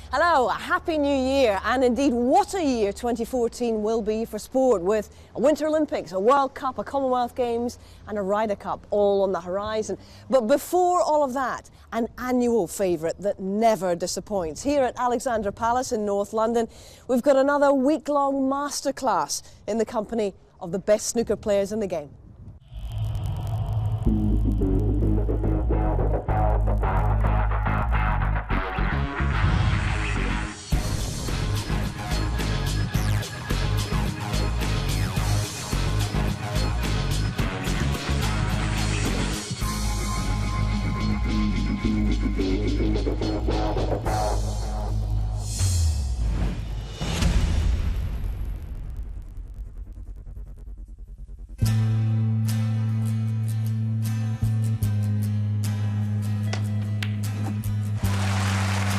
Hello, a happy new year, and indeed what a year 2014 will be for sport, with a Winter Olympics, a World Cup, a Commonwealth Games and a Ryder Cup all on the horizon. But before all of that, an annual favourite that never disappoints. Here at Alexandra Palace in North London, we've got another week-long masterclass in the company of the best snooker players in the game.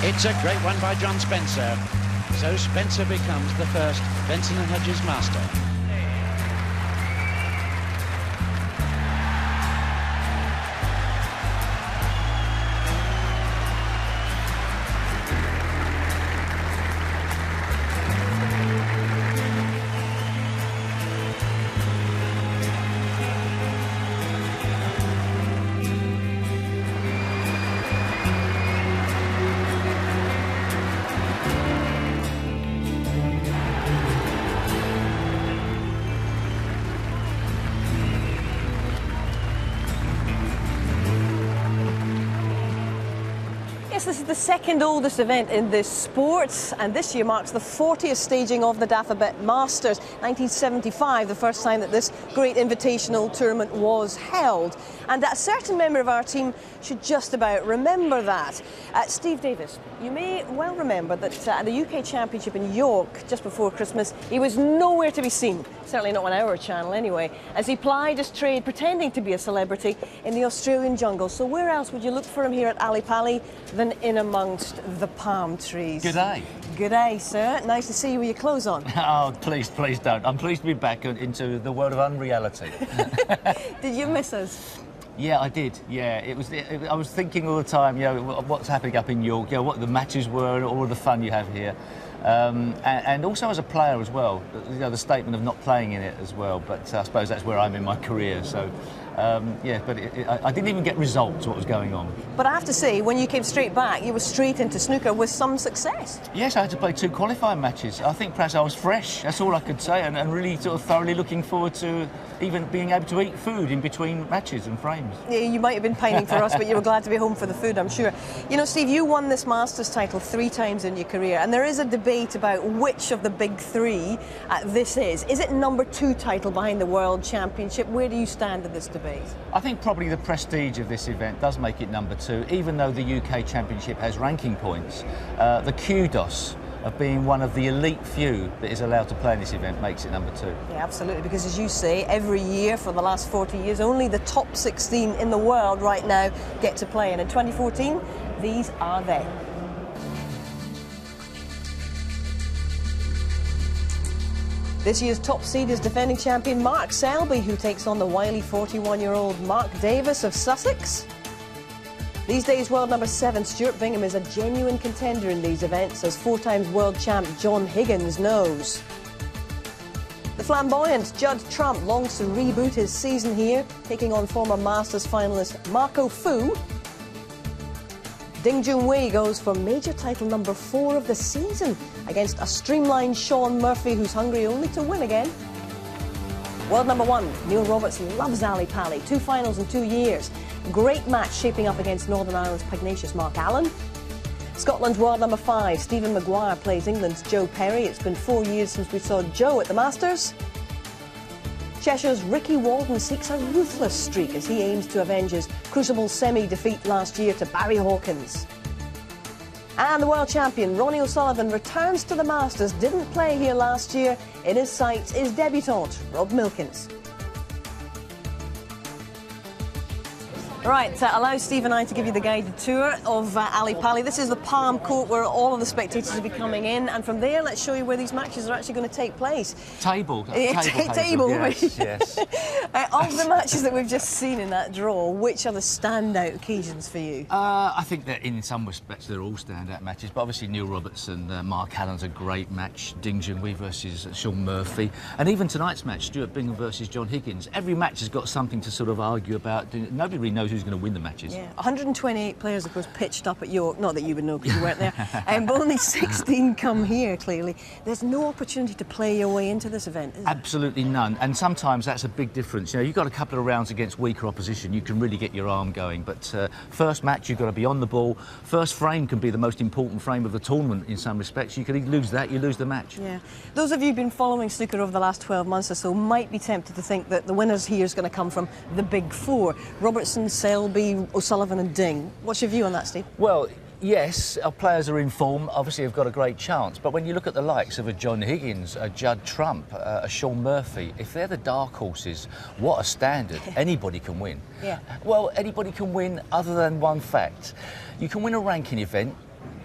It's a great one by John Spencer. So Spencer becomes the first Benson & Hedges master. Yes, this is the second oldest event in this sport, and this year marks the 40th staging of the Dafabet Masters. 1975, the first time that this great invitational tournament was held. And a certain member of our team should just about remember that. Steve Davis, you may well remember that at the UK Championship in York just before Christmas, he was nowhere to be seen, certainly not on our channel anyway, as he plied his trade pretending to be a celebrity in the Australian jungle. So where else would you look for him here at Ali Pali than in amongst the palm trees? Good day. Good day, sir. Nice to see you with your clothes on. Oh, please don't. I'm pleased to be back into the world of unreality. Did you miss us? Yeah, I did. Yeah, I was thinking all the time, you know, what's happening up in York, you know, what the matches were and all of the fun you have here. And also as a player as well, you know, the statement of not playing in it as well, but I suppose that's where I'm in my career, so yeah, but I didn't even get results what was going on. But I have to say, when you came straight back, you were straight into snooker with some success. Yes, I had to play 2 qualifying matches. I think perhaps I was fresh, that's all I could say, and really sort of thoroughly looking forward to even being able to eat food in between matches and frames. Yeah, you might have been pining for us, but you were glad to be home for the food, I'm sure. You know, Steve, you won this Masters title 3 times in your career, and there is a debate about which of the big 3 this is. Is it number 2 title behind the World Championship? Where do you stand in this debate? I think probably the prestige of this event does make it number 2, even though the UK Championship has ranking points. The kudos of being one of the elite few that is allowed to play in this event makes it number 2. Yeah, absolutely, because as you say, every year for the last 40 years, only the top 16 in the world right now get to play, and in 2014, these are they. This year's top seed is defending champion Mark Selby, who takes on the wily 41-year-old Mark Davis of Sussex. These days, world number 7 Stuart Bingham is a genuine contender in these events, as 4 times world champ John Higgins knows. The flamboyant Judd Trump longs to reboot his season here, taking on former Masters finalist Marco Fu. Ding Junhui goes for major title number 4 of the season against a streamlined Sean Murphy, who's hungry only to win again. World number 1, Neil Roberts loves Ali Pali, 2 finals in 2 years. Great match shaping up against Northern Ireland's pugnacious Mark Allen. Scotland's world number 5, Stephen Maguire plays England's Joe Perry. It's been 4 years since we saw Joe at the Masters. Cheshire's Ricky Walden seeks a ruthless streak as he aims to avenge his Crucible semi-defeat last year to Barry Hawkins. And the world champion Ronnie O'Sullivan returns to the Masters. Didn't play here last year. In his sights is debutant Rob Milkins. Right, allow Steve and I to give you the guided tour of Ali Pali. This is the Palm Court where all of the spectators will be coming in, and from there, let's show you where these matches are actually going to take place. Table. Table. Yes, yes. Of the matches that we've just seen in that draw, which are the standout occasions for you? I think that in some respects they're all standout matches, but obviously Neil Roberts and Mark Allen's a great match. Ding Junhui versus Sean Murphy, and even tonight's match, Stuart Bingham versus John Higgins. Every match has got something to sort of argue about. Nobody really knows who's going to win the matches. Yeah, 128 players, of course, pitched up at York. Not that you would know because you weren't there. But only 16 come here, clearly. There's no opportunity to play your way into this event, is there? Absolutely none. And sometimes that's a big difference. You know, you've got a couple of rounds against weaker opposition, you can really get your arm going. But first match, you've got to be on the ball. First frame can be the most important frame of the tournament in some respects. You can lose that, you lose the match. Yeah. Those of you who've been following snooker over the last 12 months or so might be tempted to think that the winners here is going to come from the big four: Robertson, Selby, O'Sullivan and Ding. What's your view on that, Steve? Well, yes, our players are in form, obviously have got a great chance, but when you look at the likes of a John Higgins, a Judd Trump, a Sean Murphy, if they're the dark horses, what a standard. Anybody can win. Yeah. Well, anybody can win other than one fact. You can win a ranking event,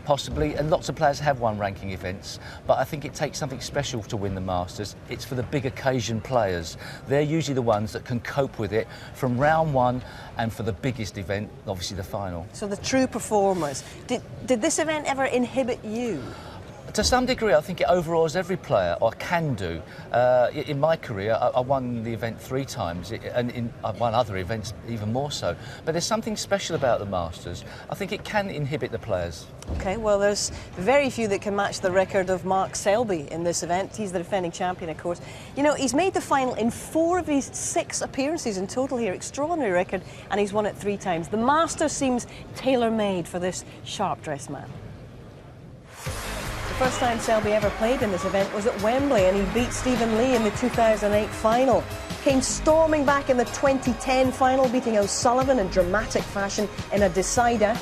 possibly, and lots of players have won ranking events, but I think it takes something special to win the Masters. It's for the big occasion players. They're usually the ones that can cope with it from round one, and for the biggest event, obviously the final. So the true performers. Did this event ever inhibit you? To some degree, I think it overawes every player, or can do. In my career, I won the event 3 times, and I've won other events even more so. But there's something special about the Masters. I think it can inhibit the players. OK, well, there's very few that can match the record of Mark Selby in this event. He's the defending champion, of course. You know, he's made the final in 4 of his 6 appearances in total here. Extraordinary record, and he's won it 3 times. The Masters seems tailor-made for this sharp-dressed man. The first time Selby ever played in this event was at Wembley, and he beat Stephen Lee in the 2008 final. Came storming back in the 2010 final, beating O'Sullivan in dramatic fashion in a decider.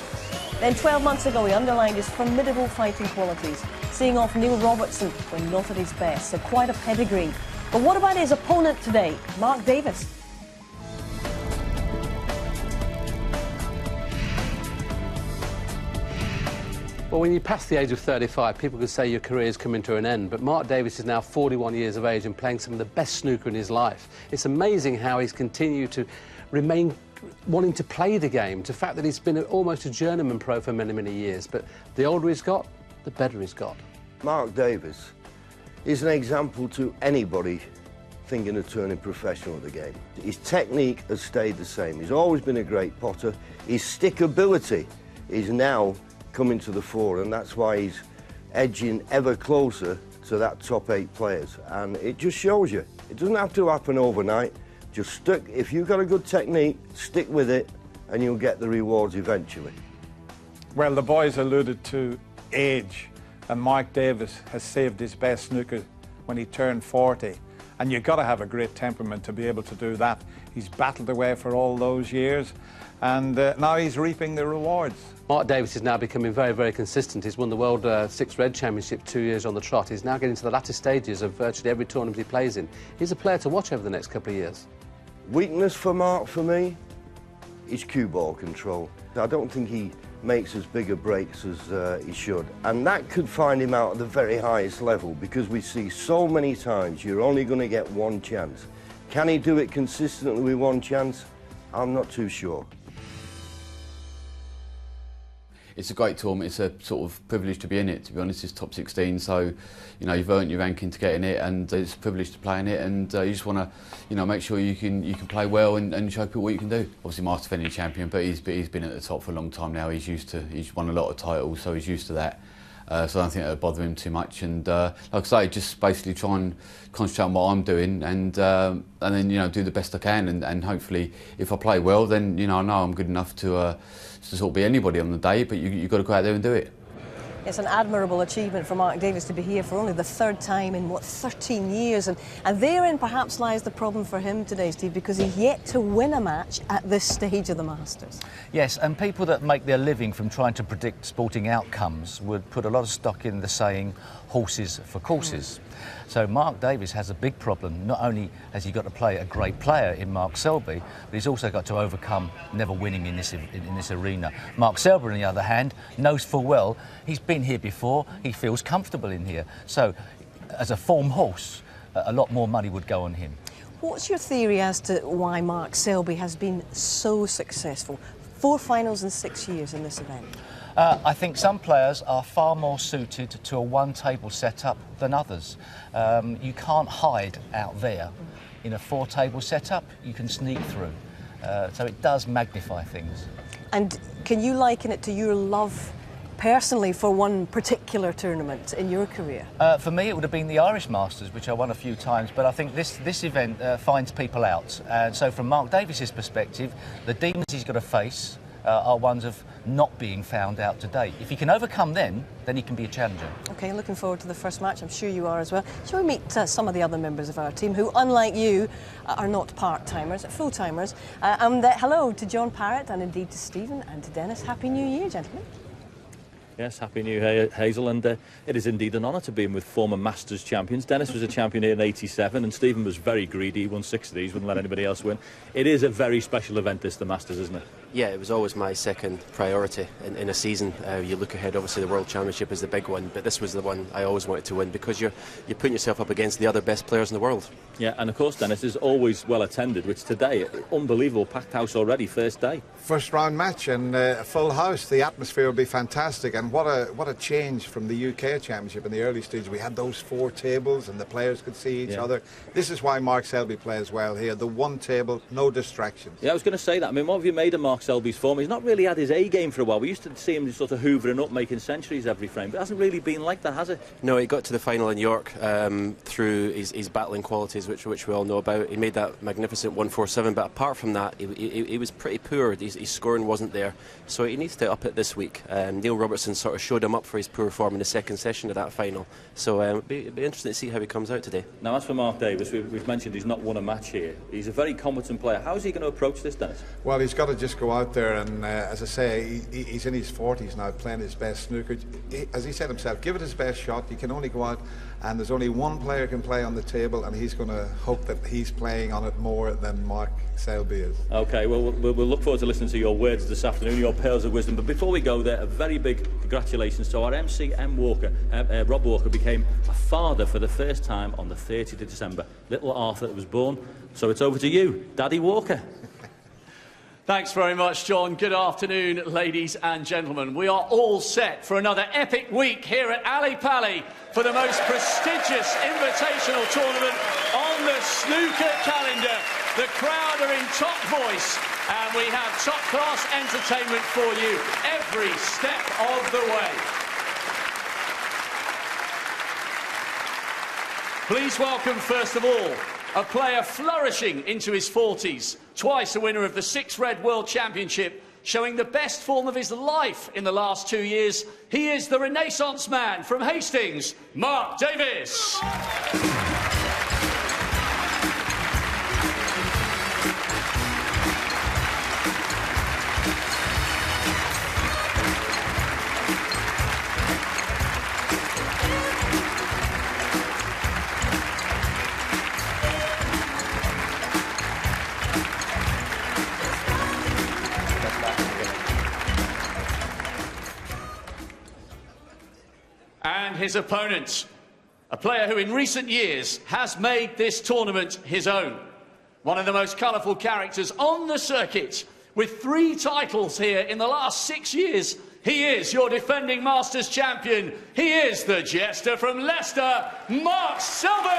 Then 12 months ago, he underlined his formidable fighting qualities, seeing off Neil Robertson when not at his best, so quite a pedigree. But what about his opponent today, Mark Davis? Well, when you pass the age of 35, people could say your career is coming to an end, but Mark Davis is now 41 years of age and playing some of the best snooker in his life. It's amazing how he's continued to remain wanting to play the game, to the fact that he's been almost a journeyman pro for many, many years, but the older he's got, the better he's got. Mark Davis is an example to anybody thinking of turning professional at the game. His technique has stayed the same. He's always been a great potter. His stickability is now coming to the fore, and that's why he's edging ever closer to that top 8 players. And it just shows you, it doesn't have to happen overnight. Just stick, if you've got a good technique, stick with it, and you'll get the rewards eventually. Well, the boys alluded to age, and Mark Davis has saved his best snooker when he turned 40. And you've got to have a great temperament to be able to do that. He's battled away for all those years, and now he's reaping the rewards. Mark Davis is now becoming very, very consistent. He's won the World 6 Red Championship 2 years on the trot. He's now getting to the latter stages of virtually every tournament he plays in. He's a player to watch over the next couple of years. Weakness for Mark, for me, is cue ball control. I don't think he makes as big a breaks as he should. And that could find him out at the very highest level, because we see so many times you're only going to get one chance. Can he do it consistently with one chance? I'm not too sure. It's a great tournament. It's a sort of privilege to be in it, to be honest. It's top 16, so you know, you've earned your ranking to get in it, and it's a privilege to play in it, and you just want to, you know, make sure you can play well and show people what you can do. Obviously Mark's defending champion, but he's been at the top for a long time now. He's won a lot of titles, so he's used to that. So I don't think it'll bother him too much, and like I say, just basically try and concentrate on what I'm doing, and then, you know, do the best I can, and hopefully if I play well, then, you know, I know I'm good enough to sort of be anybody on the day, but you've got to go out there and do it. It's an admirable achievement for Mark Davis to be here for only the third time in, what, 13 years. And therein perhaps lies the problem for him today, Steve, because he's yet to win a match at this stage of the Masters. Yes, and people that make their living from trying to predict sporting outcomes would put a lot of stock in the saying, horses for courses. So Mark Davis has a big problem. Not only has he got to play a great player in Mark Selby, but he's also got to overcome never winning in this arena. Mark Selby, on the other hand, knows full well he's been here before, he feels comfortable in here. So, as a form horse, a lot more money would go on him. What's your theory as to why Mark Selby has been so successful? 4 finals in 6 years in this event. I think some players are far more suited to a one-table setup than others. You can't hide out there. In a 4-table setup, you can sneak through. So it does magnify things. And can you liken it to your love personally for one particular tournament in your career? For me, it would have been the Irish Masters, which I won a few times, but I think this event finds people out. And so from Mark Davis's perspective, the demons he's got to face are ones of not being found out today. If he can overcome them, then he can be a challenger. OK, looking forward to the first match. I'm sure you are as well. Shall we meet some of the other members of our team who, unlike you, are not part-timers, full-timers. Hello to John Parrott, and indeed to Stephen and to Dennis. Happy New Year, gentlemen. Yes, Happy New Year, Hazel, and it is indeed an honour to be in with former Masters champions. Dennis was a champion here in '87, and Stephen was very greedy. He won 6 of these, wouldn't let anybody else win. It is a very special event, this, the Masters, isn't it? Yeah, it was always my second priority in a season. You look ahead, obviously the World Championship is the big one, but this was the one I always wanted to win because you're putting yourself up against the other best players in the world. Yeah, and of course, Dennis, is always well attended, which today, unbelievable, packed house already, first day. First round match and a full house. The atmosphere will be fantastic, and what a change from the UK Championship in the early stage. We had those 4 tables and the players could see each other. This is why Mark Selby plays well here. The one table, no distractions. Yeah, I was going to say that. I mean, what have you made of Mark Selby's form? He's not really had his A game for a while. We used to see him sort of hoovering up, making centuries every frame, but it hasn't really been like that, has it? No, he got to the final in York through his battling qualities, which we all know about. He made that magnificent 147, but apart from that, he was pretty poor. His scoring wasn't there, so he needs to up it this week. Neil Robertson sort of showed him up for his poor form in the second session of that final, so it'll be interesting to see how he comes out today. Now, as for Mark Davis, we've mentioned he's not won a match here. He's a very competent player. How is he going to approach this, Dennis? Well, he's got to just go out there and, as I say, he's in his 40s now, playing his best snooker. As he said himself, give it his best shot. You can only go out, and there's only one player can play on the table, and he's going to hope that he's playing on it more than Mark Selby is. OK, well, we'll look forward to listening to your words this afternoon, your pearls of wisdom. But before we go there, a very big congratulations to our MC, Walker. Rob Walker became a father for the first time on the 30th of December. Little Arthur was born. So it's over to you, Daddy Walker. Thanks very much, John. Good afternoon, ladies and gentlemen. We are all set for another epic week here at Ali Pali for the most prestigious invitational tournament on the snooker calendar. The crowd are in top voice, and we have top-class entertainment for you every step of the way. Please welcome, first of all, a player flourishing into his 40s, twice a winner of the 6 Red World Championship, showing the best form of his life in the last 2 years. He is the Renaissance man from Hastings, Mark Davis. And his opponent, a player who in recent years has made this tournament his own. One of the most colourful characters on the circuit, with 3 titles here in the last 6 years. He is your defending Masters champion. He is the jester from Leicester, Mark Selby.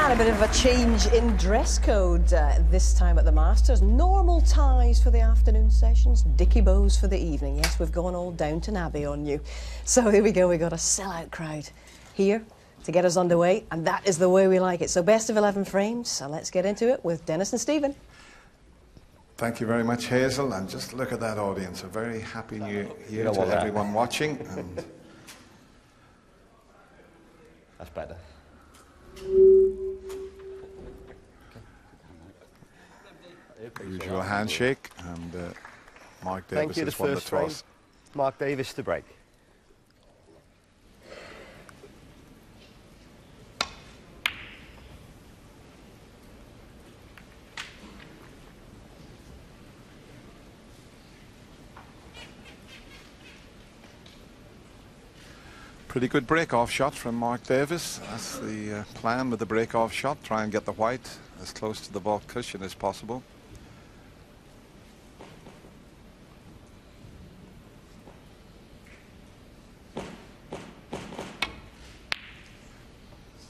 A a bit of a change in dress code this time at the Masters. Normal ties for the afternoon sessions, dicky bows for the evening. Yes, we've gone all Downton Abbey on you. So here we go, we've got a sellout crowd here to get us underway, and that is the way we like it. So best of 11 frames, so let's get into it with Dennis and Stephen. Thank you very much, Hazel, and just look at that audience. A very happy new year to everyone watching. And that's better. Usual handshake, and Mark Davis has won the toss. Mark Davis to break. Pretty good break-off shot from Mark Davis. That's the plan with the break-off shot. Try and get the white as close to the baulk cushion as possible.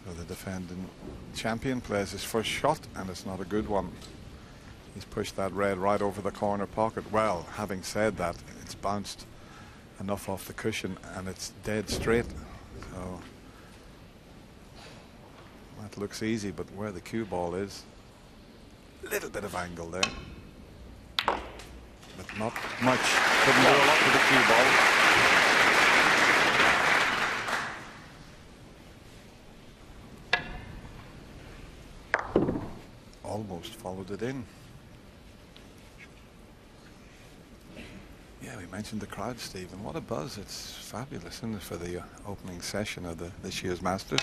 So the defending champion plays his first shot, and it's not a good one. He's pushed that red right over the corner pocket. Well, having said that, it's bounced enough off the cushion and it's dead straight, so that looks easy, but where the cue ball is, a little bit of angle there, but not much. Couldn't do a lot with the cue ball. Almost followed it in. Yeah, we mentioned the crowd, Stephen. What a buzz. It's fabulous, isn't it, for the opening session of this year's Masters.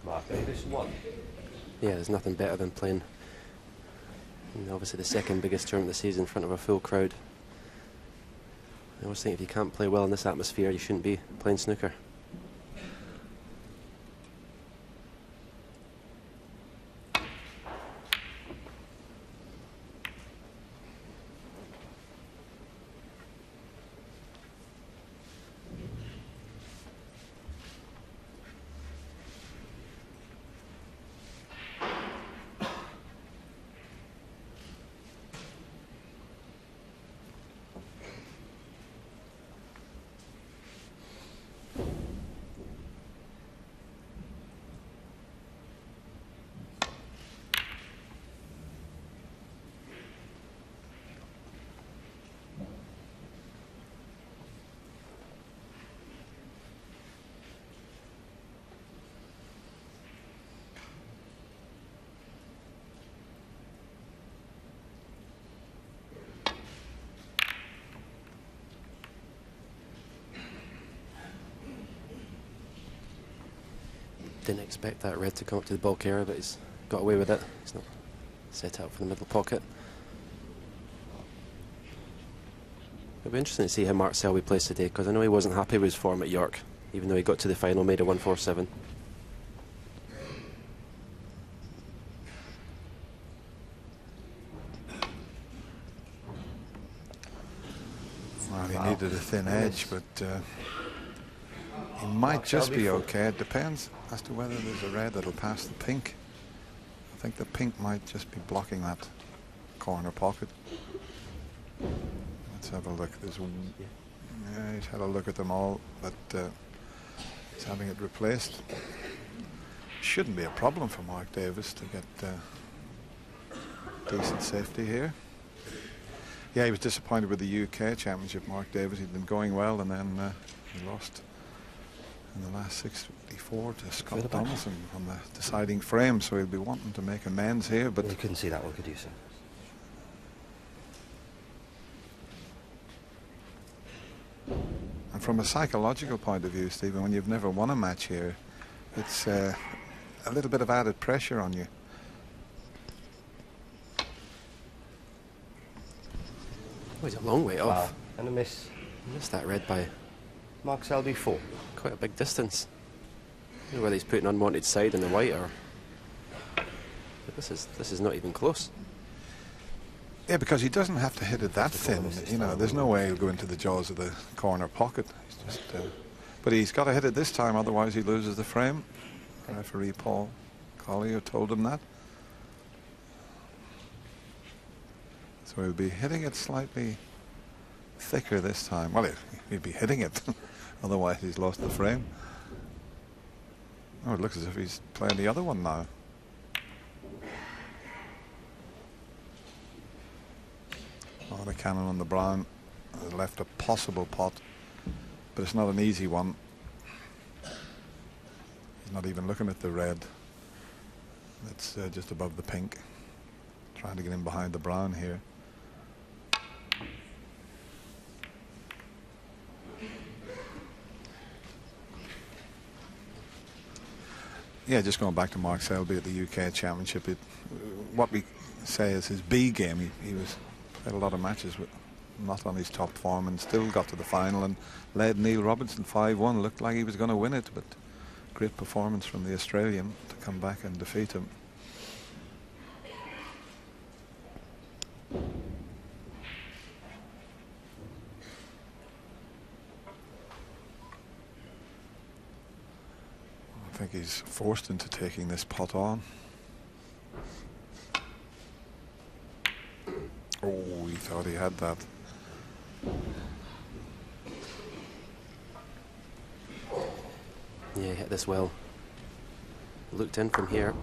Mark Davis won. Yeah, there's nothing better than playing, obviously, the second biggest tournament of the season in front of a full crowd. I always think if you can't play well in this atmosphere, you shouldn't be playing snooker. Didn't expect that red to come up to the baulk area, but he's got away with it. He's not set out for the middle pocket. It'll be interesting to see how Mark Selby plays today, because I know he wasn't happy with his form at York, even though he got to the final, made a 147. Well, he needed a thin edge, but he might just be okay. It depends as to whether there's a red that'll pass the pink. I think the pink might just be blocking that corner pocket. Let's have a look. There's one. Yeah, he's had a look at them all, but he's having it replaced. Shouldn't be a problem for Mark Davis to get decent safety here. Yeah, he was disappointed with the UK Championship, Mark Davis. He'd been going well, and then he lost in the last 64 to Scott Donaldson on the deciding frame, so he'll be wanting to make amends here. But you couldn't see that one, could you, sir? And from a psychological point of view, Stephen, when you've never won a match here, it's a little bit of added pressure on you. Oh, he's a long way off. And a miss. Missed that red by Mark Selby 4. Quite a big distance. I don't know whether he's putting unwanted side in the white, or but this is not even close. Yeah, because he doesn't have to hit it that thin. You know, there's no way he'll go into the jaws of the corner pocket. He's just But he's got to hit it this time, otherwise he loses the frame. Referee Paul Collier told him that. So he'll be hitting it slightly thicker this time. Well, he'll be hitting it, otherwise he's lost the frame. Oh, it looks as if he's playing the other one now. Oh, the cannon on the brown has left a possible pot, but it's not an easy one. He's not even looking at the red. It's just above the pink. Trying to get in behind the brown here. Yeah, just going back to Mark Selby at the UK Championship, what we say is his B game. He played a lot of matches with not on his top form and still got to the final and led Neil Robinson 5-1. Looked like he was going to win it, but great performance from the Australian to come back and defeat him. I think he's forced into taking this pot on. Oh, he thought he had that. Yeah, he hit this well. Looked in from here.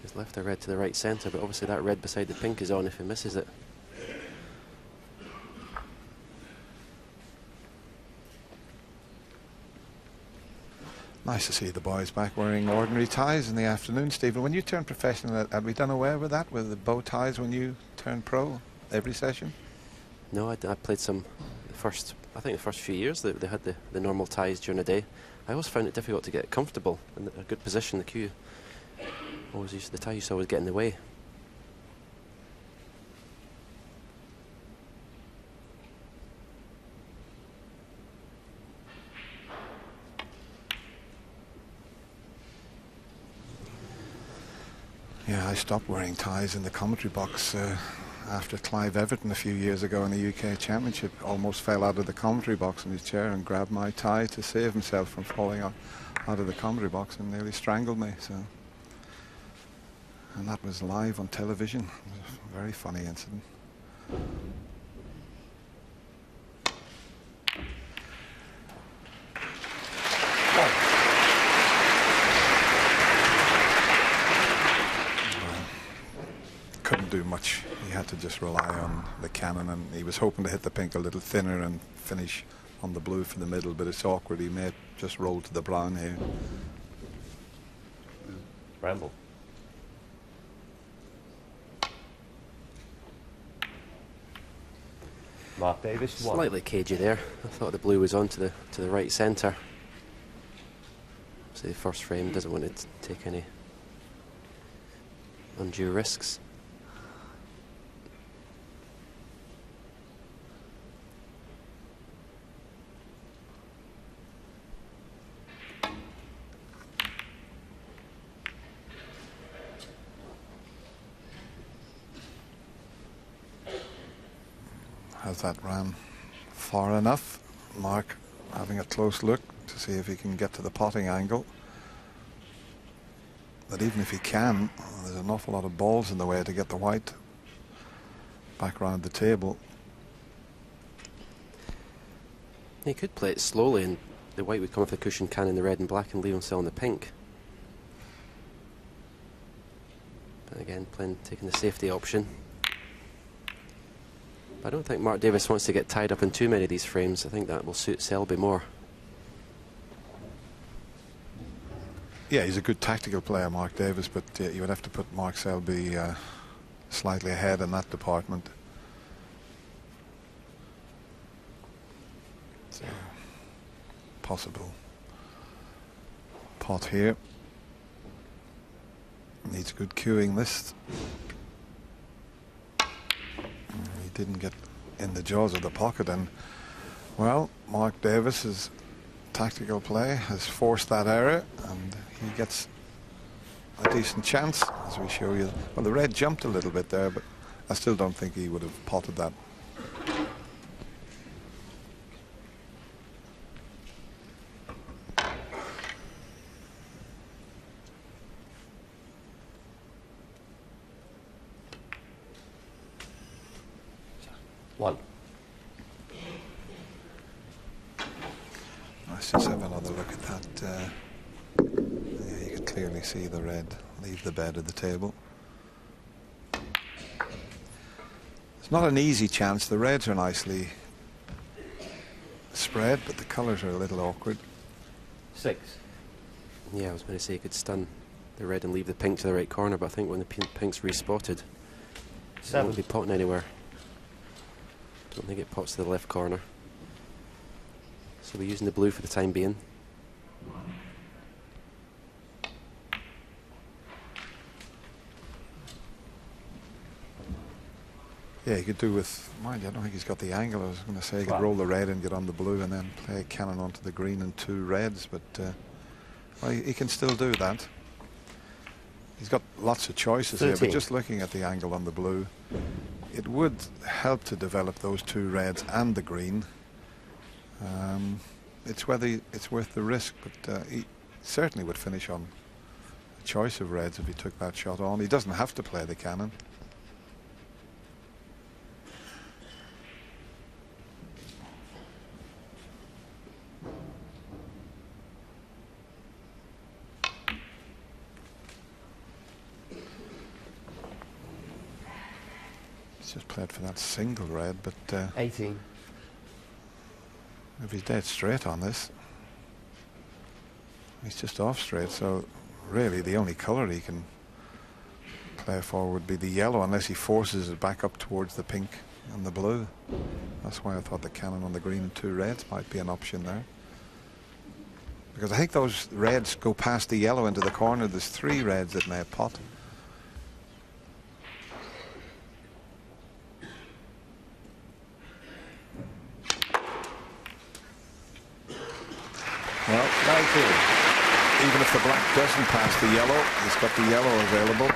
He's left the red to the right centre, but obviously that red beside the pink is on if he misses it. Nice to see the boys back wearing ordinary ties in the afternoon. Stephen, when you turned professional, had we done away with that, with the bow ties when you turned pro every session? No, I played some I think the first few years they had the normal ties during the day. I always found it difficult to get comfortable in a good position. The cue the tie used to always get in the way. Yeah, I stopped wearing ties in the commentary box after Clive Everton a few years ago in the UK Championship. Almost fell out of the commentary box in his chair and grabbed my tie to save himself from falling out of the commentary box and nearly strangled me. And that was live on television. It was a very funny incident. Couldn't do much. He had to just rely on the cannon, and he was hoping to hit the pink a little thinner and finish on the blue for the middle, but it's awkward. He may have just rolled to the brown here. Ramble. Mark Davis, one. Slightly cagey there. I thought the blue was on to the right centre. So the first frame doesn't want to take any undue risks. Has that ran far enough? Mark having a close look to see if he can get to the potting angle. But even if he can, there's an awful lot of balls in the way to get the white back around the table. He could play it slowly and the white would come off the cushion, cannon the red and black, and leave him still on the pink. But again, taking the safety option. I don't think Mark Davis wants to get tied up in too many of these frames. I think that will suit Selby more. Yeah, he's a good tactical player, Mark Davis, but you would have to put Mark Selby slightly ahead in that department. It's a possible pot here. Needs good cueing this. He didn't get in the jaws of the pocket, and well, Mark Davis's tactical play has forced that error, and he gets a decent chance, as we show you. Well, the red jumped a little bit there, but I still don't think he would have potted that. 1. Let's just have another look at that. Yeah, you can clearly see the red leave the bed of the table. It's not an easy chance. The reds are nicely spread, but the colours are a little awkward. 6. Yeah, I was going to say you could stun the red and leave the pink to the right corner, but I think when the pink's respotted, it won't be potting anywhere. Don't think it pots to the left corner. So we're using the blue for the time being. Yeah, you could do with, mind you, I don't think he's got the angle. I was going to say you could roll the red and get on the blue and then play a cannon onto the green and 2 reds, but well, he can still do that. He's got lots of choices here, but just looking at the angle on the blue, it would help to develop those 2 reds and the green. It's whether it's worth the risk, but he certainly would finish on a choice of reds if he took that shot on. He doesn't have to play the cannon. Just played for that single red, but 18. If he's dead straight on this, he's just off straight, so really the only colour he can play for would be the yellow, unless he forces it back up towards the pink and the blue. That's why I thought the cannon on the green and 2 reds might be an option there, because I think those reds go past the yellow into the corner. There's 3 reds that may pot. Well, 19. Even if the black doesn't pass the yellow, he's got the yellow available.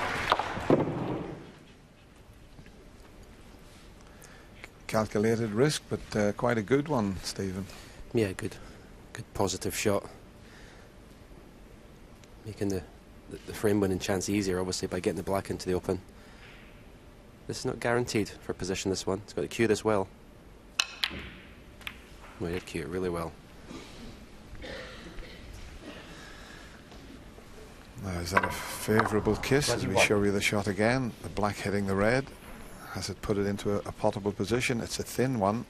Calculated risk, but quite a good one, Stephen. Yeah, good positive shot. Making the frame winning chance easier, obviously, by getting the black into the open. This is not guaranteed for position, this one. It's got to cue this well. Well, he did cue it really well. Now, is that a favourable kiss? As we show you the shot again, the black hitting the red. Has it put it into a potable position? It's a thin one.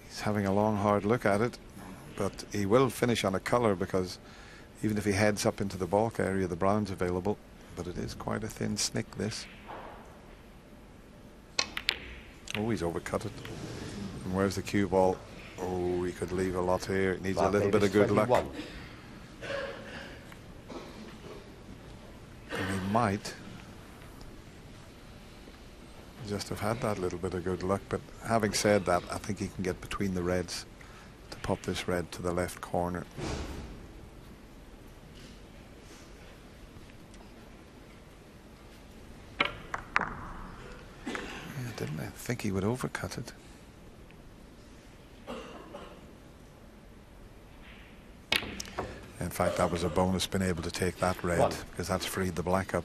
He's having a long, hard look at it, but he will finish on a colour, because even if he heads up into the balk area, the brown's available, but it is quite a thin snick, this. Oh, he's overcut it. And where's the cue ball? Oh, he could leave a lot here. It needs a little bit of good luck. And he might just have had that little bit of good luck, but having said that, I think he can get between the reds to pop this red to the left corner. Yeah, didn't I think he would overcut it? In fact, that was a bonus, being able to take that red, because that's freed the black up.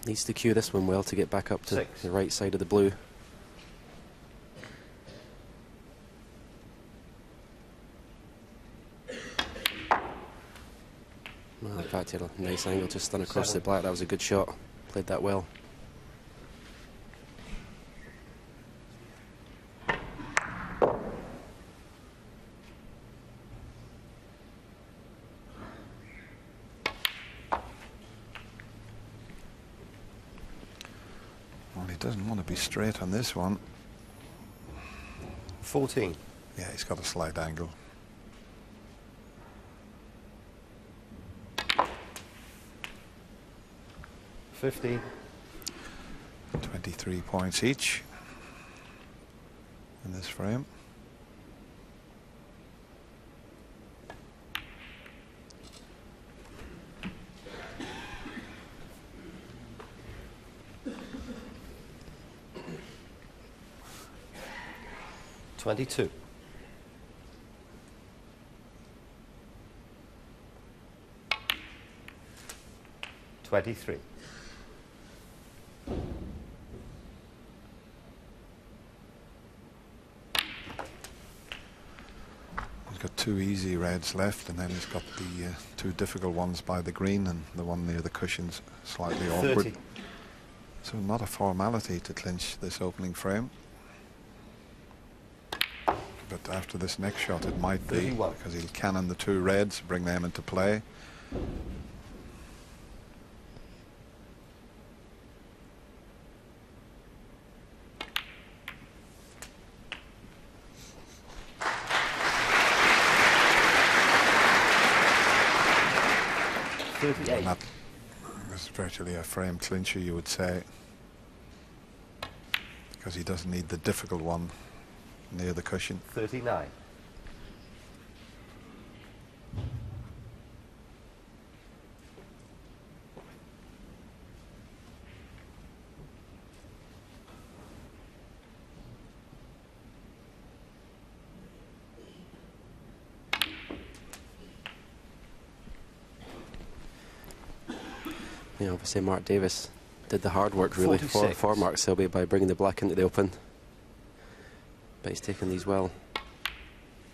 Needs to cue this one well to get back up to the right side of the blue. Well, in fact, he had a nice angle just done across the black. That was a good shot. Played that well. Well, he doesn't want to be straight on this one. 14. Yeah, he's got a slight angle. 15. 23 points each in this frame. 22. 23. He's got 2 easy reds left, and then he's got the 2 difficult ones by the green and the one near the cushions slightly awkward. 30. So not a formality to clinch this opening frame. But after this next shot it might 31. be, because he'll cannon the 2 reds, bring them into play. And that is virtually a frame clincher, you would say, because he doesn't need the difficult one near the cushion. 39. Obviously Mark Davis did the hard work really for Mark Selby by bringing the black into the open. But he's taken these well.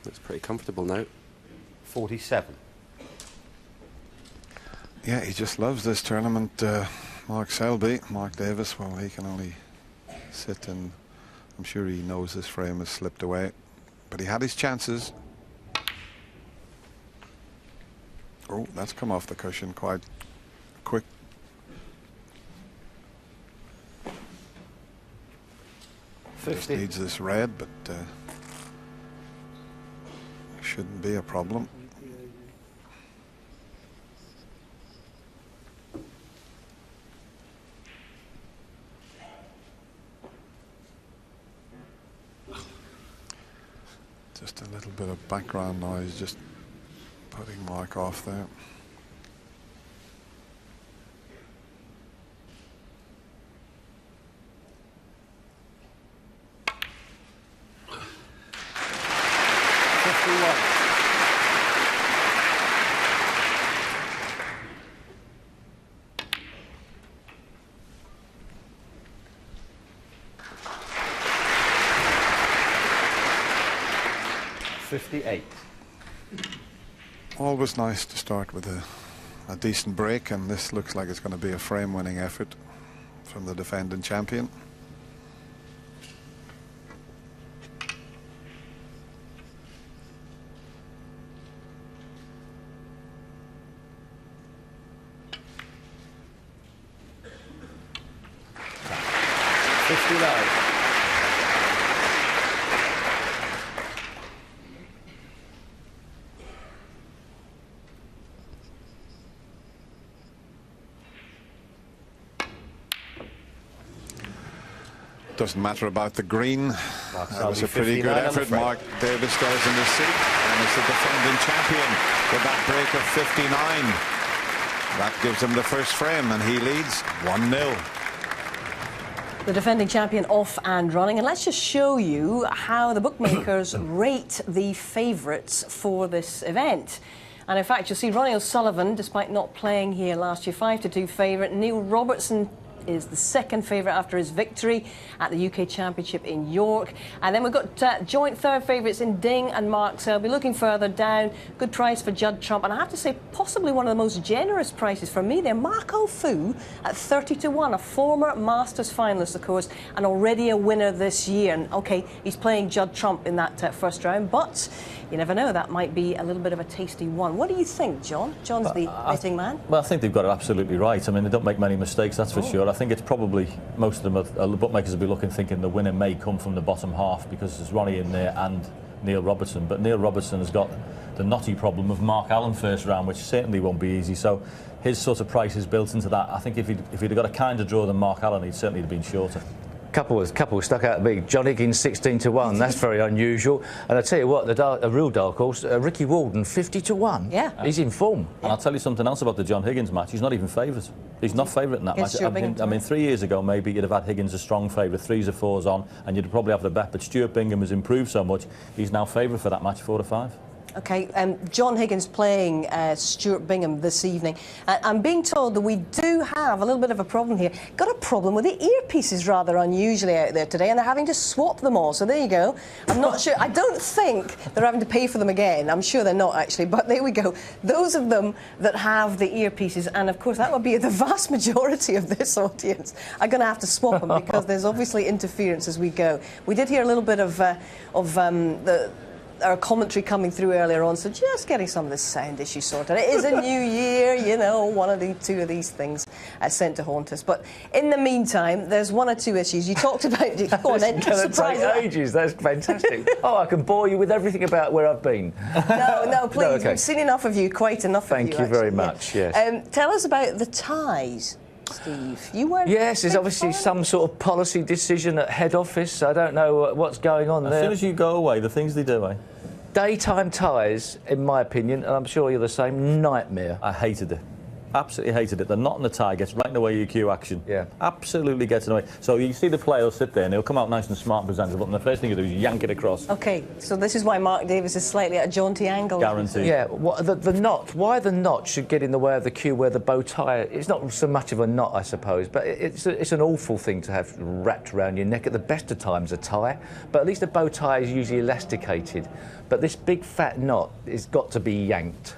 Looks pretty comfortable now. 47. Yeah, he just loves this tournament, Mark Selby. Mark Davis, well, he can only sit, and I'm sure he knows this frame has slipped away. But he had his chances. Oh, that's come off the cushion quite quick. Just needs this red, but shouldn't be a problem. Just a little bit of background noise, just putting Mark off there. Always nice to start with a decent break, and this looks like it's going to be a frame-winning effort from the defending champion. Doesn't matter about the green. That was a pretty good effort Mark Davis does in his seat, and it's the defending champion with that break of 59. That gives him the first frame, and he leads 1-0. The defending champion off and running, and let's just show you how the bookmakers rate the favourites for this event. And in fact, you'll see Ronnie O'Sullivan, despite not playing here last year, 5-2 favourite. Neil Robertson is the second favourite after his victory at the UK Championship in York. And then we've got joint third favourites in Ding and Mark Selby. Looking further down, good price for Judd Trump. And I have to say, possibly one of the most generous prices for me there, Marco Fu at 30-1, a former Masters finalist, of course, and already a winner this year. And OK, he's playing Judd Trump in that first round, but you never know, that might be a little bit of a tasty one. What do you think, John? John's the betting man. Well, I think they've got it absolutely right. I mean, they don't make many mistakes, that's for sure. I think it's probably, most of them, the bookmakers will be looking, thinking the winner may come from the bottom half, because there's Ronnie in there and Neil Robertson. But Neil Robertson has got the knotty problem of Mark Allen first round, which certainly won't be easy. So his sort of price is built into that. I think if he'd got a kinder draw than Mark Allen, he'd certainly have been shorter. couple stuck out to me. John Higgins 16-1. That's very unusual. And I tell you what, a real dark horse, Ricky Walden 50-1. Yeah, he's in form. And I'll tell you something else about the John Higgins match. He's not even favourite. He's not favourite in that match. I mean, 3 years ago maybe you'd have had Higgins a strong favourite, 3s or 4s on, and you'd probably have the bet. But Stuart Bingham has improved so much. He's now favourite for that match, 4-5. Okay, John Higgins playing Stuart Bingham this evening. I'm being told that we do have a little bit of a problem here. Got a problem with the earpieces rather unusually out there today, and they're having to swap them all. So there you go. I'm not sure. I don't think they're having to pay for them again. I'm sure they're not actually, but there we go. Those of them that have the earpieces, and of course that would be the vast majority of this audience, are going to have to swap them because there's obviously interference as we go. We did hear a little bit of our commentary coming through earlier on, so just getting some of this sound issue sorted. It is a new year, you know, one of the two of these things sent to haunt us. But in the meantime, there's one or two issues. You talked about... Go on then, surprise take ages, that's fantastic. Oh, I can bore you with everything about where I've been. No, please, No, okay. We've seen enough of you, quite enough of you. Thank you very much, yes. Tell us about the ties, Steve. You weren't... Yes, there's obviously some sort of policy decision at head office. I don't know what's going on there. As soon as you go away, the things they do, eh? Daytime ties, in my opinion, and I'm sure you're the same, nightmare. I hated it. Absolutely hated it. The knot in the tie gets right in the way of your cue action. Yeah. Absolutely gets in the way. So you see the player will sit there and he'll come out nice and smart and presentable, and the first thing you do is yank it across. OK, so this is why Mark Davis is slightly at a jaunty angle. Guaranteed. Yeah, the knot, why the knot should get in the way of the cue where the bow tie... It's not so much of a knot, I suppose, but it's an awful thing to have wrapped around your neck. At the best of times, a tie, but at least a bow tie is usually elasticated. But this big fat knot has got to be yanked.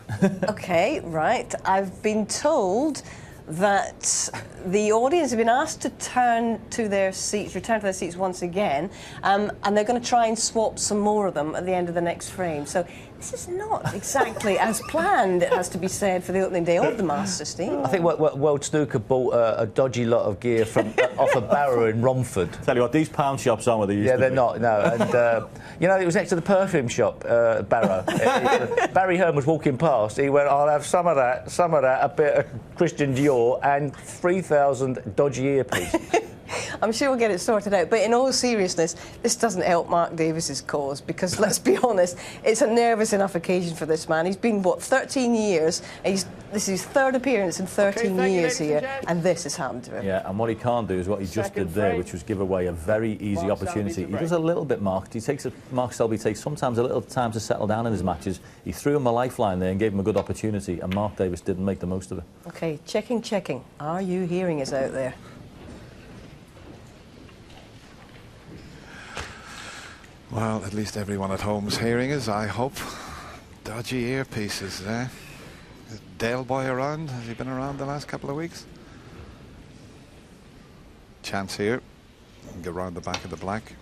OK, right. I've been told that the audience have been asked to return to their seats once again, and they're going to try and swap some more of them at the end of the next frame. So this is not exactly as planned, it has to be said, for the opening day of the Masters, Steve. I think World Snooker bought a dodgy lot of gear from off a Barrow in Romford. Tell you what, these pound shops aren't what they used to be. Yeah, they're not, no. And, you know, it was next to the perfume shop, Barrow. Barry Hearn was walking past. He went, I'll have some of that, a bit of Christian Dior and 3,000 dodgy earpiece. I'm sure we'll get it sorted out, but in all seriousness, this doesn't help Mark Davis's cause, because let's be honest, it's a nervous enough occasion for this man. He's been, what, 13 years, and this is his third appearance in 13 years here, and this has happened to him. Yeah, and what he can't do is what he just did there, which was give away a very easy opportunity. He does a little bit marked. Mark Selby takes sometimes a little time to settle down in his matches. He threw him a lifeline there and gave him a good opportunity, and Mark Davis didn't make the most of it. OK, checking. Are you hearing us out there? Well, at least everyone at home's hearing us, I hope. Dodgy earpieces there. Is Dale Boy around? Has he been around the last couple of weeks? Chance here. Get round the back of the black.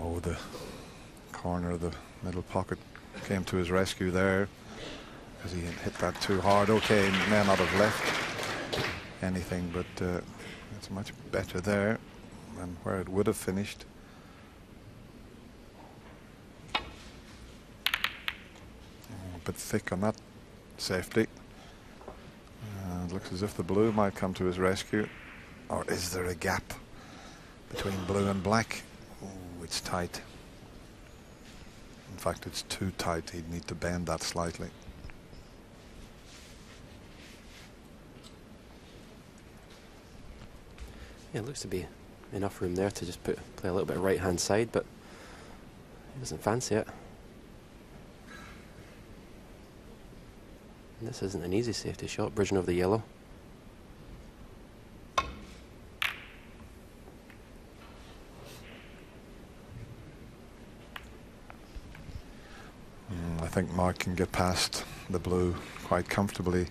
Oh, the corner of the middle pocket came to his rescue there because he hit that too hard. Okay, may not have left anything, but it's much better there than where it would have finished. A bit thick on that safety. It looks as if the blue might come to his rescue. Or is there a gap between blue and black? Oh, it's tight. In fact, it's too tight. He'd need to bend that slightly. Yeah, it looks to be enough room there to just play a little bit of right-hand side, but he doesn't fancy it. And this isn't an easy safety shot, bridging over the yellow. I think Mark can get past the blue quite comfortably.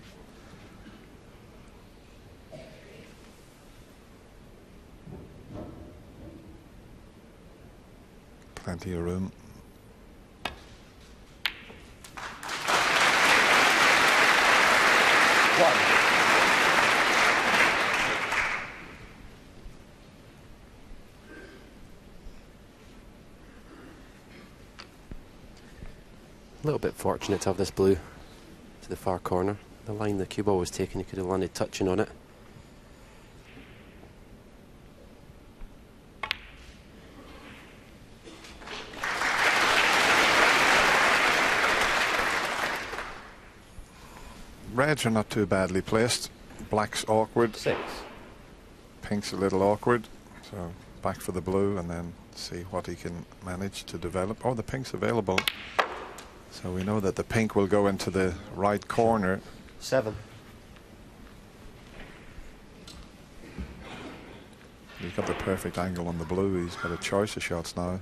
Plenty of room. A little bit fortunate to have this blue to the far corner. The line the cue ball was taking, he could have landed touching on it. Reds are not too badly placed. Black's awkward. 6. Pink's a little awkward. So back for the blue and then see what he can manage to develop. Oh, the pink's available. So we know that the pink will go into the right corner. 7. He's got the perfect angle on the blue. He's got a choice of shots now.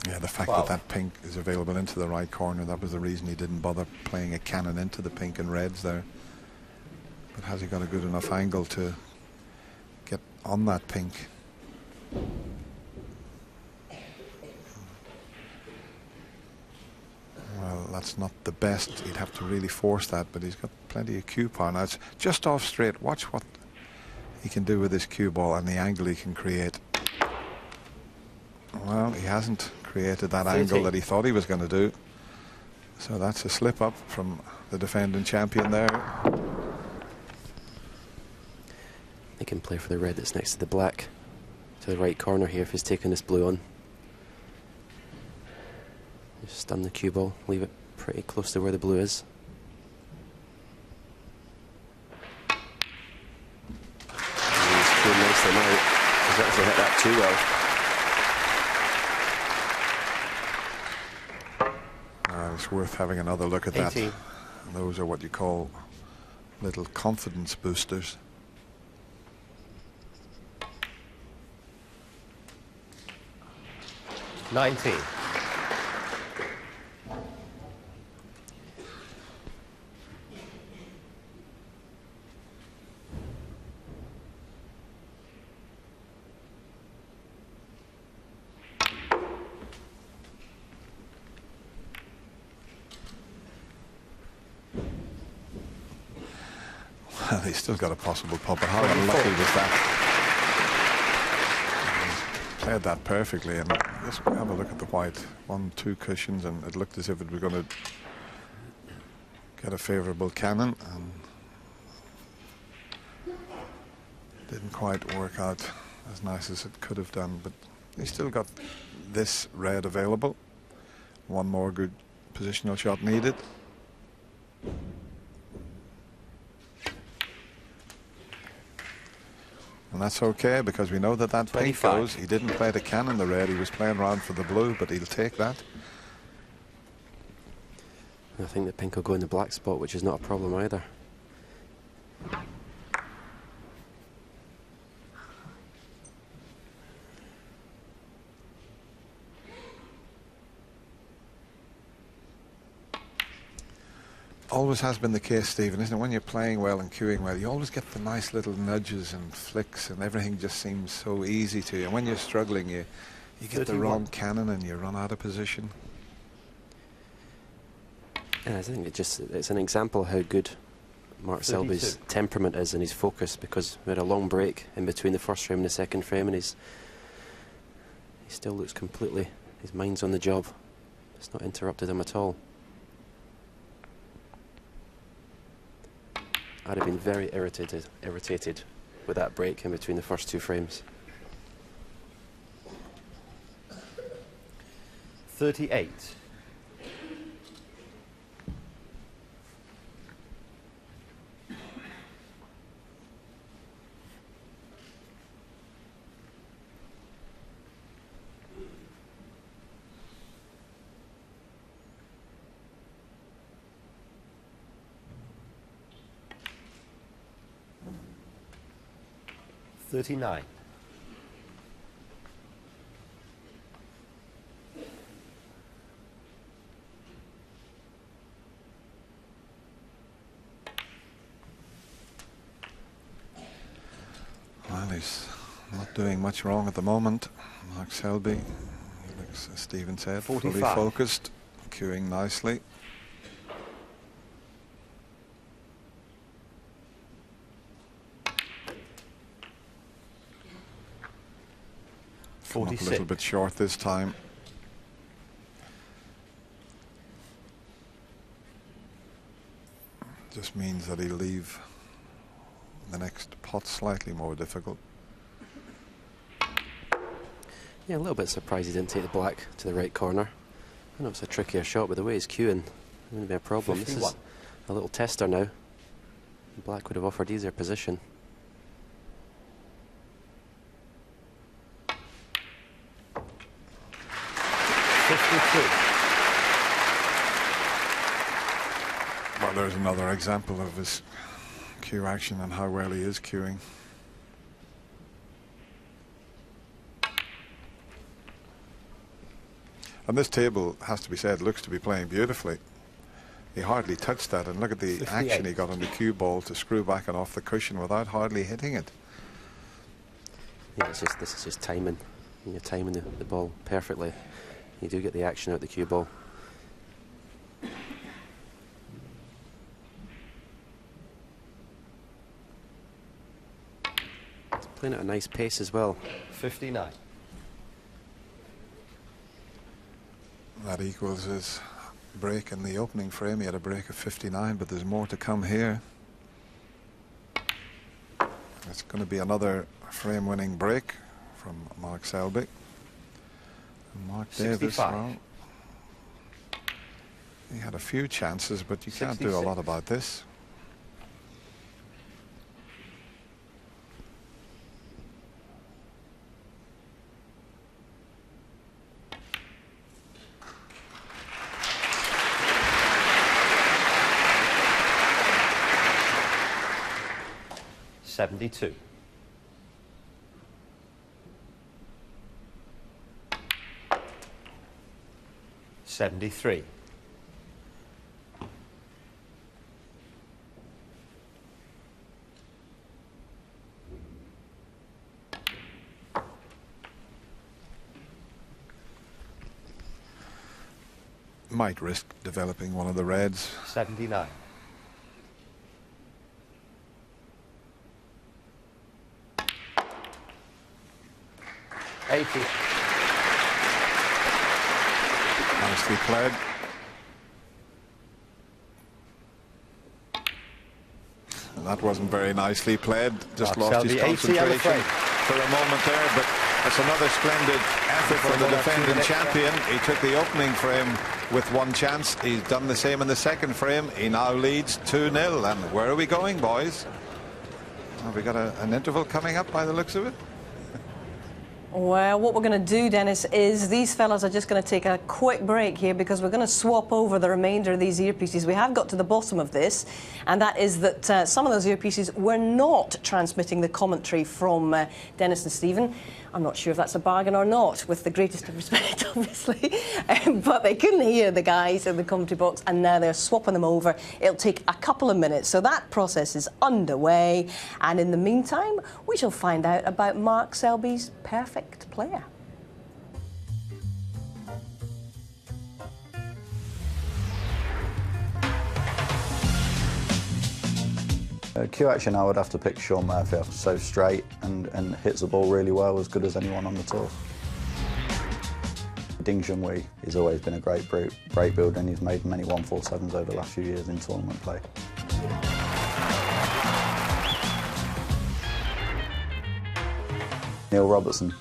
Yeah, the fact that that pink is available into the right corner, that was the reason he didn't bother playing a cannon into the pink and reds there. But has he got a good enough angle to get on that pink? Well, that's not the best. He'd have to really force that, but he's got plenty of cue power. Now it's just off straight. Watch what he can do with this cue ball and the angle he can create. Well, he hasn't created that angle that he thought he was going to do. So that's a slip up from the defending champion there. He can play for the red that's next to the black to the right corner here if he's taking this blue on. Just stun the cue ball, leave it pretty close to where the blue is. And he's too nicely out. He's actually hit that too well. It's worth having another look at 18. that. And those are what you call little confidence boosters. $19. Well, he's still got a possible pop, but how unlucky was that? Played that perfectly, and just have a look at the white. 1, 2 cushions, and it looked as if it was going to get a favourable cannon, and didn't quite work out as nice as it could have done. But he's still got this red available. One more good positional shot needed. And that's okay, because we know that that pink goes. He didn't play the cannon, the red. He was playing around for the blue, but he'll take that. I think the pink will go in the black spot, which is not a problem either. Always has been the case, Stephen, isn't it? When you're playing well and cueing well, you always get the nice little nudges and flicks, and everything just seems so easy to you. And when you're struggling, you You get the wrong cannon and you run out of position. Yeah, I think it's an example of how good Mark Selby's temperament is and his focus, because we had a long break in between the first frame and the second frame, and he still looks completely, his mind's on the job. It's not interrupted him at all. I'd have been very irritated with that break in between the first two frames. 38. $39. Well, he's not doing much wrong at the moment. Mark Selby, he looks, as Stephen said, 45. fully focused, cueing nicely. Come up a little bit short this time. Just means that he'll leave the next pot slightly more difficult. Yeah, a little bit surprised he didn't take the black to the right corner. I know it's a trickier shot, but the way he's cueing, it wouldn't be a problem. 51. This is a little tester now. Black would have offered easier position. Well, there's another example of his cue action and how well he is cueing. And this table, has to be said, looks to be playing beautifully. He hardly touched that, and look at the 58. action he got on the cue ball to screw back and off the cushion without hardly hitting it. Yeah, this is just timing. You're timing the ball perfectly. You do get the action out the cue ball. It's playing at a nice pace as well. 59. That equals his break in the opening frame. He had a break of 59, but there's more to come here. It's going to be another frame-winning break from Mark Selby. And Mark 65. Davis, well, he had a few chances, but you can't do a lot about this. $72. $73. Might risk developing one of the reds. 79. $80. Nicely played. And that wasn't very nicely played. Just Mark lost his Selby, 80, I'm concentration afraid. for a moment there, but that's another splendid effort from the defending champion. He took the opening frame with one chance. He's done the same in the second frame. He now leads 2-0. And where are we going, boys? Have we got an interval coming up by the looks of it? Well, what we're going to do, Dennis, is these fellas are just going to take a quick break here because we're going to swap over the remainder of these earpieces. We have got to the bottom of this, and that is that some of those earpieces were not transmitting the commentary from Dennis and Stephen. I'm not sure if that's a bargain or not, with the greatest of respect, obviously. But they couldn't hear the guys in the commentary box, and now they're swapping them over. It'll take a couple of minutes, so that process is underway. And in the meantime, we shall find out about Mark Selby's perfect player. Q action, I would have to pick Sean Murphy. So straight and hits the ball really well, as good as anyone on the tour. Ding Junhui, he's always been a great builder, and he's made many 147s over the last few years in tournament play. Neil Robertson.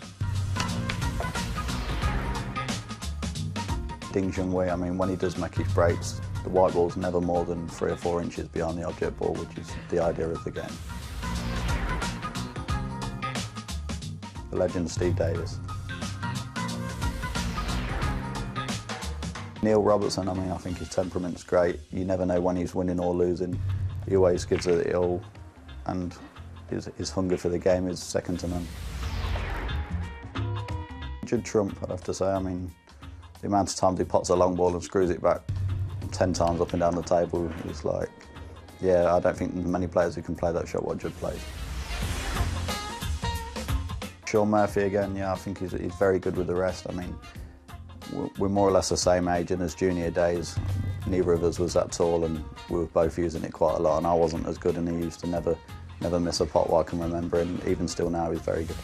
Ding Junhui, I mean, when he does make his breaks, the white ball's never more than 3 or 4 inches behind the object ball, which is the idea of the game. The legend Steve Davis. Neil Robertson, I mean, I think his temperament's great. You never know when he's winning or losing. He always gives it all, and his hunger for the game is second to none. Judd Trump, I'd have to say. I mean, the amount of times he pots a long ball and screws it back 10 times up and down the table is like, yeah, I don't think many players who can play that shot what Judd plays. Sean Murphy again, yeah, I think he's very good with the rest. I mean, we're more or less the same age, and as junior days, neither of us was that tall, and we were both using it quite a lot, and I wasn't as good, and he used to never miss a pot what I can remember, and even still now he's very good.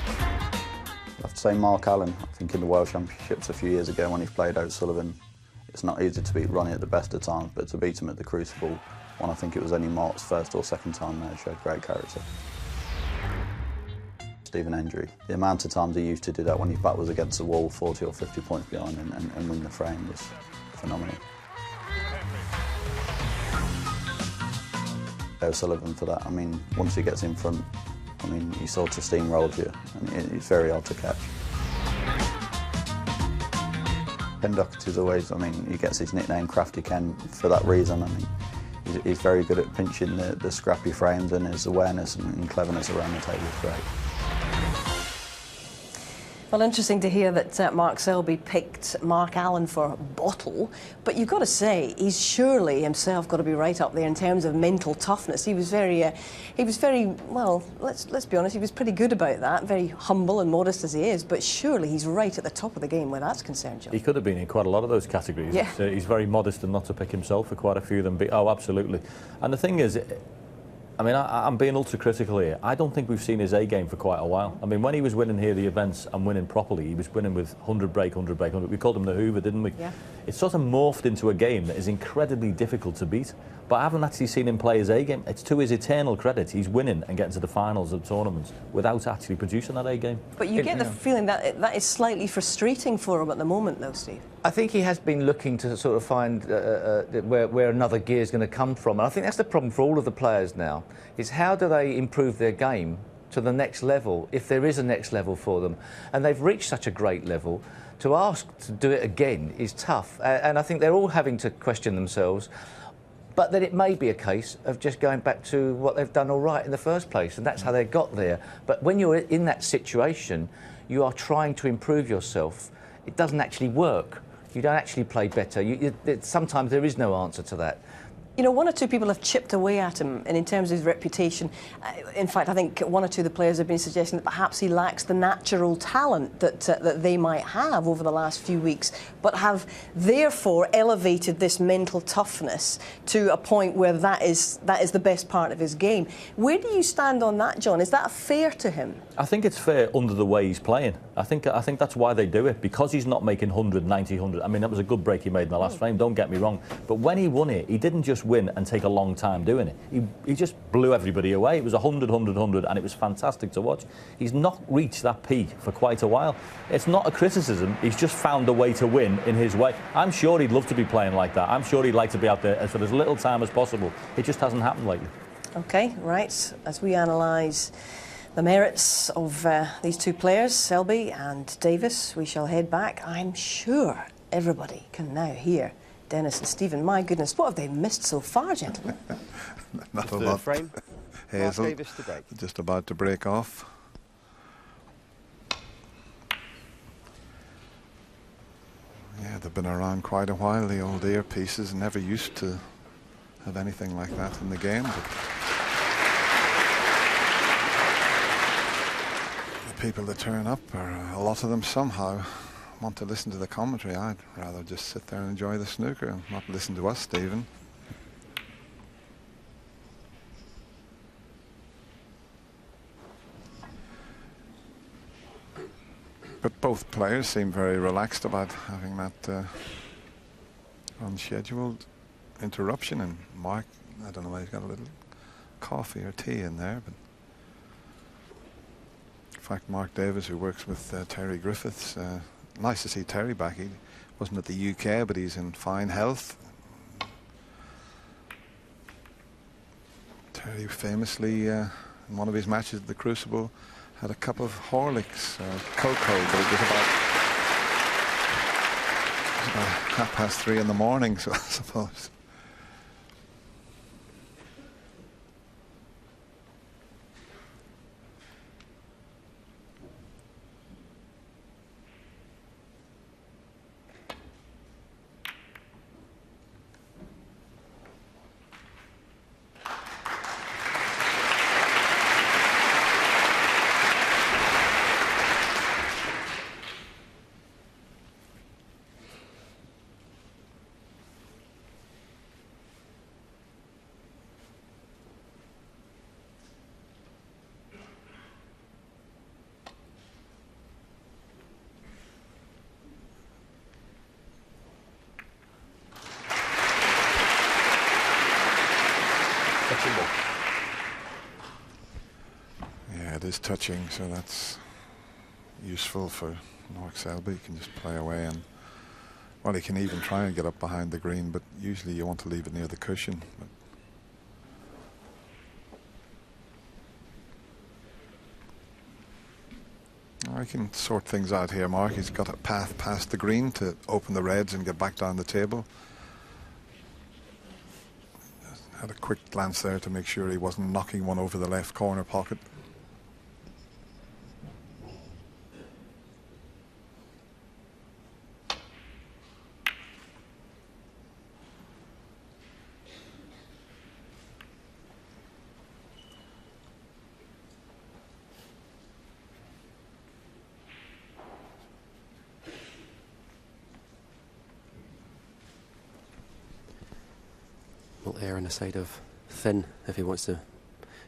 I have to say Mark Allen. I think in the World Championships a few years ago when he played O'Sullivan, it's not easy to beat Ronnie at the best of times, but to beat him at the Crucible, when I think it was only Mark's first or second time there, showed great character. Stephen Hendry. The amount of times he used to do that when his back was against the wall, 40 or 50 points behind, and win the frame was phenomenal. O'Sullivan for that. I mean, once he gets in front, I mean, he sort of steamrolls you, and it's very hard to catch. Ken Doherty is always, I mean, he gets his nickname Crafty Ken for that reason. I mean, he's very good at pinching the scrappy frames, and his awareness and cleverness around the table is great. Well, interesting to hear that Mark Selby picked Mark Allen for bottle, but you've got to say he's surely himself got to be right up there in terms of mental toughness. He was very well. Let's be honest, he was pretty good about that. Very humble and modest as he is, but surely he's right at the top of the game where that's concerned, John. He could have been in quite a lot of those categories. Yeah. He's very modest and not to pick himself for quite a few of them. Oh, absolutely. And the thing is, I mean, I'm being ultra critical here. I don't think we've seen his A game for quite a while. I mean, when he was winning here the events and winning properly, he was winning with 100 break, 100 break, 100. We called him the Hoover, didn't we? Yeah. It's sort of morphed into a game that is incredibly difficult to beat. But I haven't actually seen him play his A game. It's to his eternal credit. He's winning and getting to the finals of tournaments without actually producing that A game. But you get the feeling that that is slightly frustrating for him at the moment, though, Steve. I think he has been looking to sort of find where another gear is going to come from. And I think that's the problem for all of the players now, is how do they improve their game to the next level, if there is a next level for them. And they've reached such a great level. To ask to do it again is tough. And I think they're all having to question themselves. But then it may be a case of just going back to what they've done all right in the first place, and that's how they got there. But when you're in that situation, you are trying to improve yourself. It doesn't actually work. You don't actually play better. Sometimes there is no answer to that. You know, one or two people have chipped away at him, and in terms of his reputation, in fact, I think one or two of the players have been suggesting that perhaps he lacks the natural talent that they might have over the last few weeks, but have therefore elevated this mental toughness to a point where that is the best part of his game. Where do you stand on that, John? Is that fair to him? I think it's fair under the way he's playing. I think that's why they do it, because he's not making 100, 90, 100. I mean, that was a good break he made in the last frame, don't get me wrong. But when he won it, he didn't just win and take a long time doing it. He just blew everybody away. It was 100, 100, 100, and it was fantastic to watch. He's not reached that peak for quite a while. It's not a criticism. He's just found a way to win in his way. I'm sure he'd love to be playing like that. I'm sure he'd like to be out there for as little time as possible. It just hasn't happened lately. OK, right. As we analyse the merits of these two players, Selby and Davis, we shall head back. I'm sure everybody can now hear Dennis and Stephen. My goodness, what have they missed so far, gentlemen? Not a lot. Frame. Hazel, Davis to break. just about to break off. Yeah, they've been around quite a while, the old earpieces, never used to have anything like that in the game. But the people that turn up, a lot of them somehow want to listen to the commentary. I'd rather just sit there and enjoy the snooker and not listen to us, Stephen. But both players seem very relaxed about having that unscheduled interruption. And Mark, I don't know why he's got a little coffee or tea in there, but in fact, Mark Davis, who works with Terry Griffiths, nice to see Terry back. He wasn't at the UK, but he's in fine health. Terry famously, in one of his matches at the Crucible, had a cup of Horlicks, cocoa, but it was about 3:30 in the morning, so I suppose. Yeah, it is touching, so that's useful for Mark Selby. He can just play away, and well, he can even try and get up behind the green, but usually you want to leave it near the cushion. But I can sort things out here, Mark. He's got a path past the green to open the reds and get back down the table. Had a quick glance there to make sure he wasn't knocking one over the left corner pocket. Will err on the side of thin if he wants to,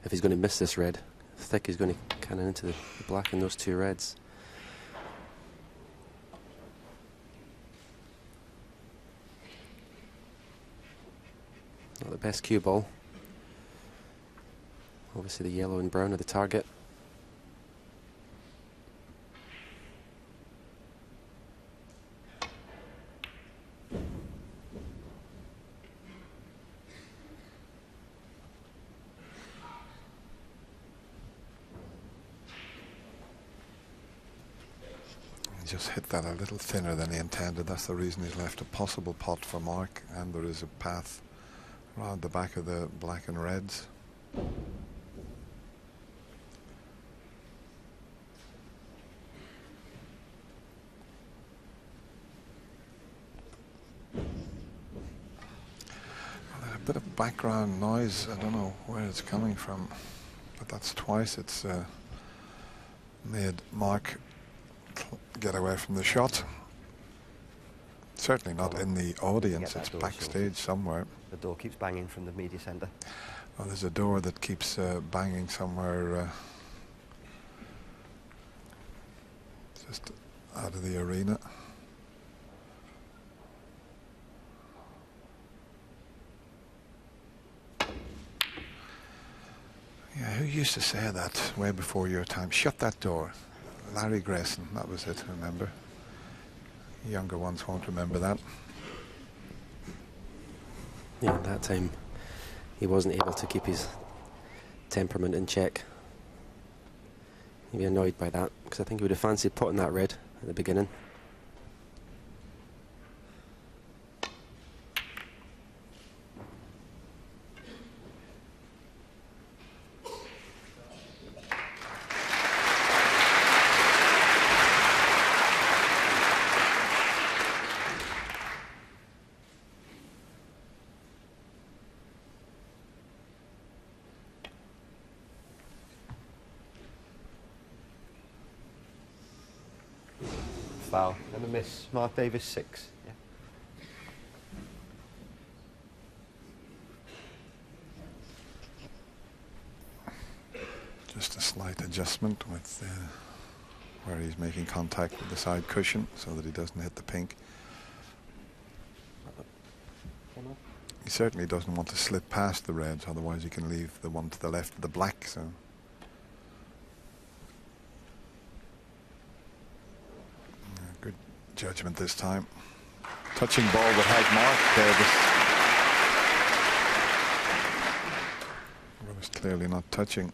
if he's going to miss this red. Thick is going to cannon into the black in those two reds. Not the best cue ball. Obviously the yellow and brown are the target. He just hit that a little thinner than he intended. That's the reason he's left a possible pot for Mark, and there is a path around the back of the black and reds. A bit of background noise. I don't know where it's coming from, but that's twice it's made Mark get away from the shot. Certainly not in the audience, it's backstage somewhere. The door keeps banging from the media centre. Well, there's a door that keeps banging somewhere just out of the arena. Yeah, who used to say that way before your time? Shut that door. Larry Grayson, that was it, remember? Younger ones won't remember that. Yeah, at that time he wasn't able to keep his temperament in check. He'd be annoyed by that, because I think he would have fancied potting that red at the beginning. Foul. And a miss. Mark Davis 6. Yeah. Just a slight adjustment with where he's making contact with the side cushion so that he doesn't hit the pink. He certainly doesn't want to slip past the reds, otherwise he can leave the one to the left of the black. So good judgment this time. Touching ball that had Mark Davis. Well, it's clearly not touching.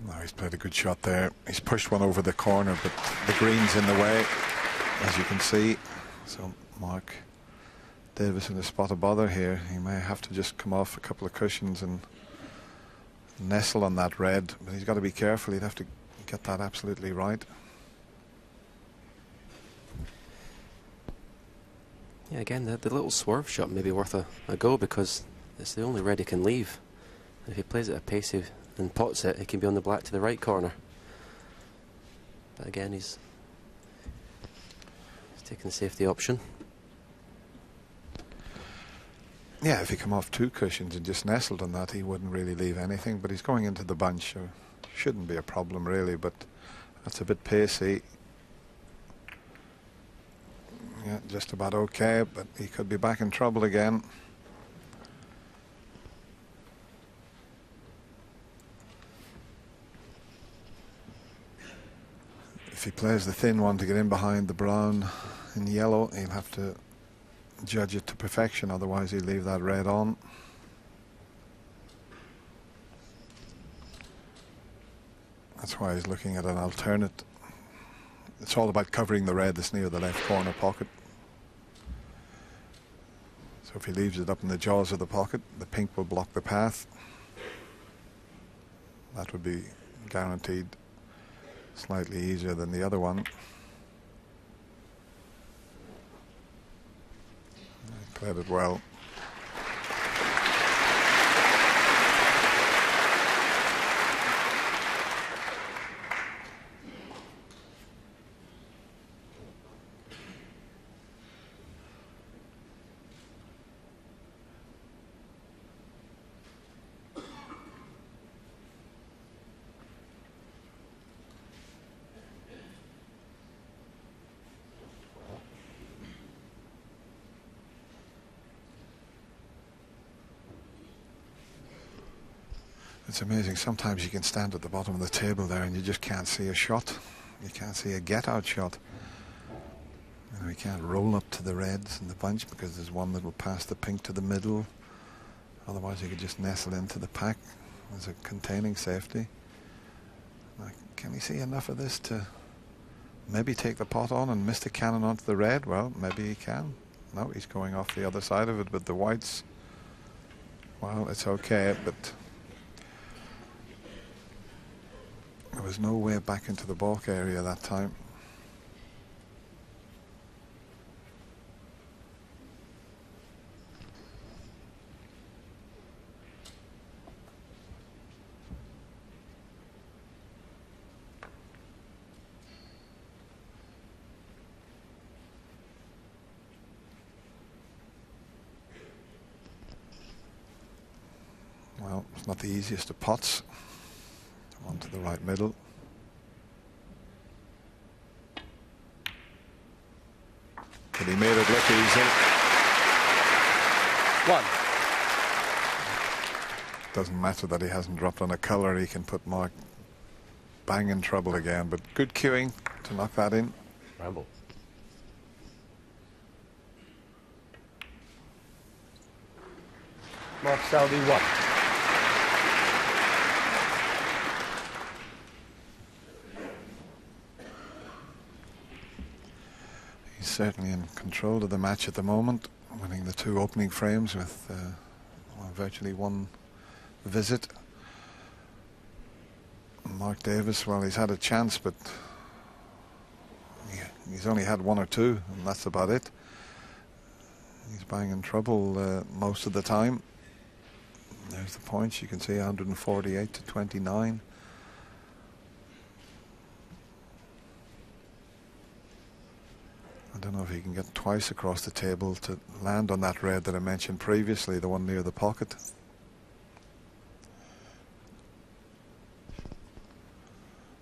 No, he's played a good shot there. He's pushed one over the corner, but the green's in the way, as you can see. So Mark Davis in a spot of bother here. He may have to just come off a couple of cushions and nestle on that red, but he's got to be careful. He'd have to get that absolutely right. Yeah, again, the little swerve shot may be worth a go, because it's the only red he can leave. And if he plays it at pace and pots it, he can be on the black to the right corner. But again, he's taking the safety option. Yeah, if he come off two cushions and just nestled on that, he wouldn't really leave anything, but he's going into the bunch, so shouldn't be a problem really, but that's a bit pacey. Yeah, just about okay, but he could be back in trouble again. If he plays the thin one to get in behind the brown and yellow, he'll have to judge it to perfection, otherwise he'll leave that red on. That's why he's looking at an alternate. It's all about covering the red that's near the left corner pocket. So if he leaves it up in the jaws of the pocket, the pink will block the path. That would be guaranteed slightly easier than the other one. He played it well. It's amazing. Sometimes you can stand at the bottom of the table there and you just can't see a shot. You can't see a get-out shot. You know, you can't roll up to the reds in the bunch because there's one that will pass the pink to the middle. Otherwise you could just nestle into the pack as a containing safety. Like, can he see enough of this to maybe take the pot on and miss the cannon onto the red? Well, maybe he can. No, he's going off the other side of it, but the whites, well, it's okay, but there was no way back into the balk area that time. Well, it's not the easiest of pots. On to the right middle. But he made it look easy. One. Doesn't matter that he hasn't dropped on a colour. He can put Mark bang in trouble again. But good cueing to knock that in. Ramble. Mark Selby 1. He's certainly in control of the match at the moment, winning the 2 opening frames with well, virtually 1 visit. Mark Davis, well, he's had a chance, but he's only had 1 or 2, and that's about it. He's banging trouble most of the time. There's the points. You can see 148 to 29. I don't know if he can get twice across the table to land on that red that I mentioned previously, the one near the pocket.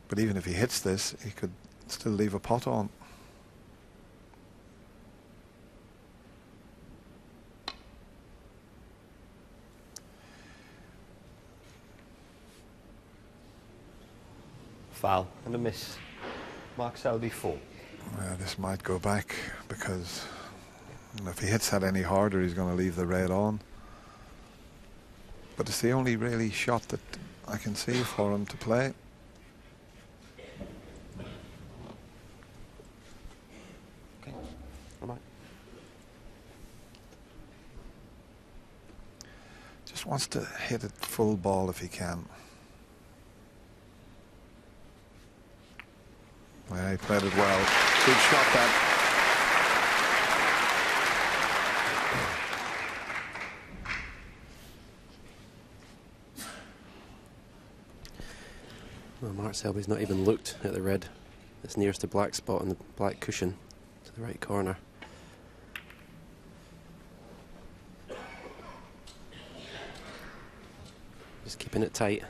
But even if he hits this, he could still leave a pot on. Foul and a miss. Mark Selby 4. This might go back because if he hits that any harder, he's going to leave the red on. But it's the only really shot that I can see for him to play. Okay. All right. Just wants to hit it full ball if he can. Yeah, he played it well. Good shot, that. Well, Mark Selby's not even looked at the red that's nearest the black spot on the black cushion to the right corner. Just keeping it tight.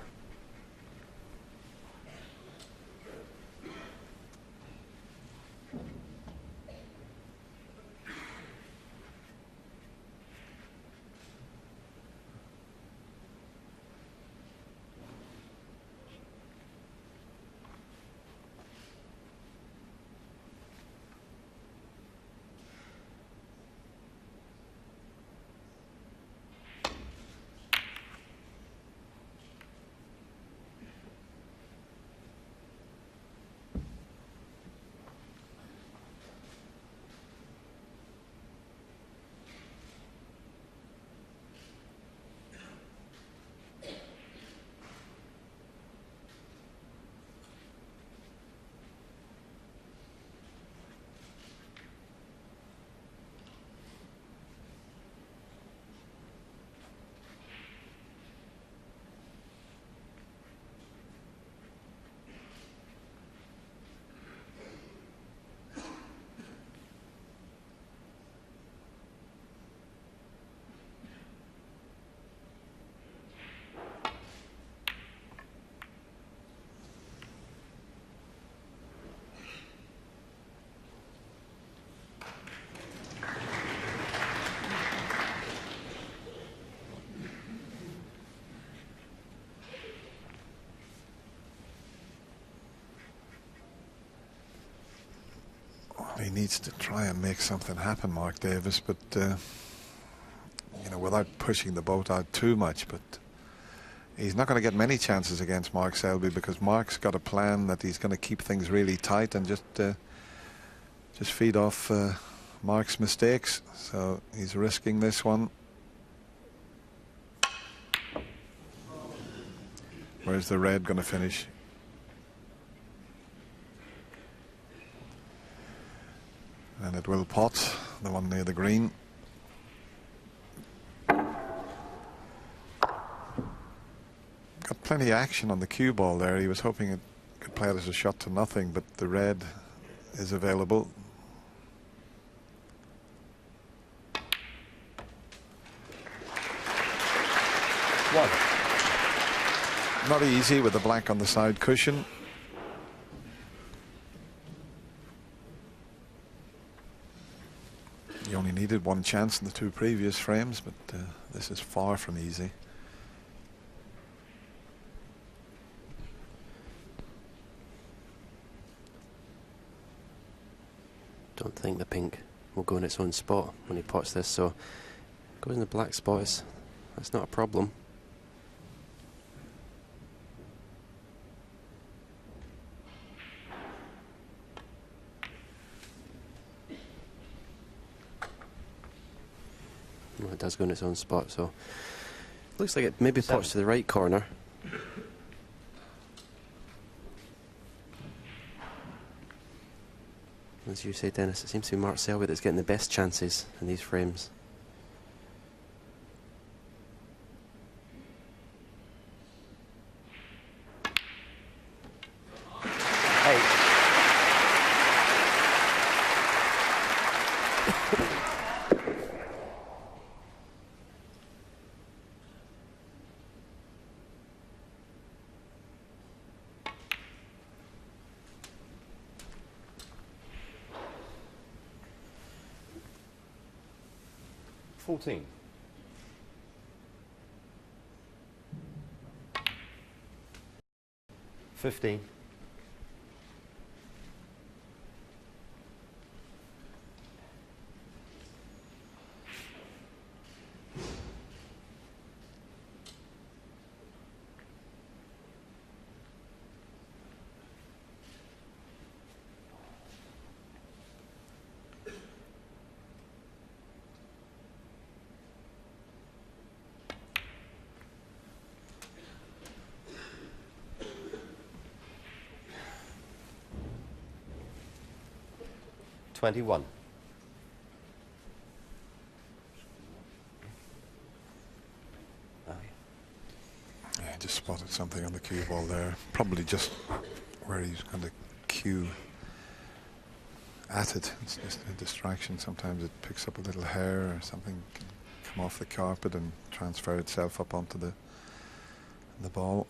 He needs to try and make something happen, Mark Davis, but you know, without pushing the boat out too much. But he's not going to get many chances against Mark Selby because Mark's got a plan that he's going to keep things really tight and just feed off Mark's mistakes. So he's risking this one. Where's the red going to finish? And it will pot, the one near the green. Got plenty of action on the cue ball there. He was hoping it could play it as a shot to nothing, but the red is available. One. Not easy with the black on the side cushion. He only needed 1 chance in the 2 previous frames, but this is far from easy. Don't think the pink will go in its own spot when he pots this, so it goes in the black spot. It's That's not a problem. Well, it does go in its own spot, so looks like it maybe pots to the right corner. As you say, Dennis, it seems to be Mark Selby that's getting the best chances in these frames. $14. 15. 21. Yeah, just spotted something on the cue ball there. Probably just where he's going to cue at it. It's just a distraction. Sometimes it picks up a little hair or something, can come off the carpet and transfer itself up onto the ball.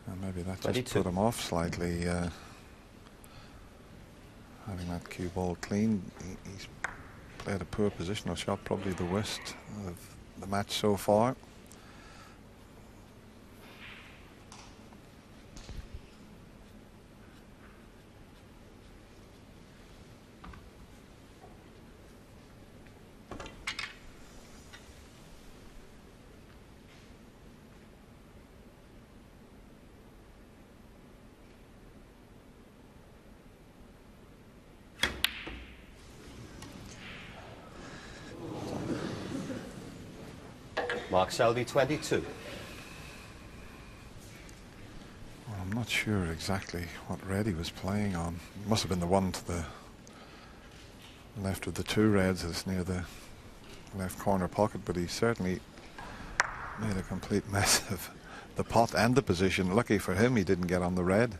And maybe that 22. just put him off slightly, having that cue ball clean. He's played a poor positional shot, probably the worst of the match so far. Mark Selby, 22. Well, I'm not sure exactly what red he was playing on. It must have been the one to the left of the two reds that's near the left corner pocket, but he certainly made a complete mess of the pot and the position. Lucky for him, he didn't get on the red.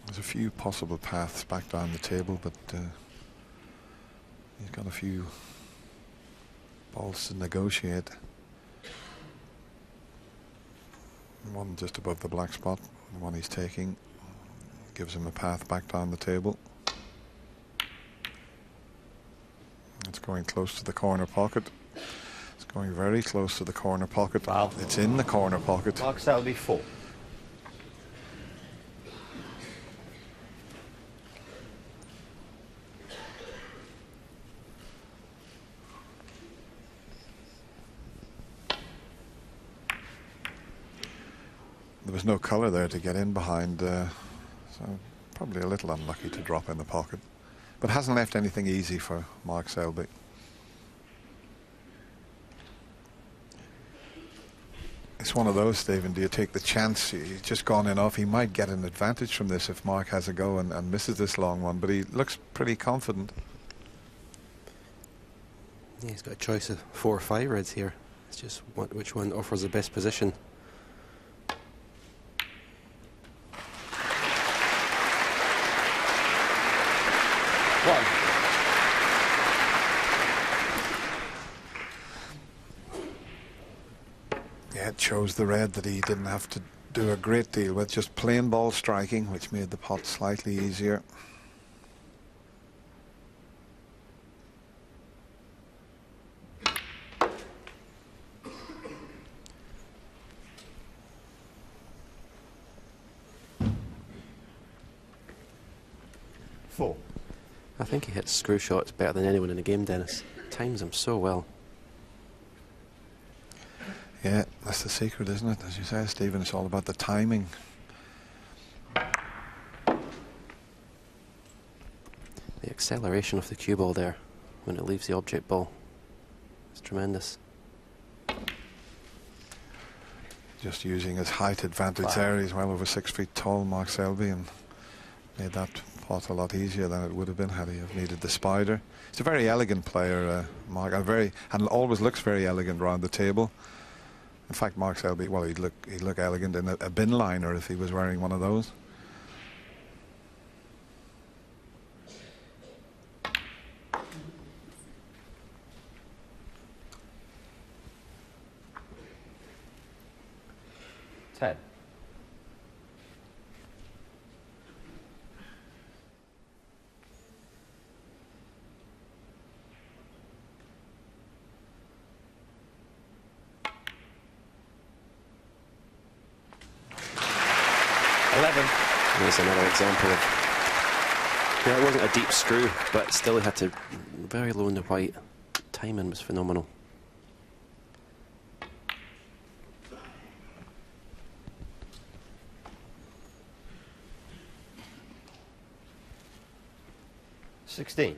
There's a few possible paths back down the table, but he's got a few balls to negotiate. One just above the black spot, the one he's taking, gives him a path back down the table. It's going close to the corner pocket. It's going very close to the corner pocket. Wow. It's in the corner pocket. Mark Selby, 4. was no colour there to get in behind, so probably a little unlucky to drop in the pocket. But hasn't left anything easy for Mark Selby. It's one of those, Stephen, do you take the chance? He's just gone in off. He might get an advantage from this if Mark has a go and misses this long one, but he looks pretty confident. Yeah, he's got a choice of 4 or 5 reds here. It's just which one offers the best position. One. Yeah, it chose the red that he didn't have to do a great deal with, just plain ball striking, which made the pot slightly easier. Four. I think he hits screw shots better than anyone in the game, Dennis. Times them so well. Yeah, that's the secret, isn't it? As you say, Stephen, it's all about the timing. The acceleration of the cue ball there when it leaves the object ball is tremendous. Just using his height advantage there. He's well over 6 feet tall, Mark Selby, and made that pot a lot easier than it would have been had he have needed the spider. He's a very elegant player, Mark, and always looks very elegant around the table. In fact, Mark Selby, well, he'd look elegant in a bin liner if he was wearing one of those. Ten. There's another example of, yeah, it wasn't a deep screw, but still he had to very low in the white. Timing was phenomenal. $16.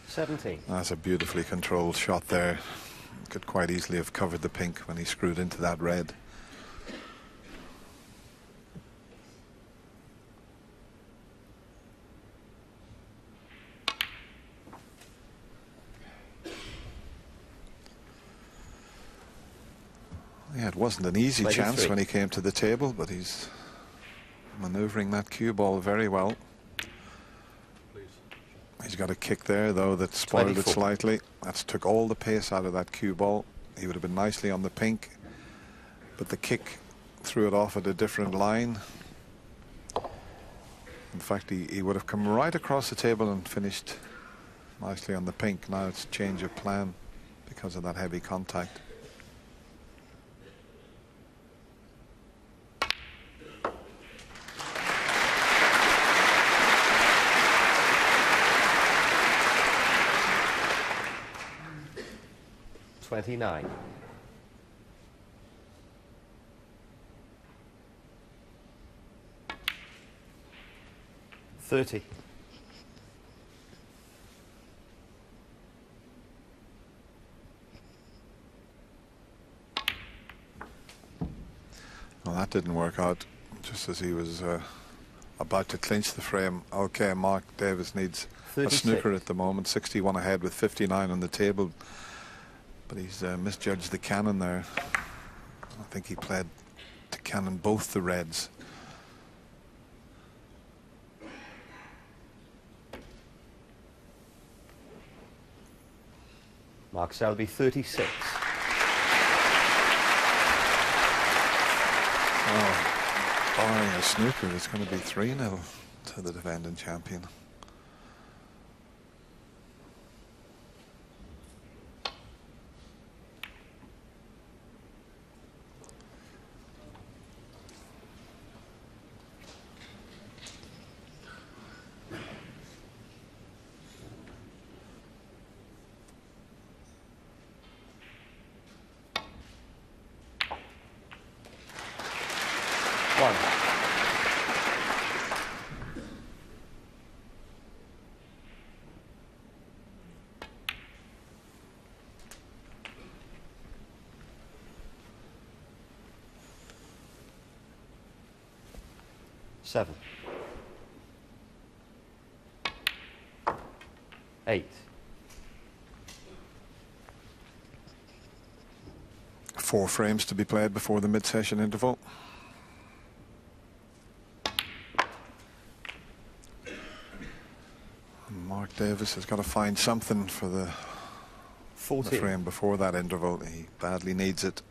$17. That's a beautifully controlled shot there. Could quite easily have covered the pink when he screwed into that red. Yeah, it wasn't an easy chance when he came to the table, but he's manoeuvring that cue ball very well. He's got a kick there, though, that spoiled 24. it slightly. That's took all the pace out of that cue ball. He would have been nicely on the pink, but the kick threw it off at a different line. In fact, he would have come right across the table and finished nicely on the pink. Now it's change of plan because of that heavy contact. $29. $30. Well, that didn't work out just as he was about to clinch the frame. Okay, Mark Davis needs 36. a snooker at the moment, 61 ahead with 59 on the table. But he's misjudged the cannon there. I think he played to cannon both the reds. Mark Selby, 36. Oh, barring a snooker, it's going to be 3-0 to to the defending champion. One. Seven. 8. 4 frames to be played before the mid-session interval. Mark Davis has got to find something for the 14. frame before that interval. He badly needs it.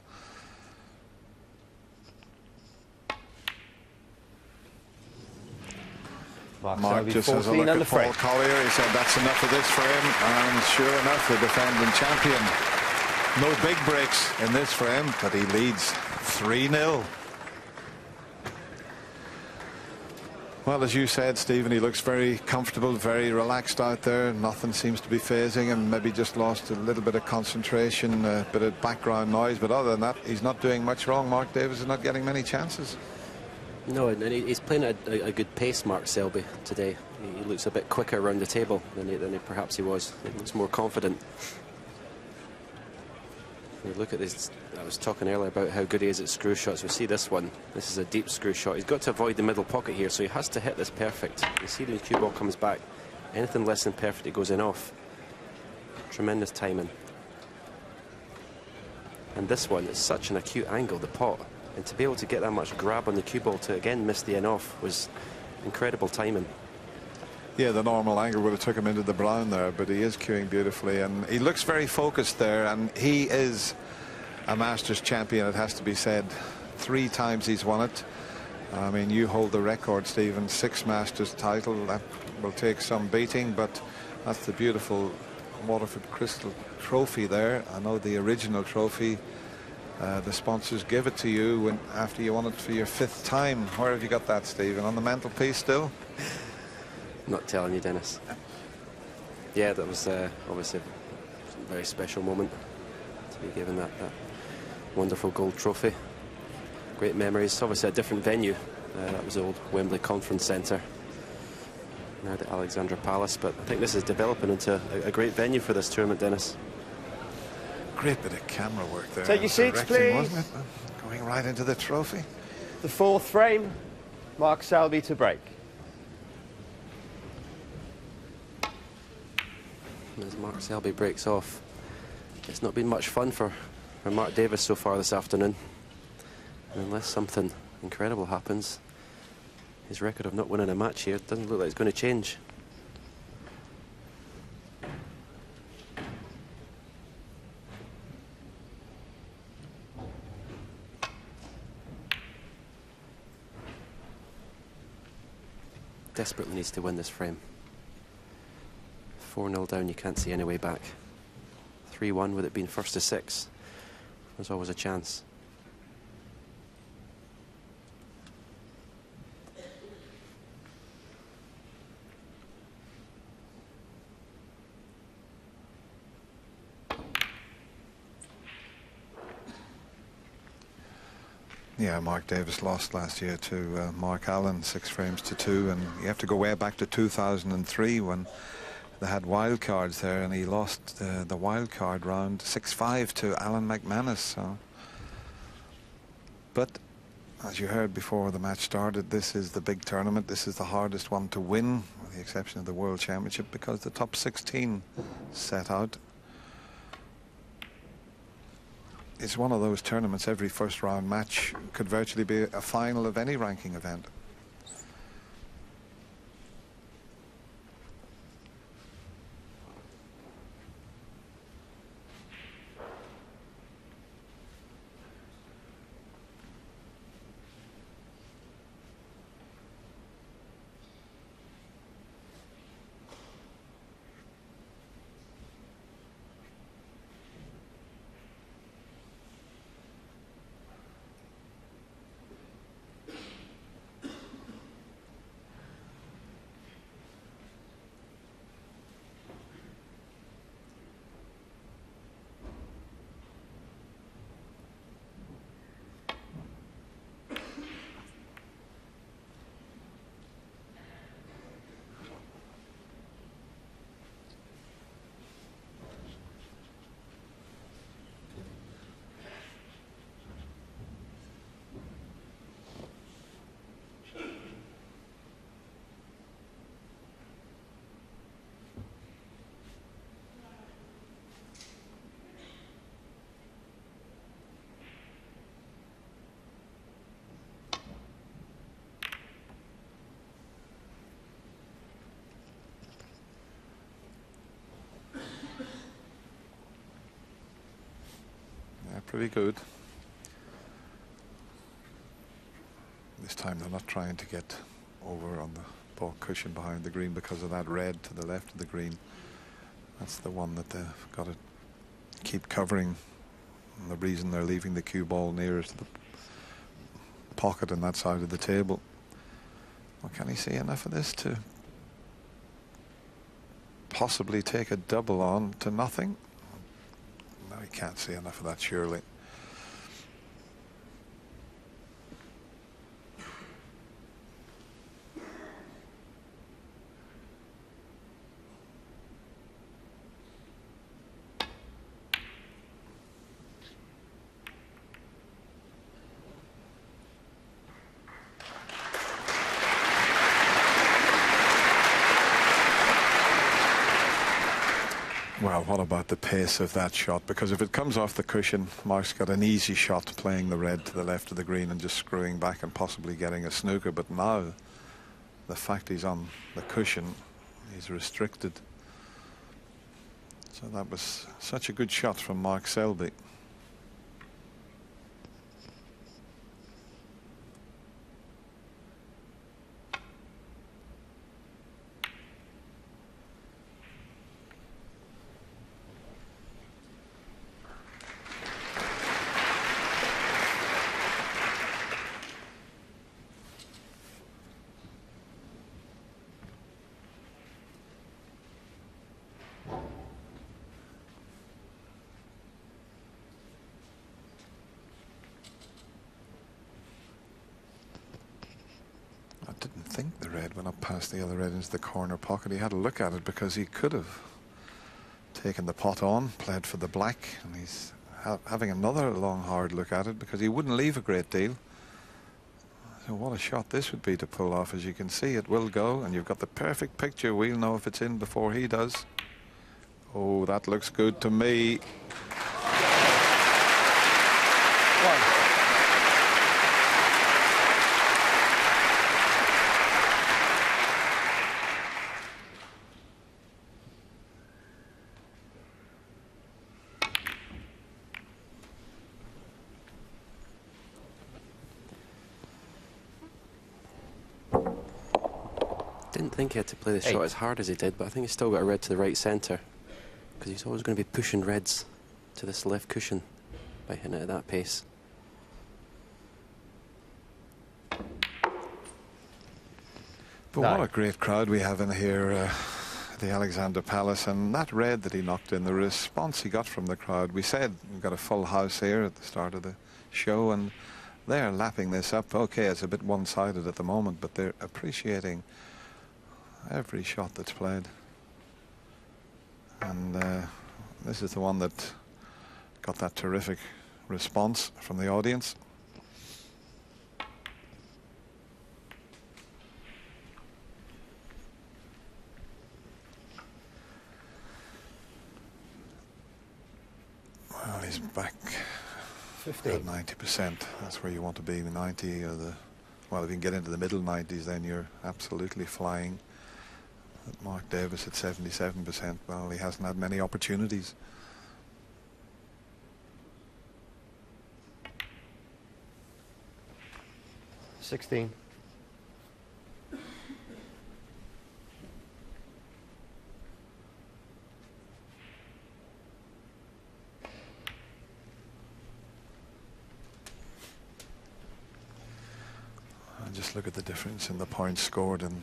Mark just has a look at Paul Collier. He said that's enough of this frame, and sure enough, the defending champion. No big breaks in this frame, but he leads 3-0. Well, as you said, Stephen, he looks very comfortable, very relaxed out there. Nothing seems to be phasing him. Maybe just lost a little bit of concentration, a bit of background noise. But other than that, he's not doing much wrong. Mark Davis is not getting many chances. No, and he's playing at a good pace, Mark Selby, today. He looks a bit quicker around the table than he perhaps he was. He looks more confident. You look at this. I was talking earlier about how good he is at screw shots. We see this one. This is a deep screw shot. He's got to avoid the middle pocket here, so he has to hit this perfect. You see the cue ball comes back. Anything less than perfect, it goes in off. Tremendous timing. And this one is such an acute angle, the pot. And to be able to get that much grab on the cue ball to again miss the in off was incredible timing. Yeah, the normal angle would have took him into the brown there, but he is cueing beautifully, and he looks very focused there, and he is a Masters champion, it has to be said. 3 times he's won it. I mean, you hold the record, Stephen, 6 Masters title. That will take some beating, but that's the beautiful Waterford Crystal trophy there. I know the original trophy, the sponsors give it to you after you won it for your 5th time. Where have you got that, Stephen? On the mantelpiece still? I'm not telling you, Dennis. Yeah, that was obviously a very special moment to be given that wonderful gold trophy. Great memories. Obviously a different venue. That was the old Wembley Conference Centre. Now the Alexandra Palace, but I think this is developing into a great venue for this tournament, Dennis. Great bit of camera work there. Take your seats, please. Wasn't it? Going right into the trophy. The 4th frame, Mark Selby to break. As Mark Selby breaks off, it's not been much fun for Mark Davis so far this afternoon. And unless something incredible happens, his record of not winning a match here doesn't look like it's going to change. Desperately needs to win this frame. 4-0 down, you can't see any way back. 3-1 with it being first to 6. There's always a chance. Yeah, Mark Davis lost last year to Mark Allen, 6 frames to 2, and you have to go way back to 2003 when they had wild cards there, and he lost the wild card round 6-5 to Alan McManus. So, but as you heard before the match started, this is the big tournament. This is the hardest one to win, with the exception of the World Championship, because the top 16 set out. It's one of those tournaments, every first round match could virtually be a final of any ranking event. pretty good. This time they're not trying to get over on the ball cushion behind the green because of that red to the left of the green. That's the one that they've got to keep covering, and the reason they're leaving the cue ball nearest to the pocket on that side of the table. Well, can he see enough of this to possibly take a double on to nothing? No, he can't see enough of that, surely. Well, what about the pace of that shot? Because if it comes off the cushion, Mark's got an easy shot playing the red to the left of the green and just screwing back and possibly getting a snooker. But now, the fact he's on the cushion, he's restricted. So that was such a good shot from Mark Selby. Think the red went up past the other red into the corner pocket. He had a look at it because he could have taken the pot on, played for the black, and he's having another long hard look at it because he wouldn't leave a great deal. So what a shot this would be to pull off. As you can see, it will go, and you've got the perfect picture. We'll know if it's in before he does. Oh, that looks good to me. Didn't think he had to play the shot as hard as he did, but I think he's still got a red to the right centre, because he's always going to be pushing reds to this left cushion by hitting it at that pace. But what a great crowd we have in here at the Alexander Palace, and that red that he knocked in, the response he got from the crowd. We said we've got a full house here at the start of the show, and they're lapping this up. Okay, it's a bit one-sided at the moment, but they're appreciating every shot that's played. And this is the one that got that terrific response from the audience. Well, he's back 15. at 90%. That's where you want to be, 90 or the... Well, if you can get into the middle 90s, then you're absolutely flying. Mark Davis at 77%. Well, he hasn't had many opportunities. $16. Just look at the difference in the points scored, and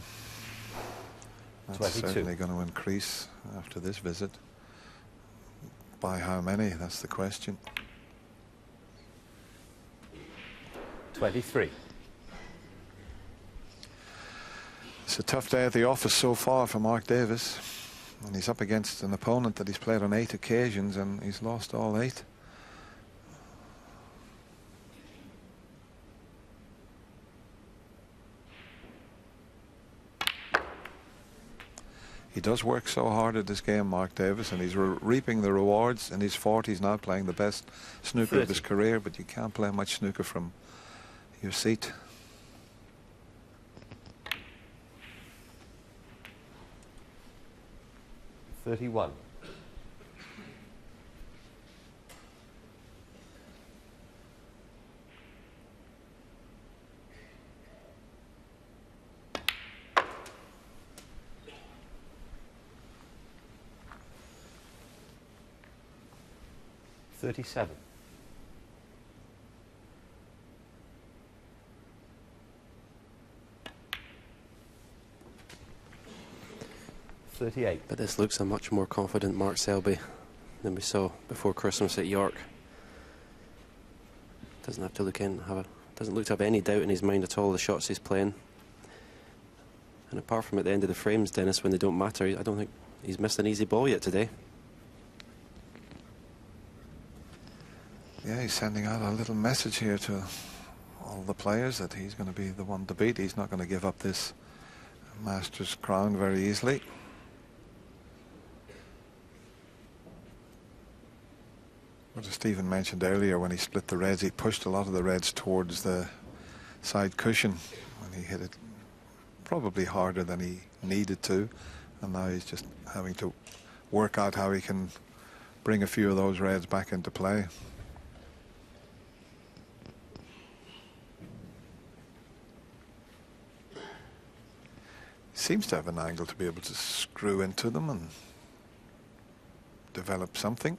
that's 22. certainly going to increase after this visit. By how many? That's the question. 23. It's a tough day at the office so far for Mark Davis, and he's up against an opponent that he's played on 8 occasions, and he's lost all 8. He does work so hard at this game, Mark Davis, and he's reaping the rewards. In his 40s now, playing the best snooker 30. of his career, but you can't play much snooker from your seat. $31. 37. But this looks a much more confident Mark Selby than we saw before Christmas at York. Doesn't have to look in, doesn't look to have any doubt in his mind at all the shots he's playing. And apart from at the end of the frames, Dennis, when they don't matter, I don't think he's missed an easy ball yet today. Yeah, he's sending out a little message here to all the players that he's going to be the one to beat. He's not going to give up this Masters crown very easily. But as Stephen mentioned earlier, when he split the reds, he pushed a lot of the reds towards the side cushion when he hit it probably harder than he needed to, and now he's just having to work out how he can bring a few of those reds back into play. Seems to have an angle to be able to screw into them and develop something.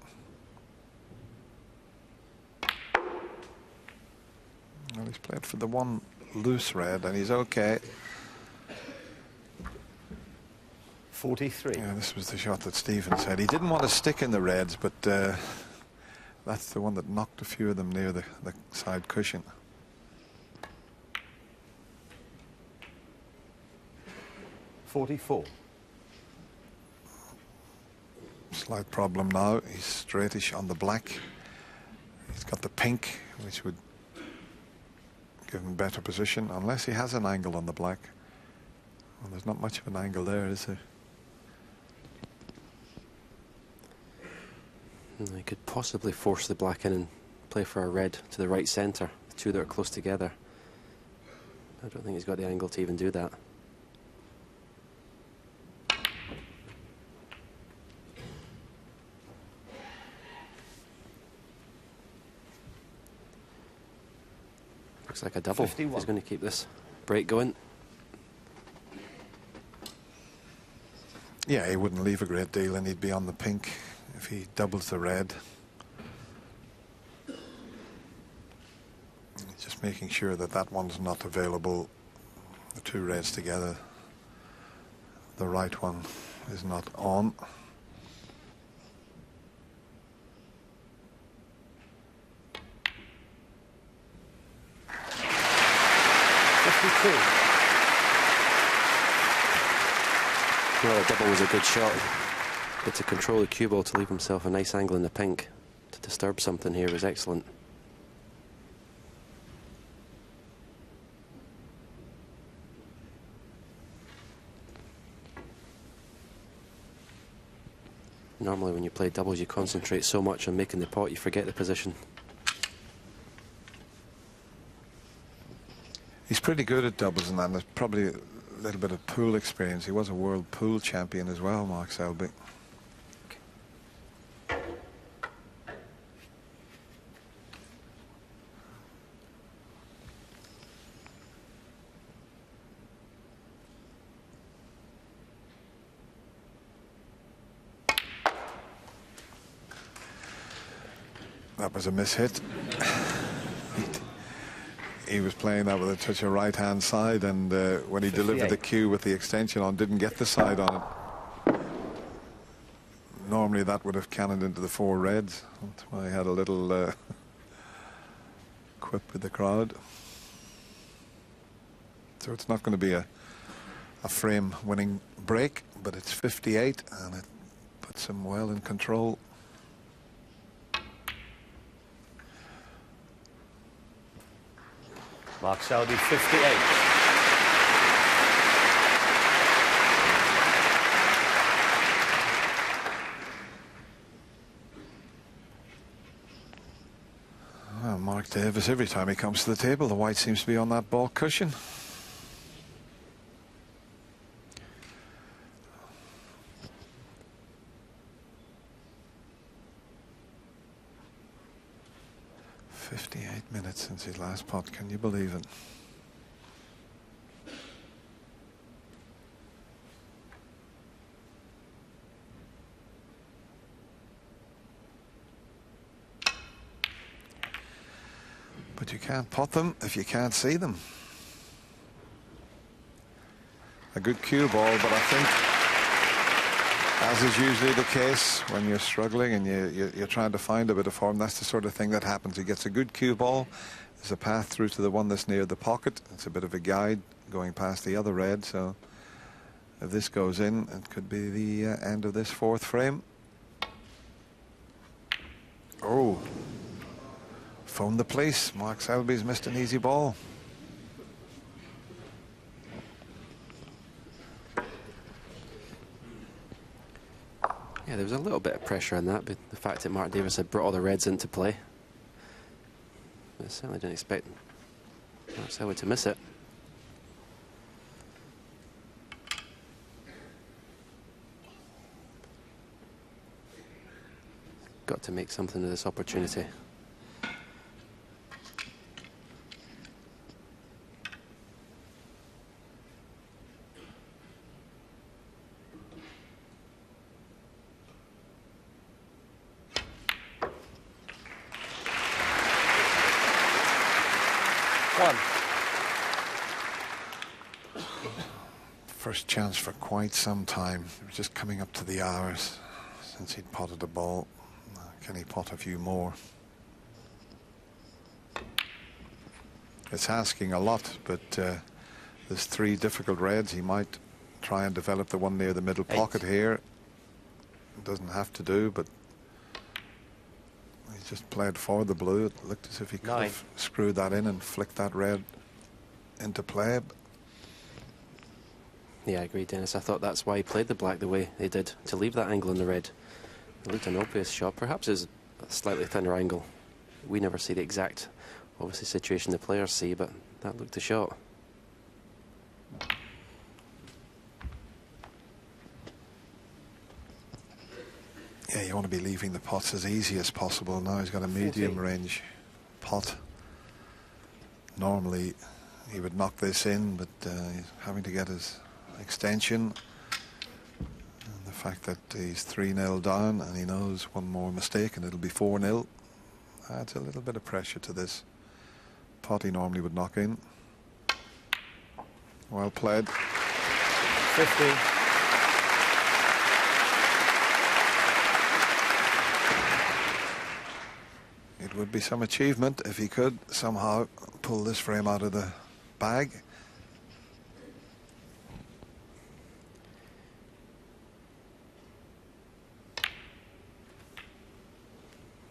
Well, he's played for the one loose red and he's okay. 43. Yeah, this was the shot that Stephen said. He didn't want to stick in the reds, but that's the one that knocked a few of them near the side cushion. .44. Slight problem now. He's straightish on the black. He's got the pink, which would give him better position, unless he has an angle on the black. Well, there's not much of an angle there, is there? He could possibly force the black in and play for a red to the right centre, the two that are close together. I don't think he's got the angle to even do that. Looks like a double. 51. He's going to keep this break going. Yeah, he wouldn't leave a great deal and he'd be on the pink if he doubles the red. Just making sure that that one's not available, the two reds together. The right one is not on. Well, the double was a good shot, but to control the cue ball to leave himself a nice angle in the pink to disturb something here was excellent. Normally when you play doubles you concentrate so much on making the pot you forget the position. He's pretty good at doubles and that. There's probably a little bit of pool experience. He was a world pool champion as well, Mark Selby. That was a mishit. He was playing that with a touch of right-hand side, and when he delivered the cue with the extension on, didn't get the side on it. Normally that would have cannoned into the four reds. That's why he had a little quip with the crowd. So it's not going to be a frame-winning break, but it's 58, and it puts him well in control. Mark Selby, 58. Well, Mark Davis, every time he comes to the table, the white seems to be on that ball cushion. Minutes since his last pot, can you believe it? But you can't pot them if you can't see them. A good cue ball, but I think, as is usually the case when you're struggling and you're trying to find a bit of form, that's the sort of thing that happens. He gets a good cue ball. There's a path through to the one that's near the pocket. It's a bit of a guide going past the other red, so if this goes in, it could be the end of this fourth frame. Oh, phone the police. Mark Selby's missed an easy ball. Yeah, there was a little bit of pressure on that, but the fact that Mark Davis had brought all the reds into play. But I certainly didn't expect Mark Selby to miss it. Got to make something of this opportunity. First chance for quite some time. It was just coming up to the hours since he'd potted the ball. Can he pot a few more? It's asking a lot, but there's three difficult reds. He might try and develop the one near the middle pocket here. It doesn't have to do, but he just played for the blue. It looked as if he could have screwed that in and flicked that red into play. Yeah, I agree, Dennis. I thought that's why he played the black the way he did, to leave that angle in the red. It looked an obvious shot. Perhaps it's a slightly thinner angle. We never see the exact, obviously, situation the players see, but that looked a shot. Yeah, you want to be leaving the pots as easy as possible. Now he's got a medium range pot. Normally he would knock this in, but he's having to get his extension. And the fact that he's 3-0 down and he knows one more mistake and it'll be 4-0 adds a little bit of pressure to this pot he normally would knock in. Well played. 50. It would be some achievement if he could somehow pull this frame out of the bag.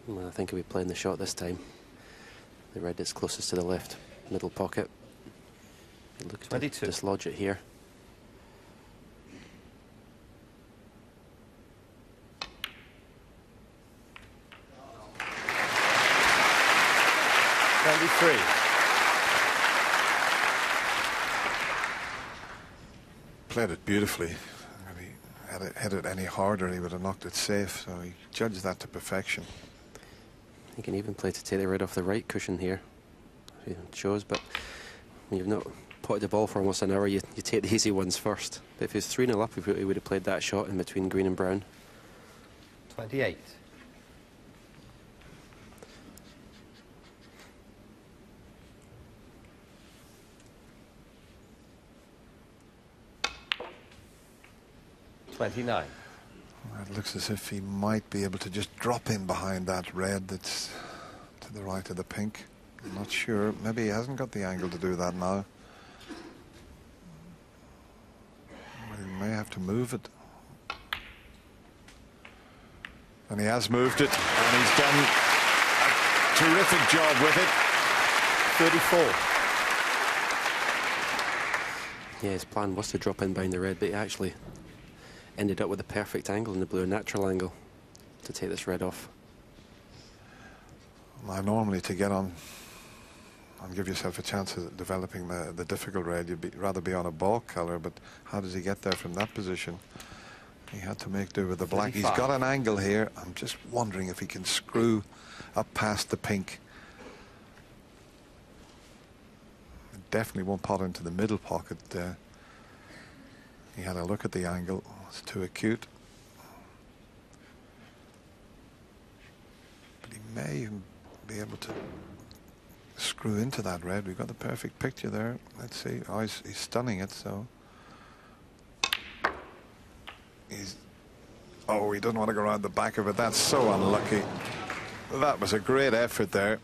Well, I think he'll be playing the shot this time. The red is closest to the left middle pocket. Look to dislodge it here. Played it beautifully. If he had it hit it any harder, he would have knocked it safe. So he judged that to perfection. He can even play to take the red off the right cushion here. It shows, but when you've not potted the ball for almost an hour, you take the easy ones first. But if he was 3-0 up, he would have played that shot in between green and brown. 28. $29. It looks as if he might be able to just drop in behind that red that's to the right of the pink. I'm not sure. Maybe he hasn't got the angle to do that now. He may have to move it. And he has moved it, and he's done a terrific job with it. 34. Yeah, his plan was to drop in behind the red, but he actually ended up with a perfect angle in the blue, a natural angle to take this red off. Now, normally to get on and give yourself a chance of developing the difficult red, you'd rather be on a balk colour, but how does he get there from that position? He had to make do with the black. 35. He's got an angle here. I'm just wondering if he can screw up past the pink. It definitely won't pot into the middle pocket. He had a look at the angle. It's too acute. But he may even be able to screw into that red. We've got the perfect picture there. Let's see. Oh, he's stunning it, so. Oh, he doesn't want to go around the back of it. That's so unlucky. That was a great effort there.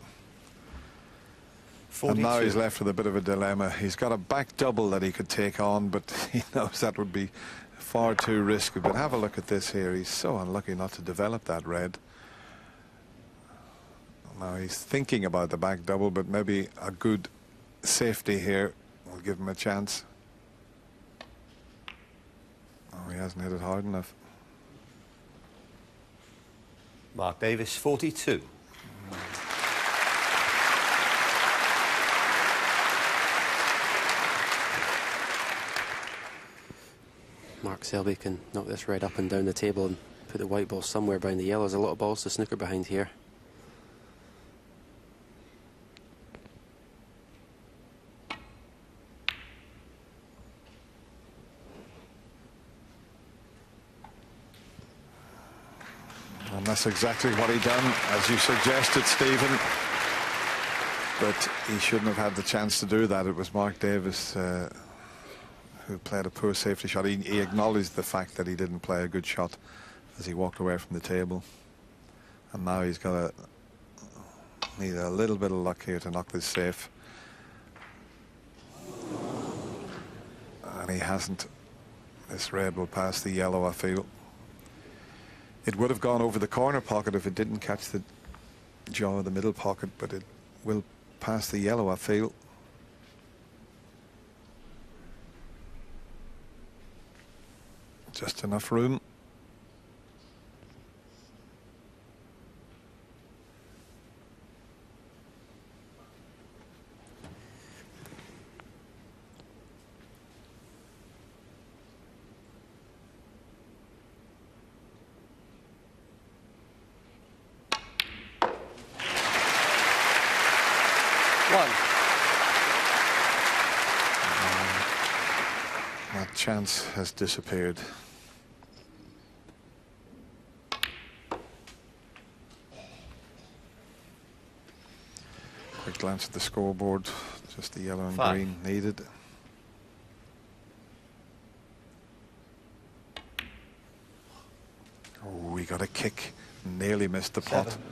42. And now he's left with a bit of a dilemma. He's got a back double that he could take on, but he knows that would be far too risky. But have a look at this here. He's so unlucky not to develop that red. Now he's thinking about the back double, but maybe a good safety here will give him a chance. Oh, he hasn't hit it hard enough. Mark Davis, 42. Mark Selby can knock this red up and down the table and put the white ball somewhere behind the yellow. There's a lot of balls to snooker behind here. And that's exactly what he done, as you suggested, Stephen. But he shouldn't have had the chance to do that. It was Mark Davis who played a poor safety shot. He acknowledged the fact that he didn't play a good shot as he walked away from the table. And now he's got need a little bit of luck here to knock this safe. And he hasn't. This red will pass the yellow, I feel. It would have gone over the corner pocket if it didn't catch the jaw of the middle pocket, but it will pass the yellow, I feel. Just enough room. That chance has disappeared. Quick glance at the scoreboard, just the yellow and 5. green needed. Oh, he got a kick, nearly missed the pot. 7.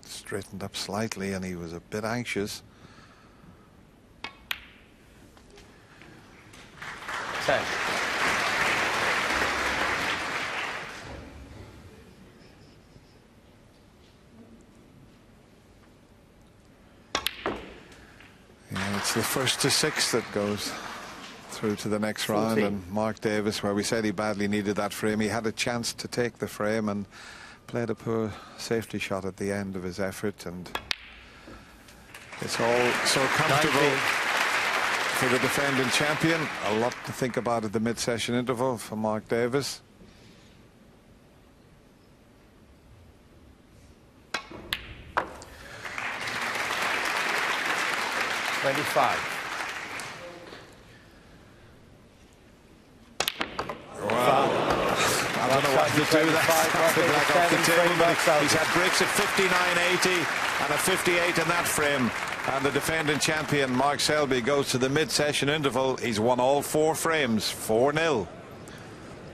Straightened up slightly and he was a bit anxious. 10. Yeah, it's the first to 6 that goes through to the next round. 14. And Mark Davis, where we said he badly needed that frame, he had a chance to take the frame and played a poor safety shot at the end of his effort, and it's all so comfortable 19. for the defending champion. A lot to think about at the mid-session interval for Mark Davis. $25. I don't know what to do. That's the black off the table, but he's had breaks at 59.80 and a 58 in that frame. And the defending champion, Mark Selby, goes to the mid-session interval. He's won all 4 frames, 4-0.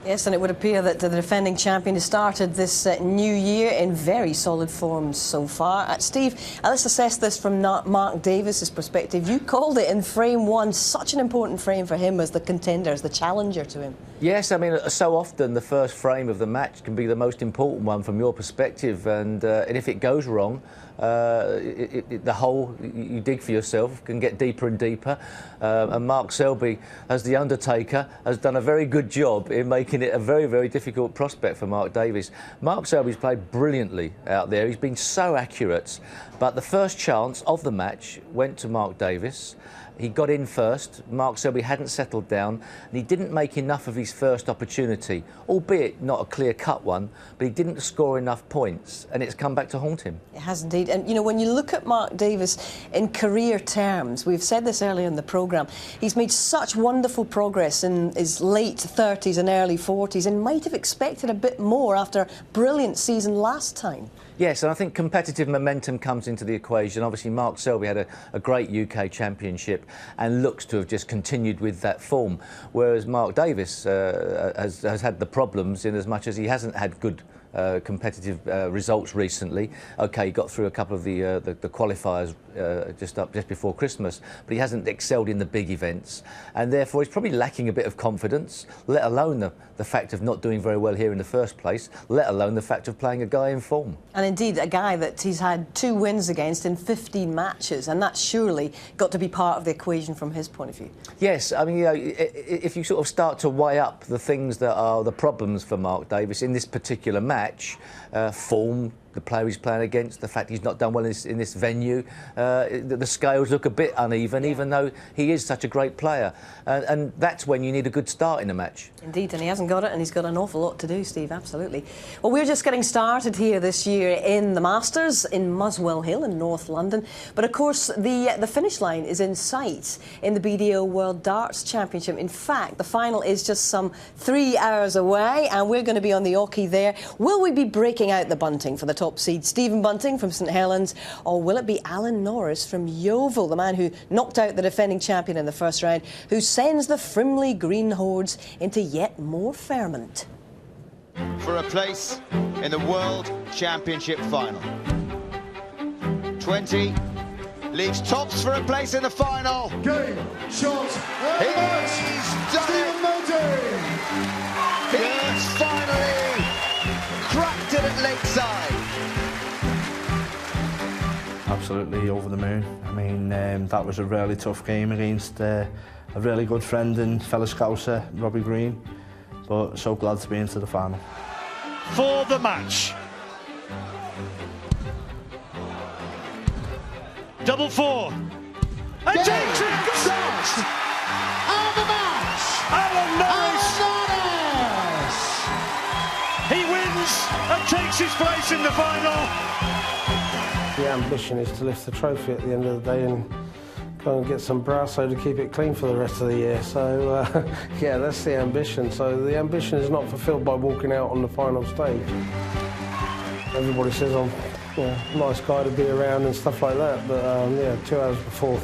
Yes, and it would appear that the defending champion has started this new year in very solid form so far. Steve, let's assess this from Mark Davis's perspective. You called it in frame 1, such an important frame for him as the contender, as the challenger to him. Yes, I mean, so often the first frame of the match can be the most important one from your perspective, and if it goes wrong, the hole you dig for yourself can get deeper and deeper. And Mark Selby, as the Undertaker, has done a very good job in making it a very, very difficult prospect for Mark Davis. Mark Selby's played brilliantly out there. He's been so accurate, but the first chance of the match went to Mark Davis. he got in first. Mark Selby hadn't settled down, and he didn't make enough of his first opportunity, albeit not a clear-cut one, but he didn't score enough points, and it's come back to haunt him. It has indeed. And, you know, when you look at Mark Davis in career terms, we've said this earlier in the programme, he's made such wonderful progress in his late 30s and early 40s, and might have expected a bit more after a brilliant season last time. Yes, and I think competitive momentum comes into the equation. Obviously, Mark Selby had a great UK championship and looks to have just continued with that form, whereas Mark Davis has had the problems in as much as he hasn't had good competitive results recently. OK, he got through a couple of the qualifiers just before Christmas, but he hasn't excelled in the big events, and therefore he's probably lacking a bit of confidence, let alone the fact of not doing very well here in the first place, let alone the fact of playing a guy in form. And indeed, a guy that he's had 2 wins against in 15 matches, and that's surely got to be part of the equation from his point of view. Yes, I mean, you know, if you sort of start to weigh up the things that are the problems for Mark Davis in this particular match, form, the player he's playing against, the fact he's not done well in this venue, the scales look a bit uneven, even though he is such a great player. And that's when you need a good start in a match. Indeed, and he hasn't got it, and he's got an awful lot to do, Steve, absolutely. Well, we're just getting started here this year in the Masters in Muswell Hill in North London. But, of course, the finish line is in sight in the BDO World Darts Championship. In fact, the final is just some 3 hours away, and we're going to be on the Oche there. Will we be breaking out the bunting for the top seed, Stephen Bunting from St Helens, or will it be Alan Norris from Yeovil, the man who knocked out the defending champion in the first round, who sends the Frimley Green Hordes into yet more ferment? For a place in the World Championship final. 20 leaves tops for a place in the final. Game, shot, he's done Stephen Bunting! He's finally cracked it at Lakeside. Absolutely over the moon. I mean, that was a really tough game against a really good friend and fellow Scouser, Robbie Green, but so glad to be into the final. For the match. Double 4. And takes it! Shot! Of the match! Alan Norris! He wins and takes his place in the final. The ambition is to lift the trophy at the end of the day and go and get some Brasso to keep it clean for the rest of the year. So, yeah, that's the ambition. So the ambition is not fulfilled by walking out on the final stage. Everybody says I'm a nice guy to be around and stuff like that, but yeah, 2 hours before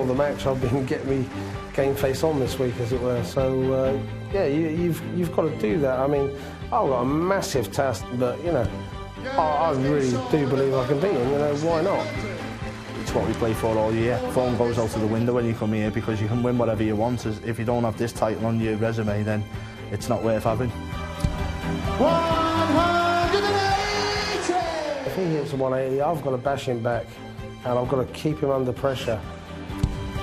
the match, I've been getting me game face on this week, as it were. So, yeah, you've got to do that. I mean, I've got a massive task, but, you know, I really do believe I can beat him, you know, why not? It's what we play for all year. Form goes out of the window when you come here because you can win whatever you want. If you don't have this title on your resume, then it's not worth having. 180! If he hits 180, I've got to bash him back, and I've got to keep him under pressure.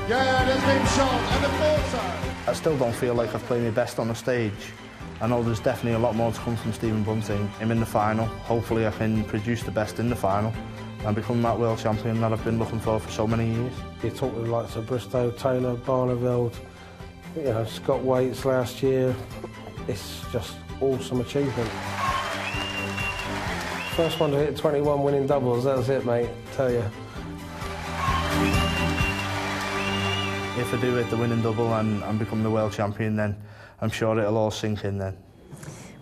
Yeah, there's been shot and the photo. I still don't feel like I've played my best on the stage. I know there's definitely a lot more to come from Stephen Bunting. I'm in the final. Hopefully I can produce the best in the final and become that world champion that I've been looking for so many years. You talk with the likes of Bristow, Taylor, Barneveld, you know, Scott Waits last year. It's just awesome achievement. First one to hit 21 winning doubles, that's it, mate, I tell you. If I do hit the winning double and become the world champion, then I'm sure it'll all sink in then.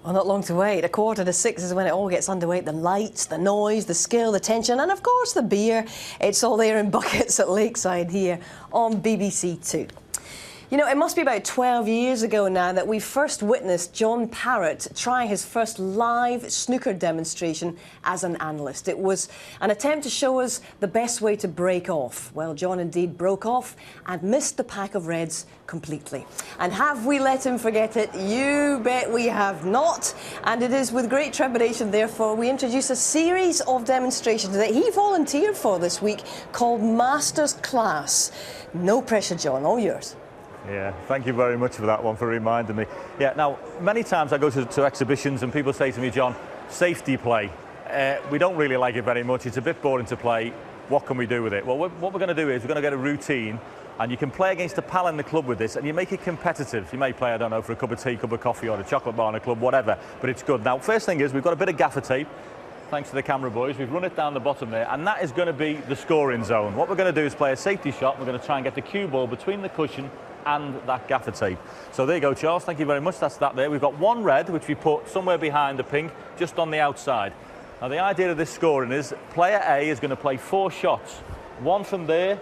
Well, not long to wait. 5:45 is when it all gets underway. The lights, the noise, the skill, the tension, and of course the beer. It's all there in buckets at Lakeside here on BBC Two. You know, it must be about 12 years ago now that we first witnessed John Parrott try his first live snooker demonstration as an analyst. It was an attempt to show us the best way to break off. Well, John indeed broke off and missed the pack of reds completely. And have we let him forget it? You bet we have not. And it is with great trepidation, therefore, we introduce a series of demonstrations that he volunteered for this week called Masters Class. No pressure, John, all yours. Yeah, thank you very much for that one, for reminding me. Yeah, now, many times I go to exhibitions and people say to me, John, safety play. We don't really like it very much. It's a bit boring to play. What can we do with it? Well, what we're going to do is we're going to get a routine And you can play against a pal in the club with this, and you make it competitive. You may play, I don't know, for a cup of tea, cup of coffee, or a chocolate bar in a club, whatever, but it's good. Now, first thing is, we've got a bit of gaffer tape, thanks to the camera boys. We've run it down the bottom there, and that is going to be the scoring zone. What we're going to do is play a safety shot. We're going to try and get the cue ball between the cushion and that gaffer tape. So there you go, Charles. Thank you very much. That's that there. We've got one red, which we put somewhere behind the pink, just on the outside. Now, the idea of this scoring is player A is going to play 4 shots. One from there,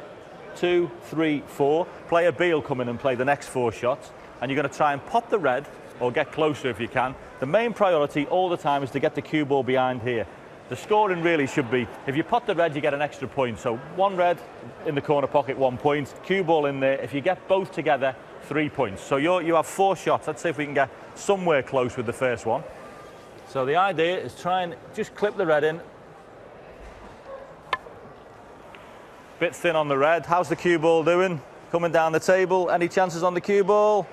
2, 3, 4. Player B will come in and play the next 4 shots, and you're going to try and pop the red or get closer if you can. The main priority all the time is to get the cue ball behind here. The scoring really should be, if you pot the red, you get an extra point. So 1 red in the corner pocket, 1 point. Cue ball in there. If you get both together, 3 points. So you have 4 shots. Let's see if we can get somewhere close with the first one. So the idea is try and just clip the red in. Bit thin on the red. How's the cue ball doing? Coming down the table. Any chances on the cue ball?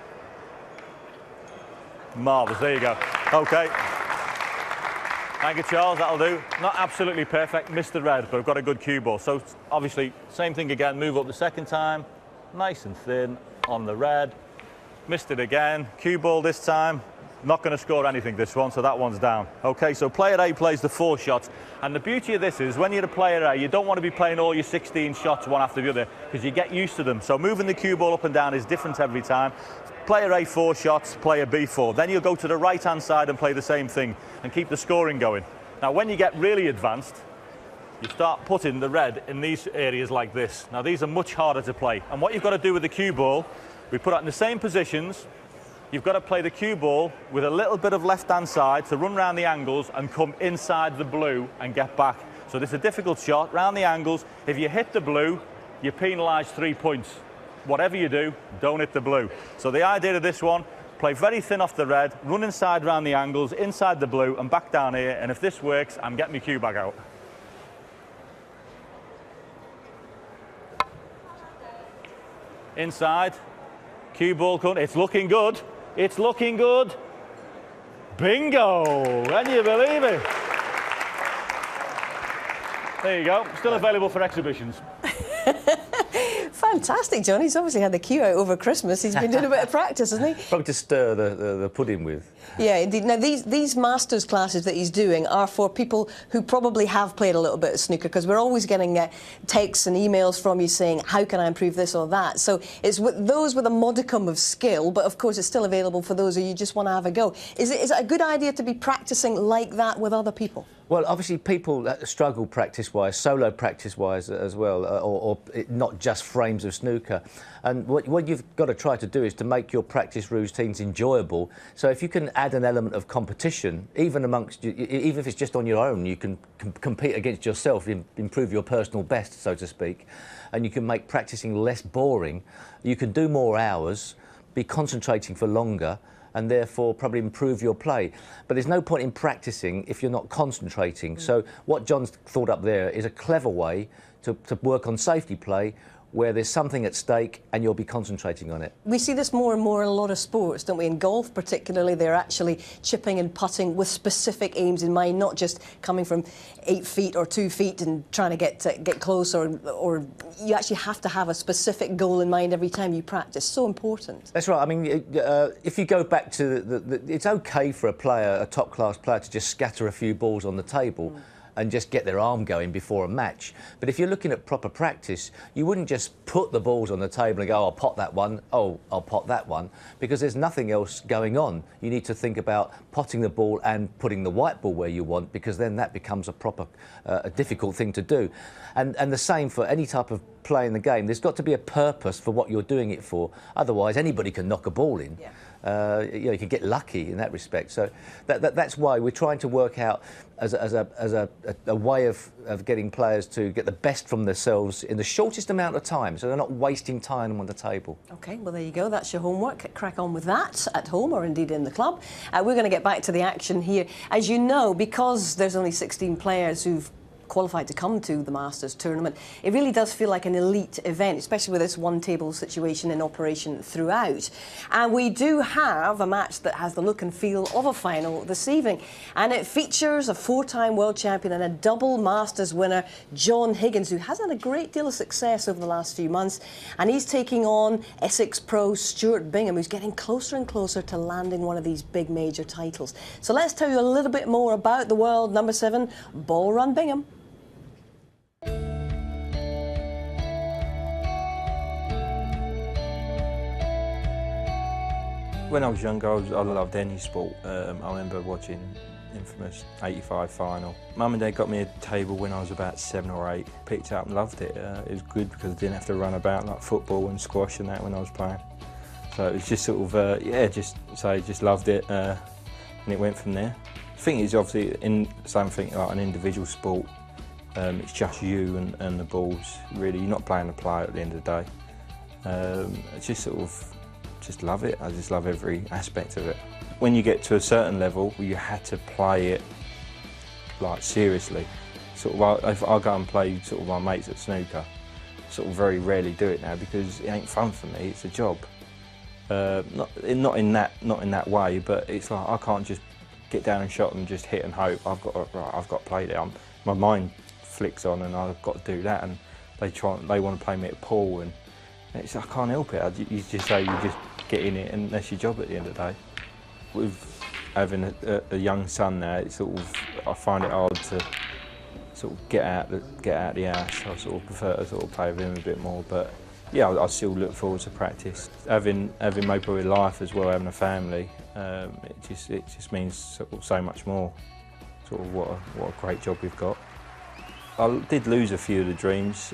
Marvellous. There you go. OK. Thank you, Charles. That'll do. Not absolutely perfect. Missed the red, but I've got a good cue ball. So obviously, same thing again. Move up the second time. Nice and thin on the red. Missed it again. Cue ball this time. Not going to score anything this one, so that one's down. OK, so player A plays the 4 shots. And the beauty of this is, when you're a player A, you don't want to be playing all your 16 shots one after the other, because you get used to them. So moving the cue ball up and down is different every time. Player A 4 shots, player B 4. Then you'll go to the right-hand side and play the same thing and keep the scoring going. Now, when you get really advanced, you start putting the red in these areas like this. Now, these are much harder to play. And what you've got to do with the cue ball, we put it in the same positions. You've got to play the cue ball with a little bit of left-hand side to run round the angles and come inside the blue and get back. So this is a difficult shot, round the angles. If you hit the blue, you're penalised 3 points. Whatever you do, don't hit the blue. So the idea of this one, play very thin off the red, run inside round the angles, inside the blue, and back down here. And if this works, I'm getting my cue back out. Inside. Cue ball coming. It's looking good. It's looking good. Bingo! Can you believe it? There you go. Still available for exhibitions. Fantastic, John. He's obviously had the cue out over Christmas. He's been doing a bit of practice, hasn't he? Probably to stir the pudding with. Yeah, indeed. Now, these masters classes that he's doing are for people who probably have played a little bit of snooker, because we're always getting texts and emails from you saying, how can I improve this or that? So it's with those with a modicum of skill, but of course it's still available for those who you just want to have a go. Is it a good idea to be practising like that with other people? Well, obviously people that struggle practice-wise, solo practice-wise as well, or not just frames of snooker. And what you've got to try to do is to make your practice routines enjoyable. So if you can add an element of competition, even amongst you, even if it's just on your own, you can compete against yourself, improve your personal best, so to speak, and you can make practicing less boring. You can do more hours, be concentrating for longer, and therefore probably improve your play. But there's no point in practicing if you're not concentrating. So what John's thought up there is a clever way to work on safety play, where there's something at stake and you'll be concentrating on it. We see this more and more in a lot of sports, don't we? In golf particularly, they're actually chipping and putting with specific aims in mind, not just coming from 8 feet or 2 feet and trying to get close, or you actually have to have a specific goal in mind every time you practice. So important. That's right. I mean, if you go back to it's okay for a player, a top-class player, to just scatter a few balls on the table and just get their arm going before a match. But if you're looking at proper practice, you wouldn't just put the balls on the table and go, oh, I'll pot that one, oh, I'll pot that one, because there's nothing else going on. You need to think about potting the ball and putting the white ball where you want, because then that becomes a proper, a difficult thing to do. And the same for any type of play in the game. There's got to be a purpose for what you're doing it for. Otherwise, anybody can knock a ball in. Yeah. You can get lucky in that respect. So that's why we're trying to work out as a way of getting players to get the best from themselves in the shortest amount of time, so they're not wasting time on the table. OK, well, there you go. That's your homework. Crack on with that at home or indeed in the club. We're going to get back to the action here. As you know, because there's only 16 players who've qualified to come to the Masters tournament. It really does feel like an elite event, especially with this one-table situation in operation throughout. And we do have a match that has the look and feel of a final this evening. And it features a 4-time world champion and a double Masters winner, John Higgins, who has had a great deal of success over the last few months. And he's taking on Essex pro Stuart Bingham, who's getting closer and closer to landing one of these big major titles. So let's tell you a little bit more about the world number 7, Ball Run Bingham. When I was younger, I loved any sport. I remember watching infamous 85 final. Mum and Dad got me a table when I was about 7 or 8. Picked it up and loved it. It was good because I didn't have to run about like football and squash and that when I was playing. So it was just sort of, just loved it, and it went from there. The thing is, obviously, in something like an individual sport, it's just you and the balls. Really, you're not playing the player at the end of the day. It's just sort of, just love it. I just love every aspect of it. When you get to a certain level, you had to play it like seriously. Sort of, if I go and play sort of my mates at snooker, sort of very rarely do it now because it ain't fun for me. It's a job. Not in that way, but it's like I can't just get down and shot and just hit and hope. I've got to play there. My mind flicks on and I've got to do that. And they want to play me at pool, and it's, I can't help it. You just get in it, and that's your job at the end of the day. With having a young son now, it's sort of, I find it hard to sort of get out the house. I sort of prefer to sort of play with him a bit more, but yeah, I still look forward to practice. Having Mayport in life as well, having a family, it just means sort of so much more. Sort of what a great job we've got. I did lose a few of the dreams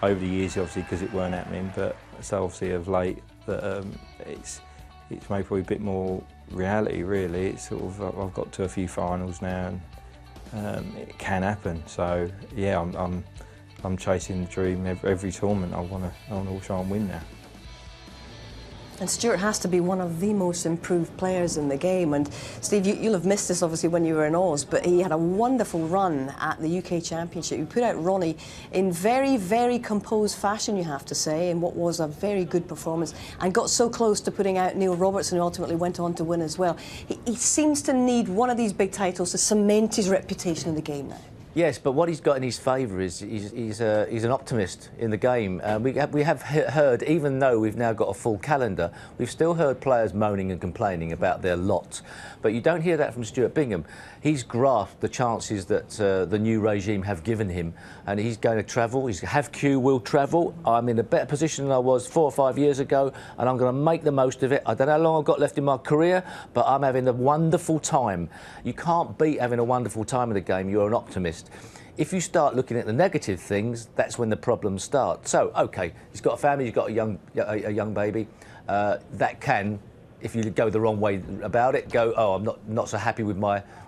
over the years, obviously, because it weren't happening. But so obviously of late that it's Mayport a bit more reality, really. It's sort of I've got to a few finals now, and it can happen. So yeah, I'm chasing the dream every tournament. I want to try and win now. And Stuart has to be one of the most improved players in the game. And Steve, you'll have missed this obviously when you were in Oz, but he had a wonderful run at the UK Championship. He put out Ronnie in very, very composed fashion, you have to say, in what was a very good performance, and got so close to putting out Neil Robertson, who ultimately went on to win as well. He seems to need one of these big titles to cement his reputation in the game now. Yes, but what he's got in his favour is he's an optimist in the game. We have heard, even though we've now got a full calendar, we've still heard players moaning and complaining about their lot. But you don't hear that from Stuart Bingham. He's grasped the chances that the new regime have given him, and he's going to travel. Have-Q will travel. I'm in a better position than I was 4 or 5 years ago, and I'm going to make the most of it. I don't know how long I've got left in my career, but I'm having a wonderful time. You can't beat having a wonderful time in the game. You're an optimist. If you start looking at the negative things, that's when the problems start. So, OK, he's got a family, he's got a young baby. That can, if you go the wrong way about it, go, oh, I'm not so happy with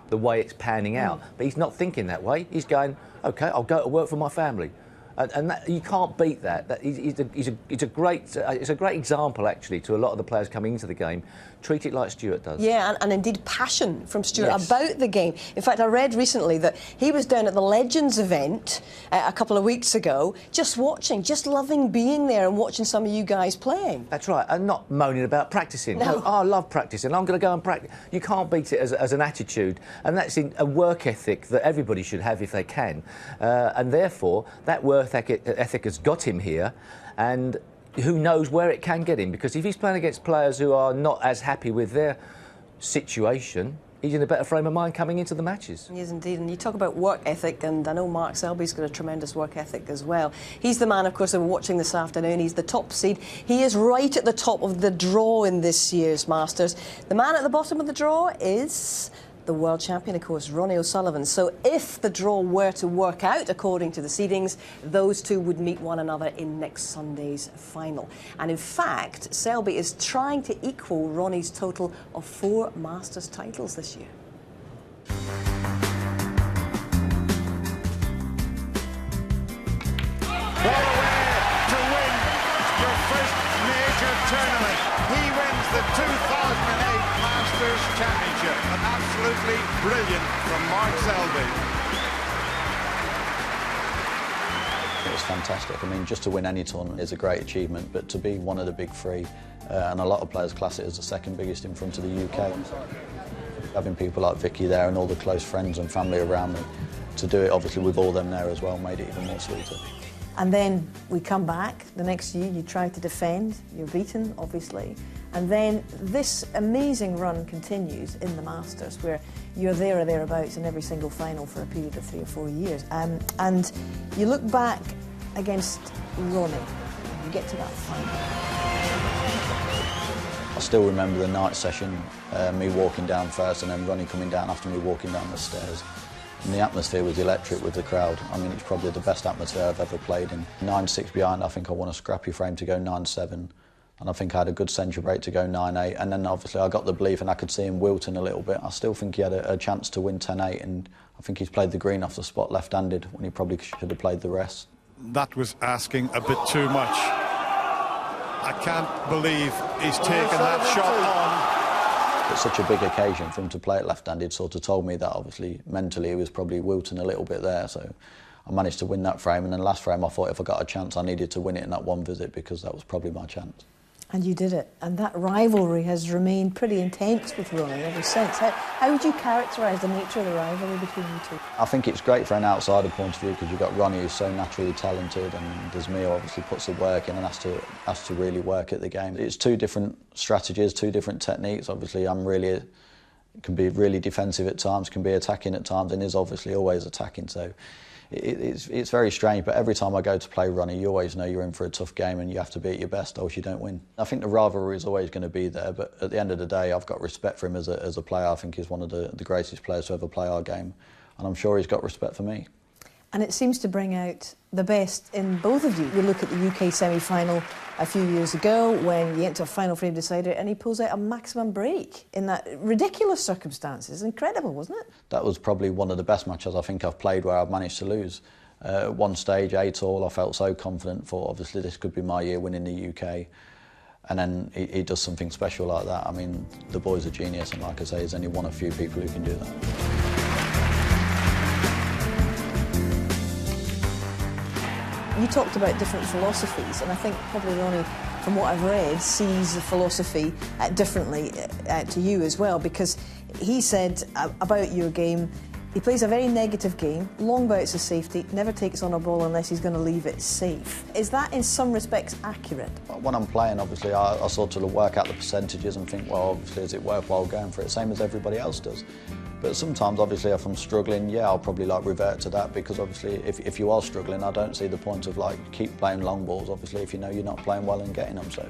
the way it's panning out. But he's not thinking that way. He's going, OK, I'll go to work for my family. And that, you can't beat that. It's a great example, actually, to a lot of the players coming into the game. Treat it like Stuart does. Yeah, and indeed passion from Stuart about the game. In fact, I read recently that he was down at the Legends event a couple of weeks ago, just watching, just loving being there and watching some of you guys playing. That's right, and not moaning about practising. No. Oh, I love practising. I'm going to go and practice. You can't beat it as an attitude, and that's a work ethic that everybody should have if they can. And therefore, that work ethic has got him here, and who knows where it can get him, because if he's playing against players who are not as happy with their situation, he's in a better frame of mind coming into the matches. He is indeed, and you talk about work ethic, and I know Mark Selby's got a tremendous work ethic as well. He's the man, of course, that we're watching this afternoon. He's the top seed. He is right at the top of the draw in this year's Masters. The man at the bottom of the draw is the world champion, of course, Ronnie O'Sullivan. So if the draw were to work out according to the seedings, those two would meet one another in next Sunday's final. And in fact, Selby is trying to equal Ronnie's total of 4 Masters titles this year. What a way to win your first major tournament. He wins the 2008 Masters Championship. Absolutely brilliant from Mark Selby. It was fantastic. I mean, just to win any tournament is a great achievement, but to be one of the big three, and a lot of players class it as the second biggest in front of the UK. Having people like Vicky there and all the close friends and family around me, to do it obviously with all them there as well made it even more sweeter. And then we come back the next year, you try to defend, you're beaten obviously, and then this amazing run continues in the Masters where you're there or thereabouts in every single final for a period of 3 or 4 years. And you look back against Ronnie, you get to that final. I still remember the night session, me walking down first and then Ronnie coming down after me walking down the stairs. And the atmosphere was electric with the crowd. I mean, it's probably the best atmosphere I've ever played in. 9-6 behind, I think I won a scrappy frame to go 9-7. And I think I had a good century break to go 9-8. And then obviously I got the belief and I could see him wilting a little bit. I still think he had a chance to win 10-8 and I think he's played the green off the spot left-handed when he probably should have played the rest. That was asking a bit too much. I can't believe he's taken that shot on. It's such a big occasion for him to play it left-handed, sort of told me that obviously mentally he was probably wilting a little bit there, so I managed to win that frame, and then last frame I thought if I got a chance I needed to win it in that one visit because that was probably my chance. And you did it, and that rivalry has remained pretty intense with Ronnie ever since. How would you characterise the nature of the rivalry between you two? I think it's great for an outsider point of view because you've got Ronnie who's so naturally talented and there's me who obviously puts the work in and has to really work at the game. It's two different strategies, two different techniques. Obviously can be really defensive at times, can be attacking at times and is obviously always attacking. So it's very strange, but every time I go to play Ronnie, you always know you're in for a tough game and you have to be at your best or else you don't win. I think the rivalry is always going to be there, but at the end of the day, I've got respect for him as a player. I think he's one of the greatest players to ever play our game, and I'm sure he's got respect for me. And it seems to bring out the best in both of you. You look at the UK semi-final a few years ago when you enter a final frame decider and he pulls out a maximum break in that ridiculous circumstances. Incredible, wasn't it? That was probably one of the best matches I think I've played where I've managed to lose. At one stage, 8-all, I felt so confident, thought obviously this could be my year winning the UK. And then he does something special like that. I mean, the boy's a genius, and like I say, there's only one of few people who can do that. You talked about different philosophies, and I think probably Ronnie, from what I've read, sees the philosophy differently to you as well, because he said about your game, he plays a very negative game, long bouts of safety, never takes on a ball unless he's going to leave it safe. Is that in some respects accurate? When I'm playing, obviously, I sort of work out the percentages and think, well, obviously, is it worthwhile going for it? Same as everybody else does. But sometimes, obviously, if I'm struggling, yeah, I'll probably revert to that because obviously, if you are struggling, I don't see the point of keep playing long balls. Obviously, if you know you're not playing well and getting them, so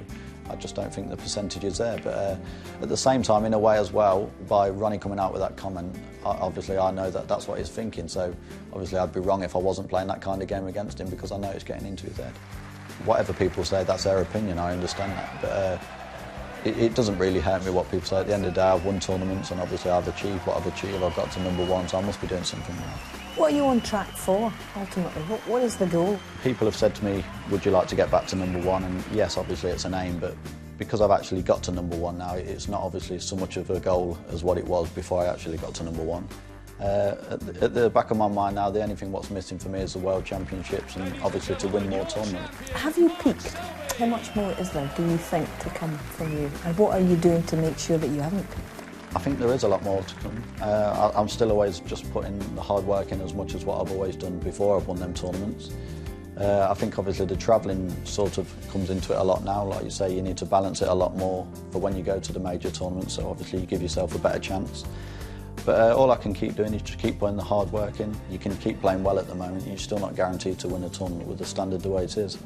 I just don't think the percentage is there. But at the same time, in a way as well, by Ronnie coming out with that comment, obviously I know that that's what he's thinking. So obviously, I'd be wrong if I wasn't playing that kind of game against him because I know it's getting into his head. Whatever people say, that's their opinion. I understand that, but. It doesn't really hurt me what people say. At the end of the day, I've won tournaments and obviously I've achieved what I've achieved. I've got to #1, so I must be doing something right. What are you on track for, ultimately? What is the goal? People have said to me, would you like to get back to #1? And yes, obviously it's an aim, but because I've actually got to #1 now, it's not obviously so much of a goal as what it was before I actually got to #1. At the back of my mind now, the only thing what's missing for me is the World Championships and obviously to win more tournaments. Have you peaked? How much more is there, do you think, to come from you? And what are you doing to make sure that you haven't peaked? I think there is a lot more to come. I'm still always just putting the hard work in as much as what I've always done before I've won them tournaments. I think obviously the travelling sort of comes into it a lot now. Like you say, you need to balance it a lot more for when you go to the major tournaments, so obviously you give yourself a better chance. But all I can keep doing is just keep putting the hard work in. You can keep playing well at the moment, you're still not guaranteed to win a tournament with the standard the way it is.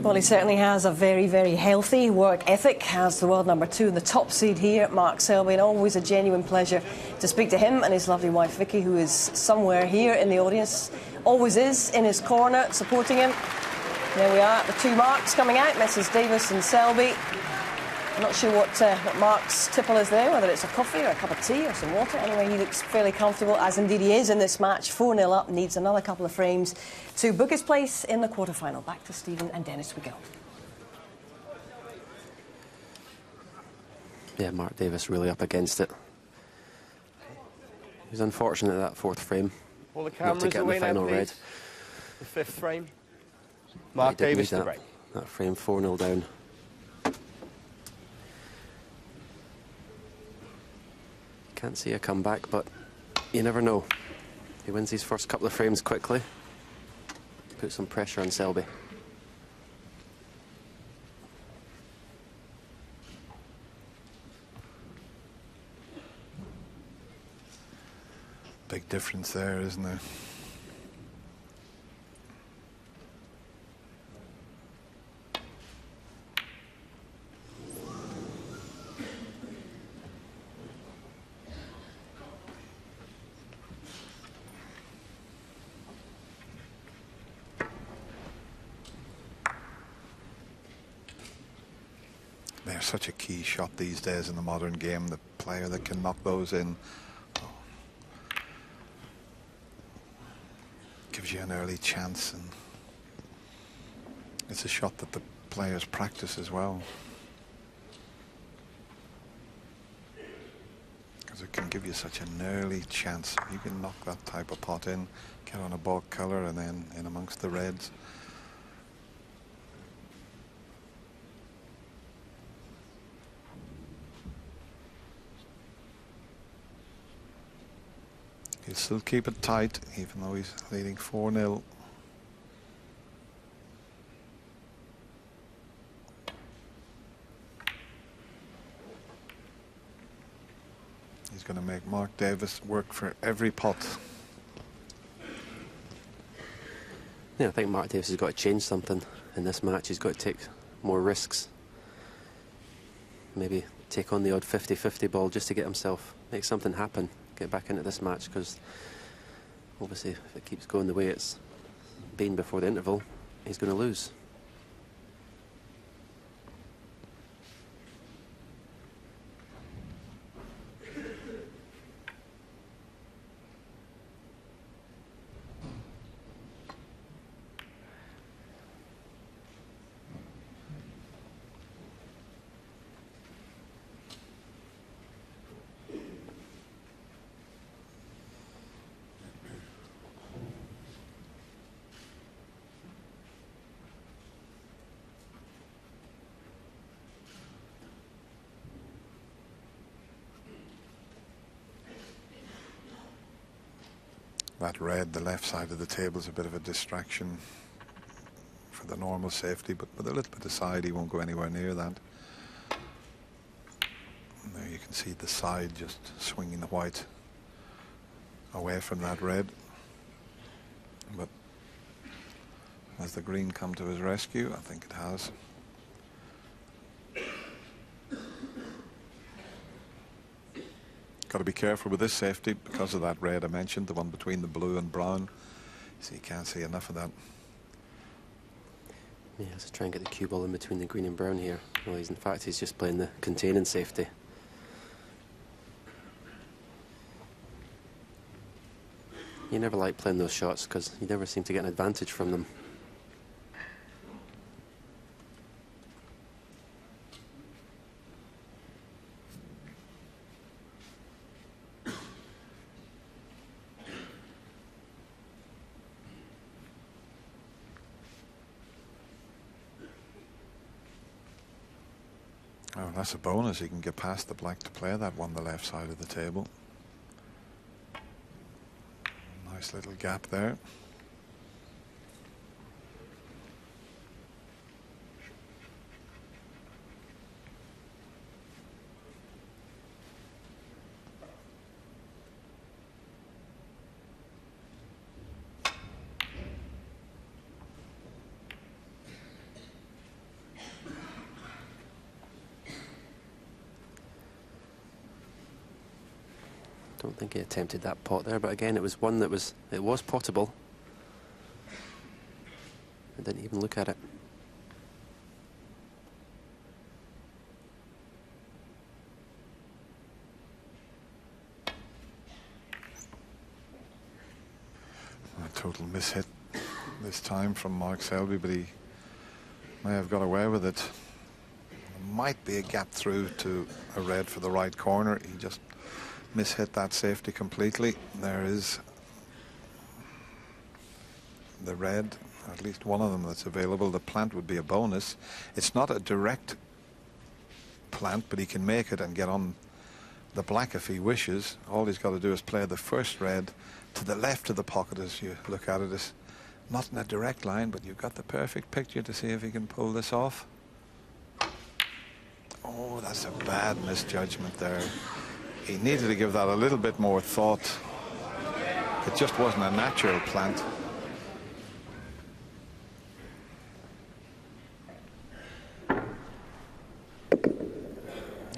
Well, he certainly has a very, very healthy work ethic, has the world #2 and the top seed here, Mark Selby, and always a genuine pleasure to speak to him and his lovely wife Vicky, who is somewhere here in the audience, always is in his corner supporting him. There we are, the two Marks coming out, Mrs Davis and Selby. I'm not sure what Mark's tipple is there, whether it's a coffee or a cup of tea or some water. Anyway, he looks fairly comfortable, as indeed he is in this match. 4-0 up, needs another couple of frames to book his place in the quarter-final. Back to Stephen and Dennis we go. Yeah, Mark Davis really up against it. He was unfortunate at that fourth frame. All the not cameras to get in the away now, final please. red. The 5th frame. He Mark did Davis need to break. that frame 4-0 down. Can't see a comeback, but you never know. He wins his first couple of frames quickly. Put some pressure on Selby. Big difference there, isn't there? They're such a key shot these days in the modern game. The player that can knock those in gives you an early chance, and it's a shot that the players practice as well, because it can give you such an early chance. If you can knock that type of pot in, get on a bulk colour and then in amongst the reds. He'll still keep it tight, even though he's leading 4-0. He's going to make Mark Davis work for every pot. Yeah, I think Mark Davis has got to change something in this match. He's got to take more risks. Maybe take on the odd 50-50 ball just to get himself, make something happen. Get back into this match, because obviously if it keeps going the way it's been before the interval, he's going to lose. That red, the left side of the table, is a bit of a distraction for the normal safety, but with a little bit of side, he won't go anywhere near that. And there you can see the side just swinging the white away from that red. But has the green come to his rescue? I think it has. Got to be careful with this safety because of that red I mentioned, the one between the blue and brown. So you can't see enough of that. Yeah, so try and get the cue ball in between the green and brown here. Well, in fact, he's just playing the containing safety. You never like playing those shots because you never seem to get an advantage from them. Oh, that's a bonus. He can get past the black to play that one, the left side of the table. Nice little gap there. Don't think he attempted that pot there, but again, it was one that was potable. I didn't even look at it. A total mishit this time from Mark Selby, but he may have got away with it. There might be a gap through to a red for the right corner. He just mishit that safety completely. There is the red, at least one of them that's available. The plant would be a bonus. It's not a direct plant, but he can make it and get on the black if he wishes. All he's got to do is play the first red to the left of the pocket as you look at it. It's not in a direct line, but you've got the perfect picture to see if he can pull this off. Oh, that's a bad misjudgment there. He needed to give that a little bit more thought. It just wasn't a natural plant.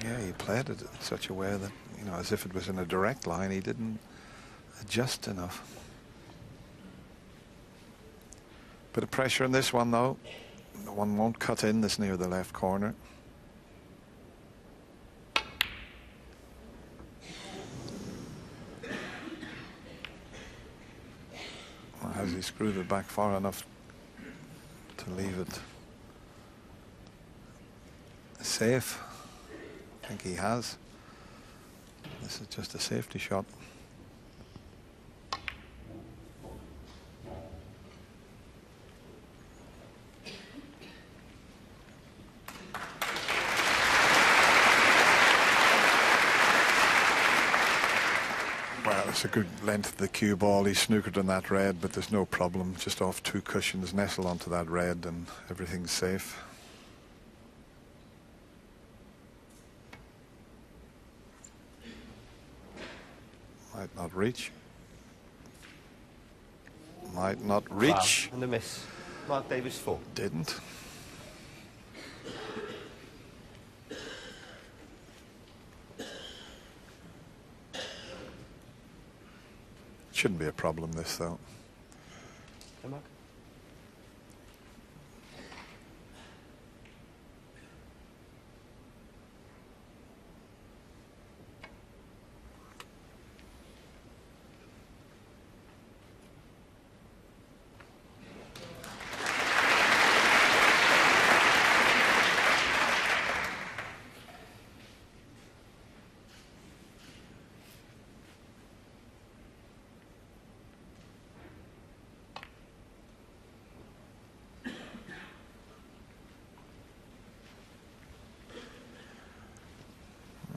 Yeah, he played it in such a way that, you know, as if it was in a direct line. He didn't adjust enough. Bit of pressure on this one, though. The one won't cut in this near the left corner. Well, has he screwed it back far enough to leave it safe? I think he has. This is just a safety shot. Well, it's a good length of the cue ball. He snookered on that red, but there's no problem. Just off two cushions, nestle onto that red, and everything's safe. Might not reach. Might not reach. Wow. And a miss. Mark Davis 4. Didn't. Shouldn't be a problem, this, though. Hey, Mark.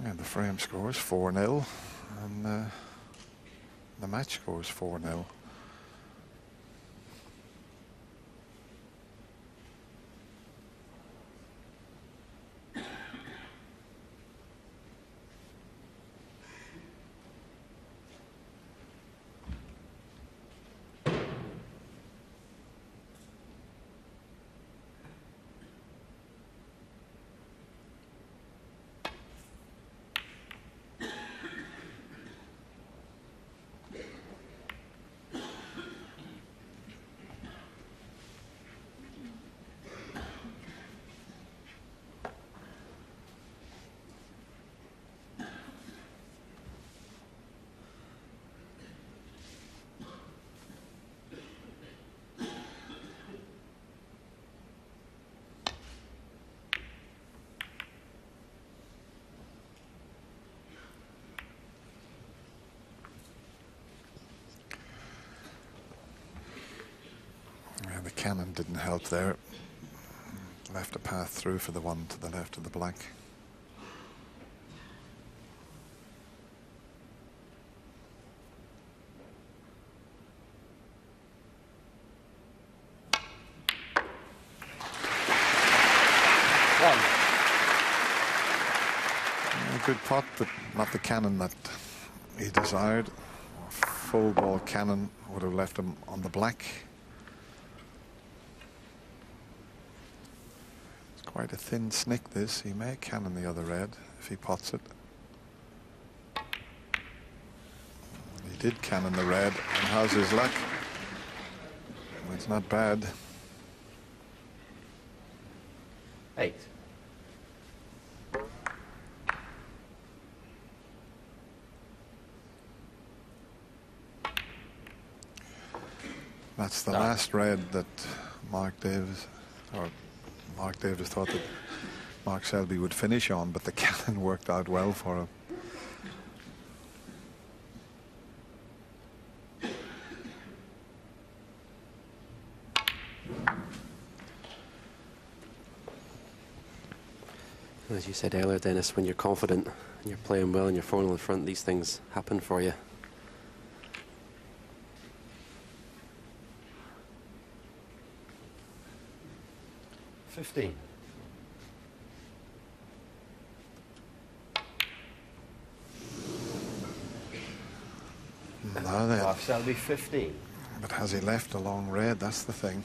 And the frame score is 4-0, and the match score is 4-0. The cannon didn't help there. Left a path through for the one to the left of the black. A good pot, but not the cannon that he desired. A full ball cannon would have left him on the black. Quite a thin snick, this. He may cannon the other red if he pots it. He did cannon the red, and how's his luck? It's not bad. 8. That's the last red that Mark Davis thought that Mark Selby would finish on, but the cannon worked out well for him. As you said earlier, Dennis, when you're confident and you're playing well and you're 4-0 in front, these things happen for you. Now then. Mark Selby, 15. But has he left a long red? That's the thing.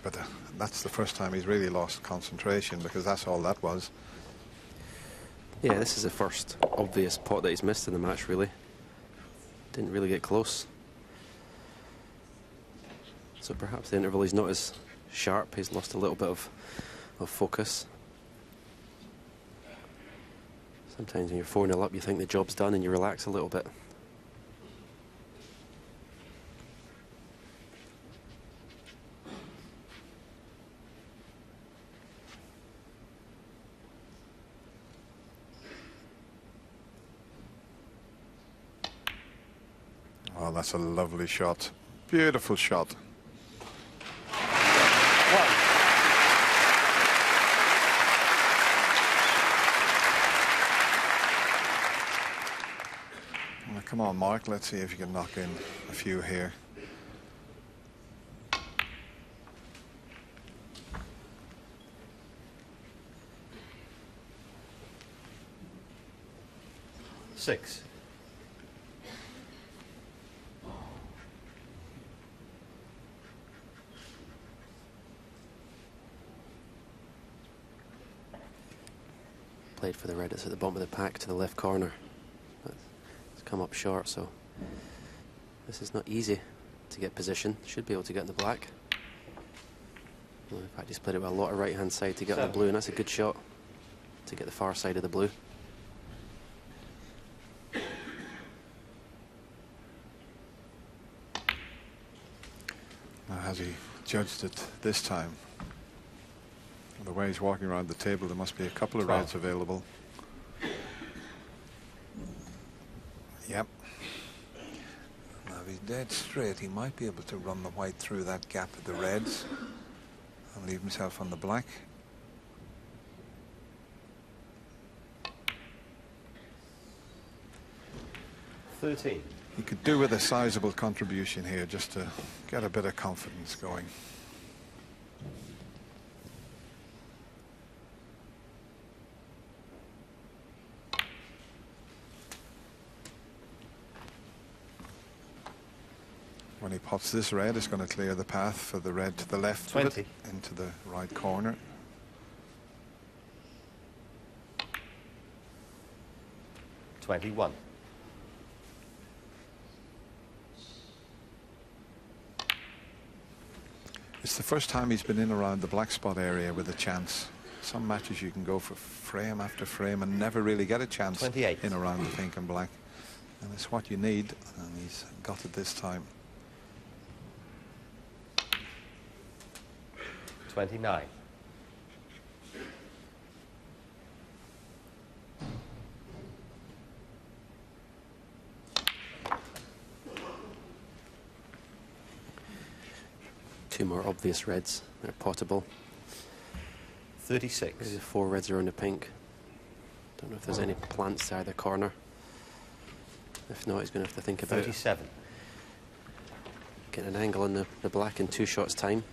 But that's the first time he's really lost concentration, because that's all that was. Yeah, this is the first obvious pot that he's missed in the match, really. Didn't really get close. So perhaps the interval is not as sharp. He's lost a little bit of focus. Sometimes when you're 4-0 up, you think the job's done and you relax a little bit. Oh, that's a lovely shot. Beautiful shot. Well, come on, Mark. Let's see if you can knock in a few here. Six. Played for the red. It's at the bottom of the pack to the left corner. It's come up short, so this is not easy to get position. Should be able to get in the black. Well, in fact, he's played it with a lot of right-hand side to get in the blue, and that's a good shot to get the far side of the blue. Now, has he judged it this time? The way he's walking around the table, there must be a couple of reds available. Yep. Now, if he's dead straight, he might be able to run the white through that gap of the reds and leave himself on the black. $13. He could do with a sizable contribution here just to get a bit of confidence going. When he pots this red, it's going to clear the path for the red to the left 20. of it, into the right corner. $21. It's the first time he's been in around the black spot area with a chance. Some matches you can go for frame after frame and never really get a chance 28. in around the pink and black. And it's what you need, and he's got it this time. 29. Two more obvious reds. They're potable. 36. Maybe 4 reds around the pink. Don't know if there's any plants to either corner. If not, he's going to have to think about 37. Get an angle on the black in 2 shots' time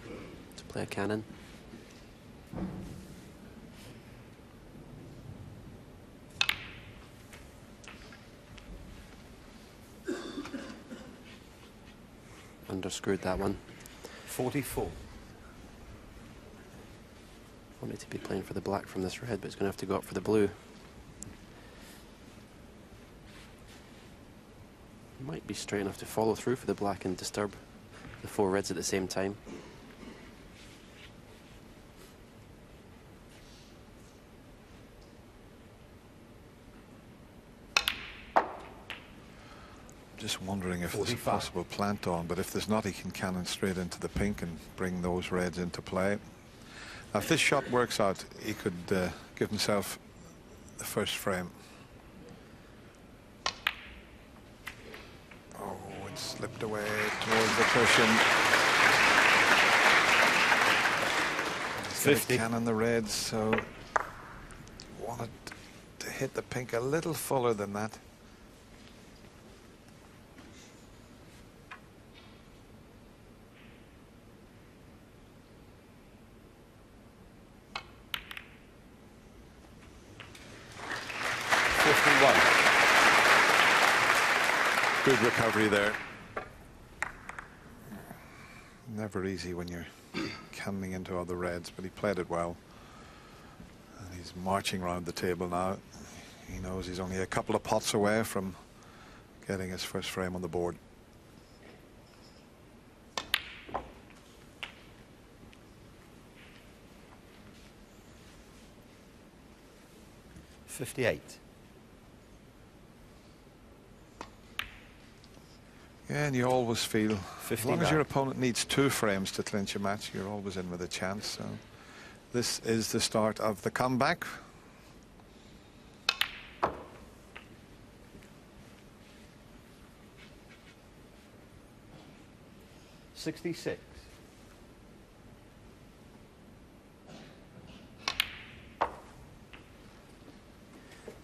to play a cannon. Underscrewed that one. 44. Wanted to be playing for the black from this red, but he's going to have to go up for the blue. Might be straight enough to follow through for the black and disturb the 4 reds at the same time. Just wondering if 45. there's a possible plant on, but if there's not, he can cannon straight into the pink and bring those reds into play. Now, if this shot works out, he could give himself the first frame. Oh, it slipped away towards the cushion. 50. Cannon the reds, so wanted to hit the pink a little fuller than that. Good recovery there. Never easy when you're coming into other reds, but he played it well. And he's marching around the table now. He knows he's only a couple of pots away from getting his first frame on the board. $58. Yeah, and you always feel, as long as 59. your opponent needs 2 frames to clinch a match, you're always in with a chance. So this is the start of the comeback. $66.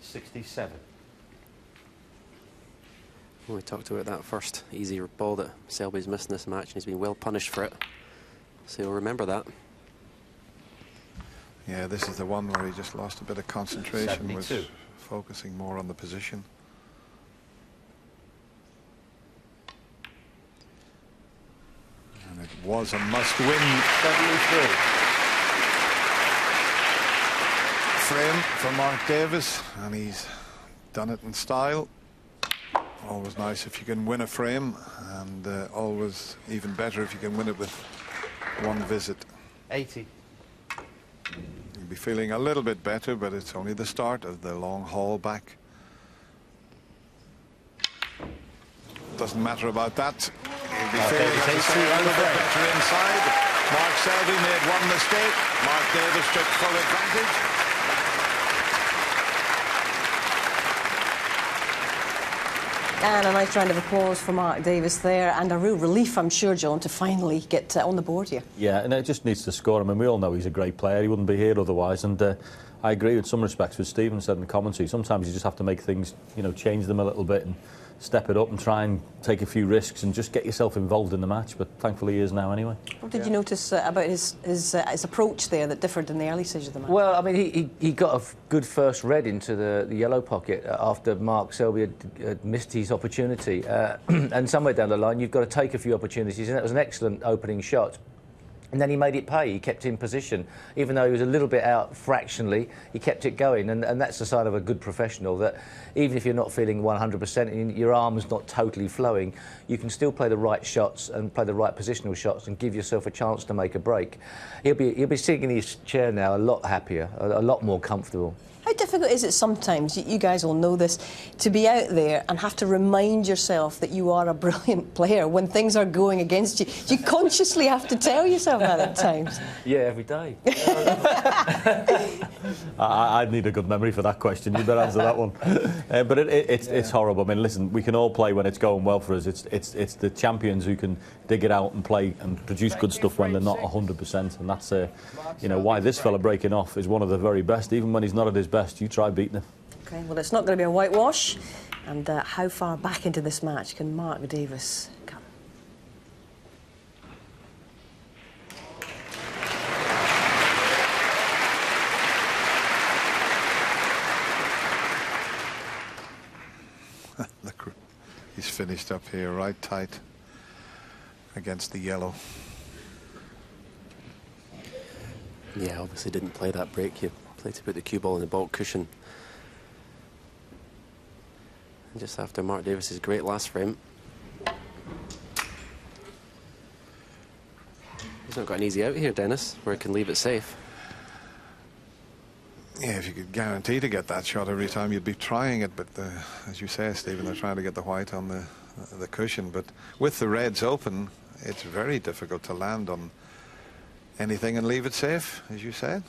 $67. Well, we talked about that first easy ball that Selby's missed in this match, and he's been well punished for it. So you'll remember that. Yeah, this is the one where he just lost a bit of concentration, 72. was focusing more on the position. And it was a must-win. 73. Frame for Mark Davis, and he's done it in style. Always nice if you can win a frame, and always even better if you can win it with one visit. 80. You'll be feeling a little bit better, but it's only the start of the long haul back. Doesn't matter about that. You'll be feeling a little bit better inside. Mark Selby made one mistake. Mark Davis took full advantage. And a nice round of applause for Mark Davis there, and a real relief, I'm sure, John, to finally get on the board here. Yeah, and it just needs to score. I mean, we all know he's a great player. He wouldn't be here otherwise. And I agree with some respects with Stephen said in the commentary. Sometimes you just have to make things, you know, change them a little bit and step it up and try and take a few risks and just get yourself involved in the match. But thankfully he is now anyway. What did you notice about his approach there that differed in the early stage of the match? Well, I mean, he got a good first red into the yellow pocket after Mark Selby had missed his opportunity. And somewhere down the line, you've got to take a few opportunities, and that was an excellent opening shot. And then he made it pay. He kept in position. Even though he was a little bit out fractionally, he kept it going. And that's the sign of a good professional, that even if you're not feeling 100% and your arm's not totally flowing, you can still play the right shots and play the right positional shots and give yourself a chance to make a break. He'll be sitting in his chair now a lot happier, a lot more comfortable. How difficult is it sometimes, you guys all know this, to be out there and have to remind yourself that you are a brilliant player when things are going against you? Do you consciously have to tell yourself that at times? Yeah, every day. I'd need a good memory for that question. You better answer that one. But it's horrible. I mean, listen, we can all play when it's going well for us. It's the champions who can dig it out and play and produce good stuff when they're not 100%. And that's you know, why this fella breaking off is one of the very best. Even when he's not at his best, you try beating him. OK, well, it's not going to be a whitewash. And how far back into this match can Mark Davis come? Look, he's finished up here right tight against the yellow. Yeah, obviously didn't play that break. You played to put the cue ball in the baulk cushion. And just after Mark Davis's great last frame. He's not got an easy out here, Dennis, where he can leave it safe. Yeah, if you could guarantee to get that shot every time, you'd be trying it. But as you say, Stephen, they're trying to get the white on the cushion. But with the reds open, it's very difficult to land on anything and leave it safe, as you said.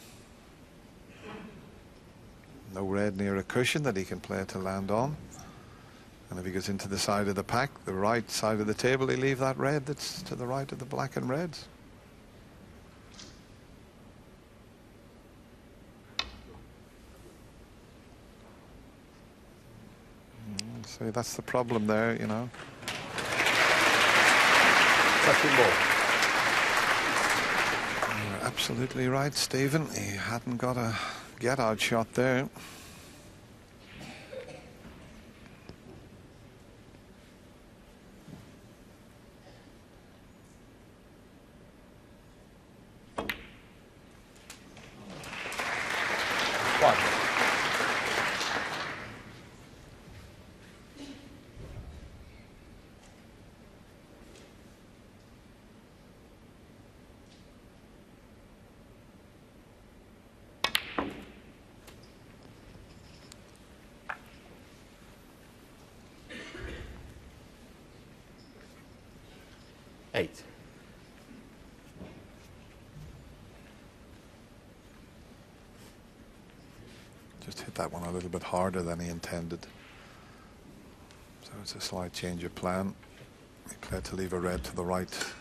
No red near a cushion that he can play to land on. And if he gets into the side of the pack, the right side of the table, he leave that red that's to the right of the black and reds. So that's the problem there, you know. Touching ball. You're absolutely right, Stephen. He hadn't got a get-out shot there. Eight. Just hit that one a little bit harder than he intended. So it's a slight change of plan. He played to leave a red to the right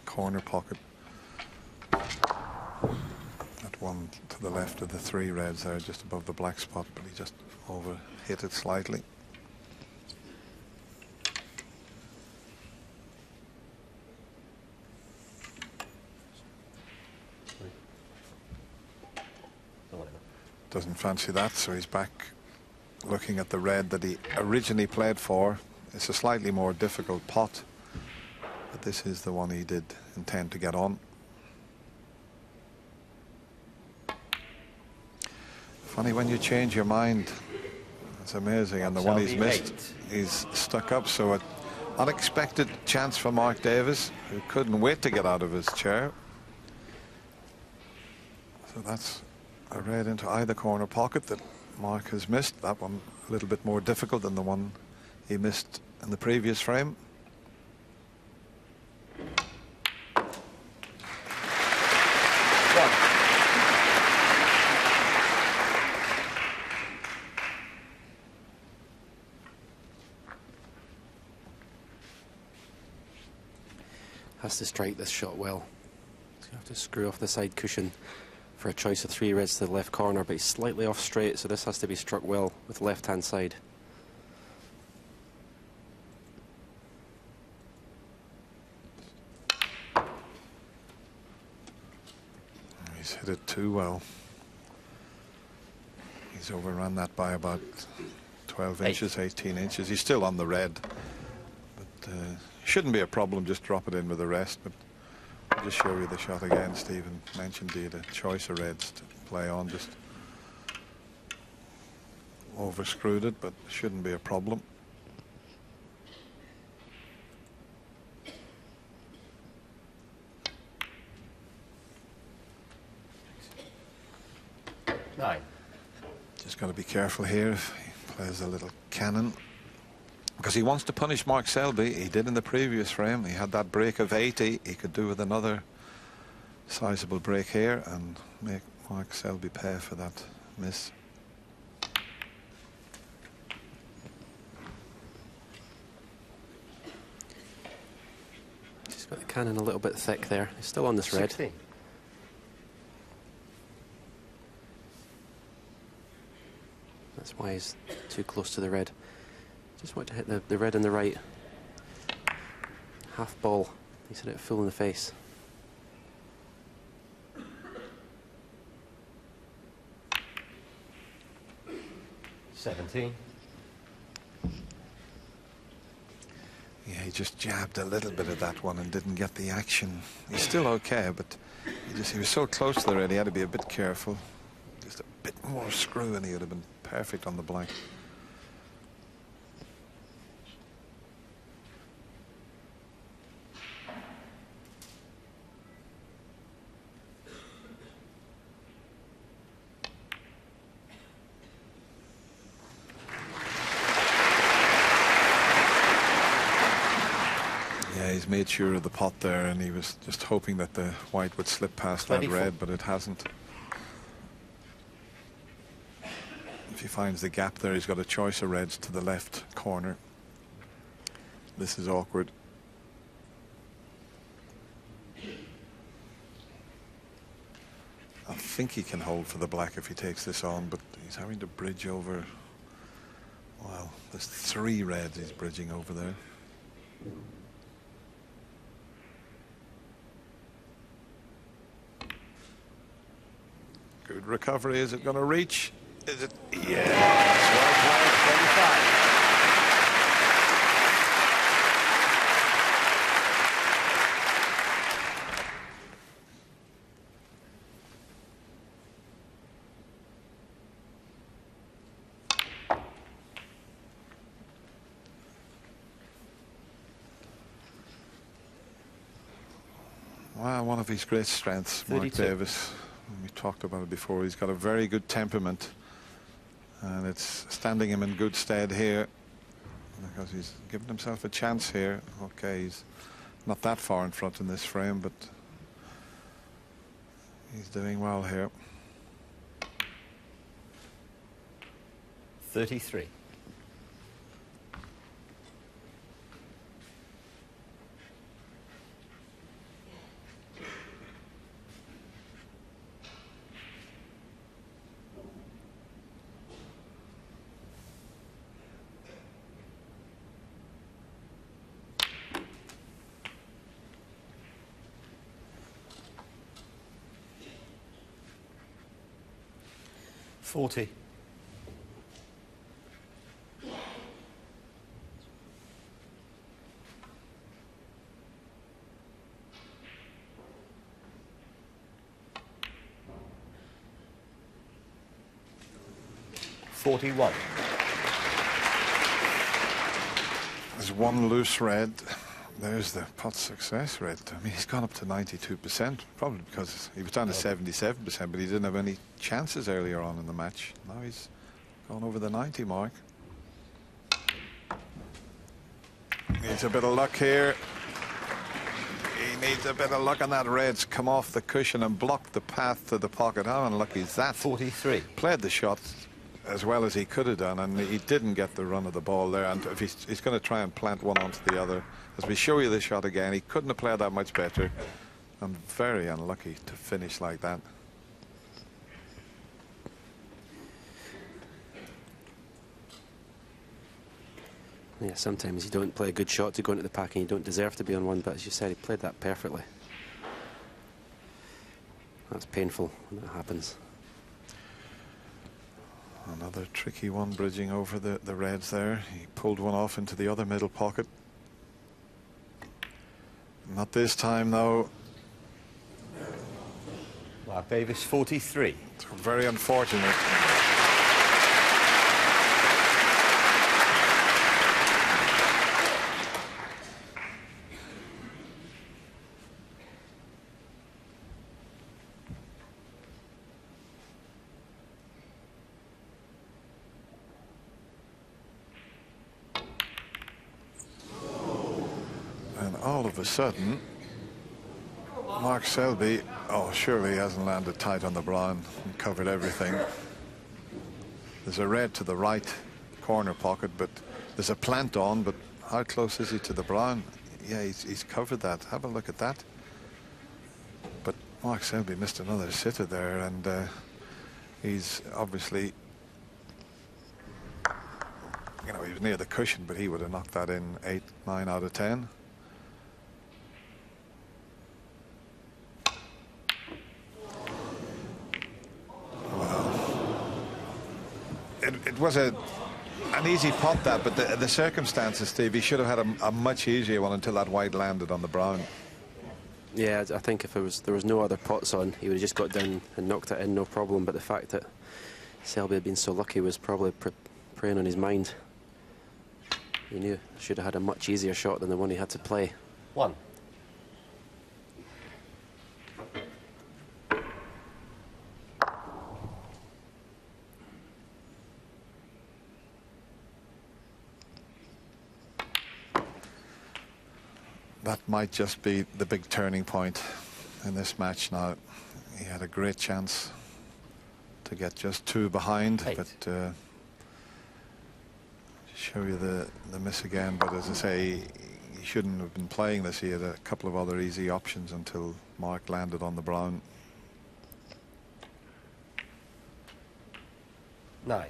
corner pocket. That one to the left of the three reds there, just above the black spot, but he just over hit it slightly. Doesn't fancy that, so he's back looking at the red that he originally played for. It's a slightly more difficult pot, but this is the one he did intend to get on. Funny when you change your mind. It's amazing. And the one he's missed, he's stuck up. So an unexpected chance for Mark Davis, who couldn't wait to get out of his chair. So that's a red into either corner pocket that Mark has missed. That one a little bit more difficult than the one he missed in the previous frame. Has to strike this shot well. He's going to have to screw off the side cushion for a choice of three reds to the left corner, but he's slightly off straight, so this has to be struck well with left-hand side. He's hit it too well. He's overrun that by about 12 inches, 18 inches. He's still on the red, but shouldn't be a problem. Just drop it in with the rest. But I'll just show you the shot again. Stephen mentioned he had a choice of reds to play on. Just over-screwed it, but shouldn't be a problem. Nine. Just got to be careful here if he plays a little cannon, because he wants to punish Mark Selby. He did in the previous frame. He had that break of 80. He could do with another sizable break here and make Mark Selby pay for that miss. He's got the cannon a little bit thick there. He's still on this 16. red. That's why he's too close to the red. Just want to hit the red on the right. Half ball. He's hit it full in the face. $17. Yeah, he just jabbed a little bit of that one and didn't get the action. He's still okay, but he was so close to the red, he had to be a bit careful. Just a bit more screw and he would have been perfect on the black. He's made sure of the pot there, and he was just hoping that the white would slip past 24. that red, but it hasn't. If he finds the gap there, he's got a choice of reds to the left corner. This is awkward. I think he can hold for the black if he takes this on, but he's having to bridge over Well, there's 3 reds he's bridging over there. Good recovery. Is it going to reach? Is it? Yeah. That's right. 25. Well, one of his great strengths, Mark 32. Davis. We talked about it before. He's got a very good temperament, and it's standing him in good stead here because he's given himself a chance here. Okay, he's not that far in front in this frame, but he's doing well here. 33. $40. $41. There's one loose red. There's the pot success rate. I mean, he's gone up to 92%, probably because he was down to 77%, but he didn't have any chances earlier on in the match. Now he's gone over the 90 mark. Needs a bit of luck here. He needs a bit of luck, and that red's come off the cushion and blocked the path to the pocket. How unlucky is that? 43. Played the shot as well as he could have done, and he didn't get the run of the ball there. And if he's going to try and plant one onto the other, as we show you the shot again, he couldn't have played that much better. I'm very unlucky to finish like that. Yeah, sometimes you don't play a good shot to go into the pack and you don't deserve to be on one, but as you said, he played that perfectly. That's painful when that happens. Another tricky one, bridging over the reds there. He pulled one off into the other middle pocket. Not this time, though. Mark Davis, 43. It's very unfortunate. And all of a sudden, Mark Selby, oh, surely he hasn't landed tight on the brown and covered everything. There's a red to the right corner pocket, but there's a plant on, but how close is he to the brown? Yeah, he's covered that. Have a look at that. But Mark Selby missed another sitter there, and he's obviously, you know, he was near the cushion, but he would have knocked that in 8, 9 out of 10. It was an easy pot, that, but the circumstances, Steve, he should have had a much easier one until that white landed on the brown. Yeah, I think if there was no other pots on, he would have just got down and knocked it in, no problem. But the fact that Selby had been so lucky was probably preying on his mind. He knew should have had a much easier shot than the one he had to play. 1. That might just be the big turning point in this match now. He had a great chance to get just 2 behind, 8. but show you the miss again. But as I say, he shouldn't have been playing this. He had a couple of other easy options until Mark landed on the brown. 9.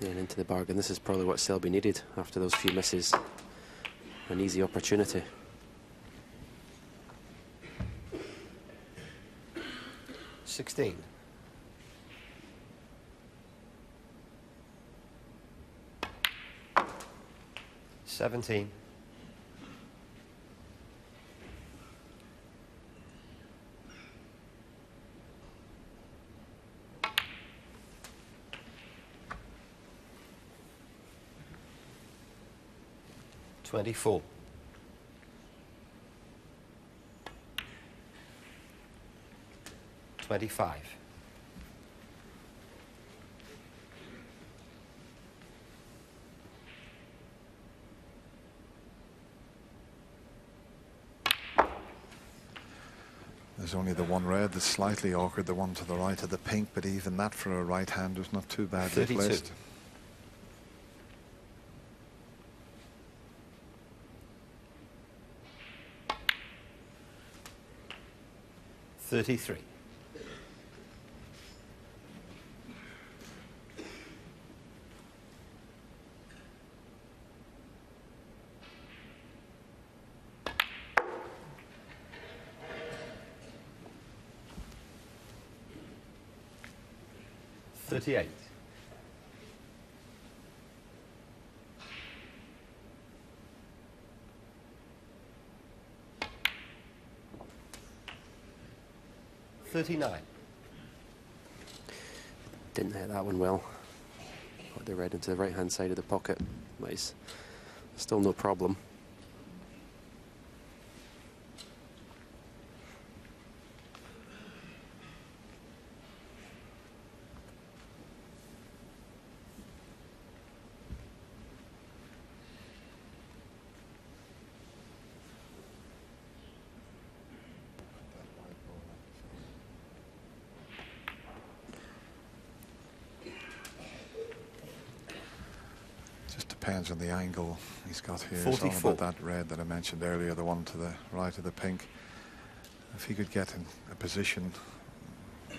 Yeah, and into the bargain. This is probably what Selby needed after those few misses. An easy opportunity. $16. 17. 24. 25. 'There's only the one red that's slightly awkward, the one to the right of the pink, but even that for a right hand was not too badly 32. placed. 33. 38. 39. Didn't hit that one well. Got the red into the right-hand side of the pocket. Nice. Still no problem. Depends on the angle he's got here. 44. It's all about that red that I mentioned earlier, the one to the right of the pink. If he could get in a position,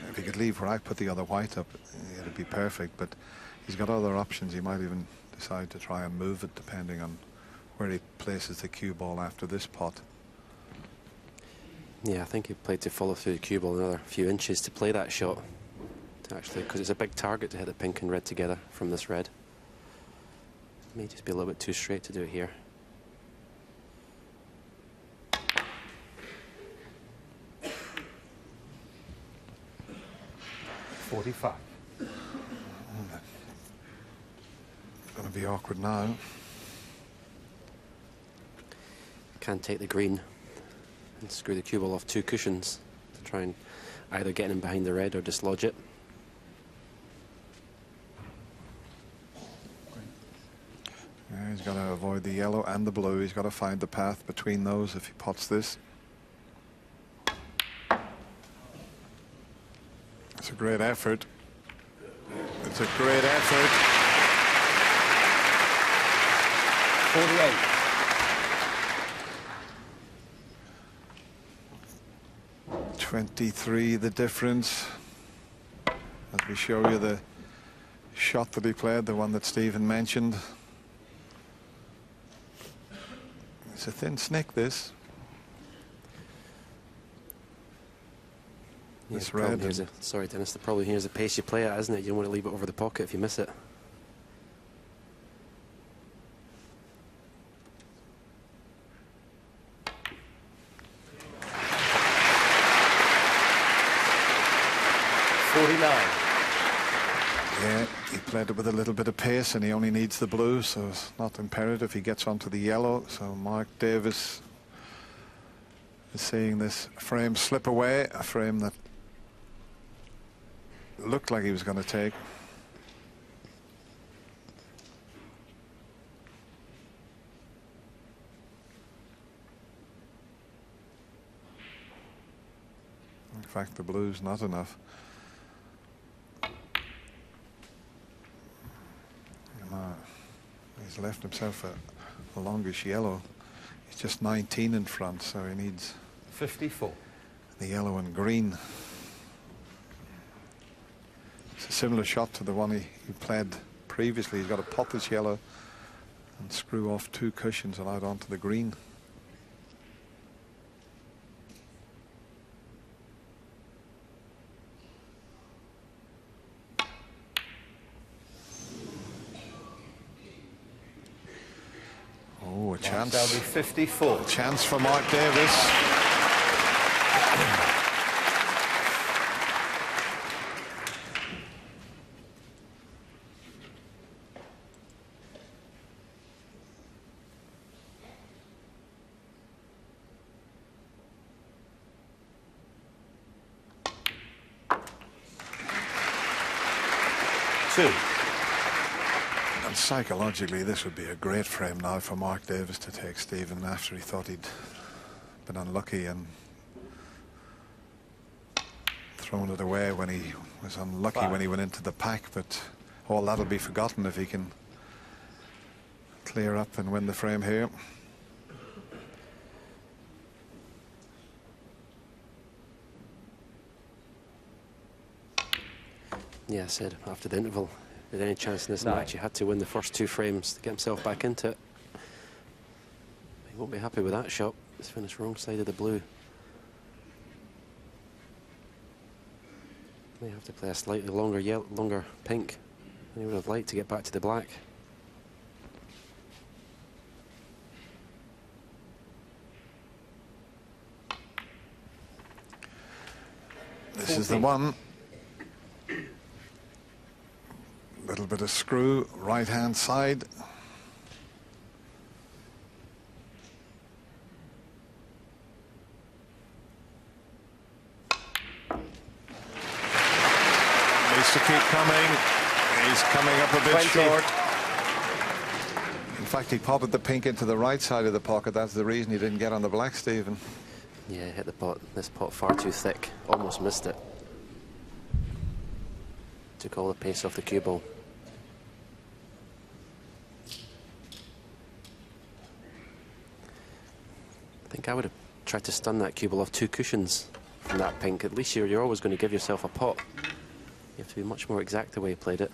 if he could leave where I put the other white up, it'd be perfect, but he's got other options. He might even decide to try and move it depending on where he places the cue ball after this pot. Yeah, I think he played to follow through the cue ball another few inches to play that shot. Actually, because it's a big target to hit the pink and red together from this red. May just be a little bit too straight to do it here. $45. Going to be awkward now. Can't take the green and screw the cue ball off two cushions to try and either get him behind the red or dislodge it. Yeah, he's got to avoid the yellow and the blue. He's got to find the path between those if he pots this. It's a great effort. It's a great effort. 48. 23 the difference. Let me show you the shot that he played, the one that Stephen mentioned. It's a thin snick, this. Yeah, This red. Sorry, Dennis, the problem here is the pace you play at, isn't it? You don't want to leave it over the pocket if you miss it. Yeah, he played it with a little bit of pace and he only needs the blue, so it's not imperative he gets onto the yellow. So Mark Davis is seeing this frame slip away, a frame that looked like he was going to take. In fact, the blue's not enough. He's left himself a longish yellow. He's just 19 in front, so he needs 54. The yellow and green. It's a similar shot to the one he played previously. He's got to pot this yellow and screw off 2 cushions and out onto the green. Oh, a chance. Selby 54. A chance for Mark Davis. And psychologically, this would be a great frame now for Mark Davis to take Stephen after he thought he'd been unlucky and thrown it away when he was unlucky when he went into the pack. But all that'll be forgotten if he can clear up and win the frame here. Yeah, I said after the interval, with any chance in this match, he had to win the first 2 frames to get himself back into it. He won't be happy with that shot. He's finished wrong side of the blue. May have to play a slightly longer pink, and he would have liked to get back to the black. This is the one. Little bit of screw, right hand side. Needs to keep coming. He's coming up a bit short. In fact, he potted the pink into the right side of the pocket. That's the reason he didn't get on the black, Stephen. Yeah, hit the pot. This pot far too thick. Almost missed it. Took all the pace off the cue ball. I think I would have tried to stun that cue ball off 2 cushions from that pink. At least you're always going to give yourself a pot. You have to be much more exact the way he played it.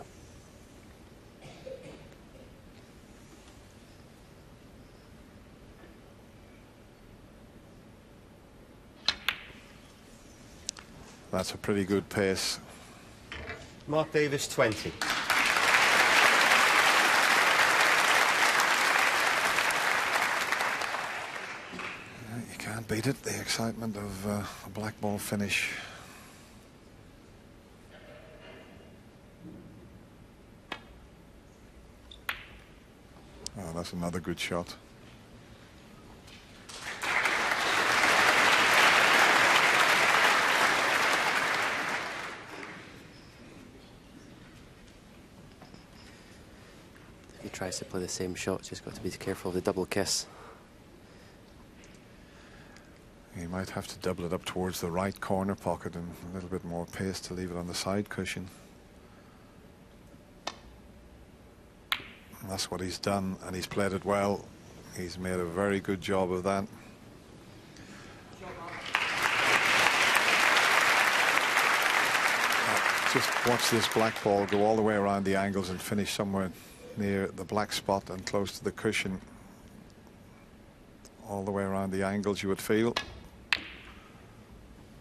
That's a pretty good pace. Mark Davis 20. You can't beat it, the excitement of a black ball finish. Oh, that's another good shot. If he tries to play the same shot, just got to be careful of the double kiss. He might have to double it up towards the right corner pocket and a little bit more pace to leave it on the side cushion. And that's what he's done, and he's played it well. He's made a very good job of that. Just watch this black ball go all the way around the angles and finish somewhere near the black spot and close to the cushion. All the way around the angles, you would feel.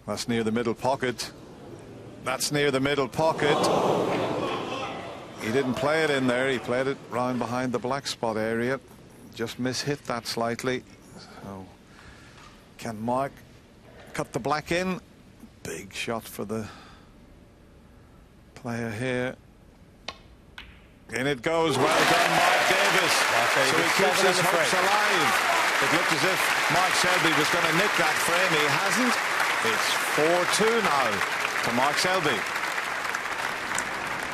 That's near the middle pocket. That's near the middle pocket. He didn't play it in there. He played it round behind the black spot area. Just mishit that slightly. So can Mark cut the black in? Big shot for the player here. In it goes. Well done, Mark Davis. So he keeps his hopes alive. It looked as if Mark Selby was going to nick that frame. He hasn't. It's 4-2 now to Mark Selby.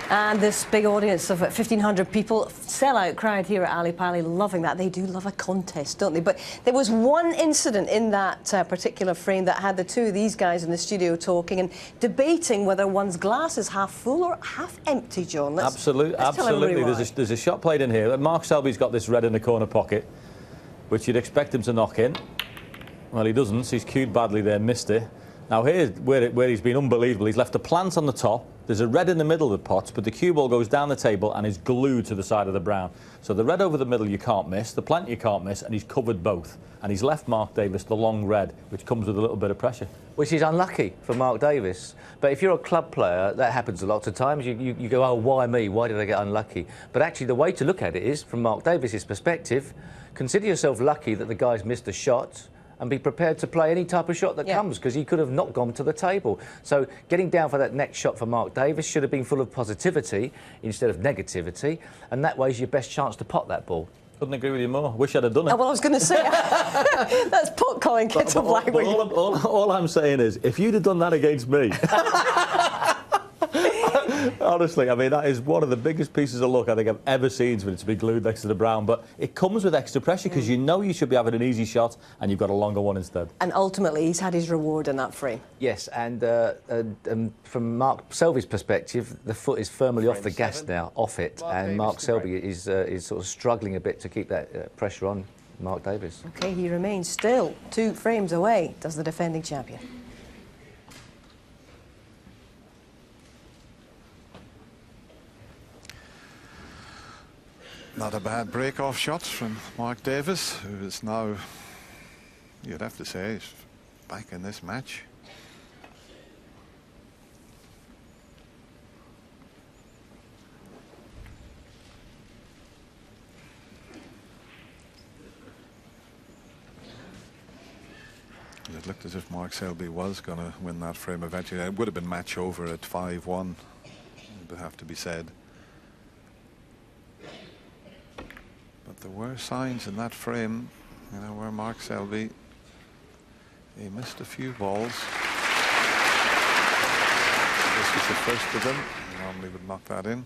And this big audience of 1,500 people, sell-out crowd here at Ali Pali, loving that. They do love a contest, don't they? But there was one incident in that particular frame that had the two of these guys in the studio talking and debating whether one's glass is half full or half empty, John. Absolutely. There's a shot played in here. Mark Selby's got this red in the corner pocket, which you'd expect him to knock in. Well, he doesn't. He's cued badly there, missed it. Now, here's where he's been unbelievable. He's left a plant on the top, There's a red in the middle of the pots, but the cue ball goes down the table and is glued to the side of the brown. So the red over the middle you can't miss, the plant you can't miss, and he's covered both. And he's left Mark Davis the long red, which comes with a little bit of pressure. Which is unlucky for Mark Davis. But if you're a club player, that happens a lot of times. You go, oh, why me? Why did I get unlucky? But actually, the way to look at it is, from Mark Davis's perspective, consider yourself lucky that the guy's missed a shot and be prepared to play any type of shot that comes, because he could have not gone to the table. So getting down for that next shot for Mark Davis should have been full of positivity instead of negativity, and that way is your best chance to pot that ball. Couldn't agree with you more. Wish I'd have done it. Oh, well, I was going to say, that's pot calling kettle black. All I'm saying is, if you'd have done that against me... Honestly, I mean, that is one of the biggest pieces of luck I think I've ever seen, for it to be glued next to the brown. But it comes with extra pressure, because you know you should be having an easy shot and you've got a longer one instead. And ultimately, he's had his reward in that frame. Yes, and from Mark Selby's perspective, the foot is firmly off the gas now, off it, and Mark Selby is sort of struggling a bit to keep that pressure on Mark Davis. OK, he remains still 2 frames away, does the defending champion. Not a bad break-off shot from Mark Davis, who is now, you'd have to say, he's back in this match. It looked as if Mark Selby was going to win that frame eventually. It would have been match over at 5-1, it would have to be said. But there were signs in that frame, you know, where Mark Selby, he missed a few balls. This was the first of them. He normally would knock that in.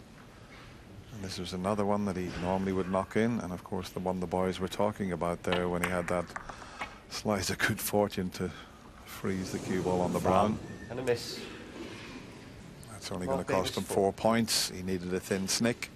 And this was another one that he normally would knock in. And of course, the one the boys were talking about there, when he had that slice of good fortune to freeze the cue ball on the brown. And a miss. That's only going to cost him 4 points. He needed a thin snick.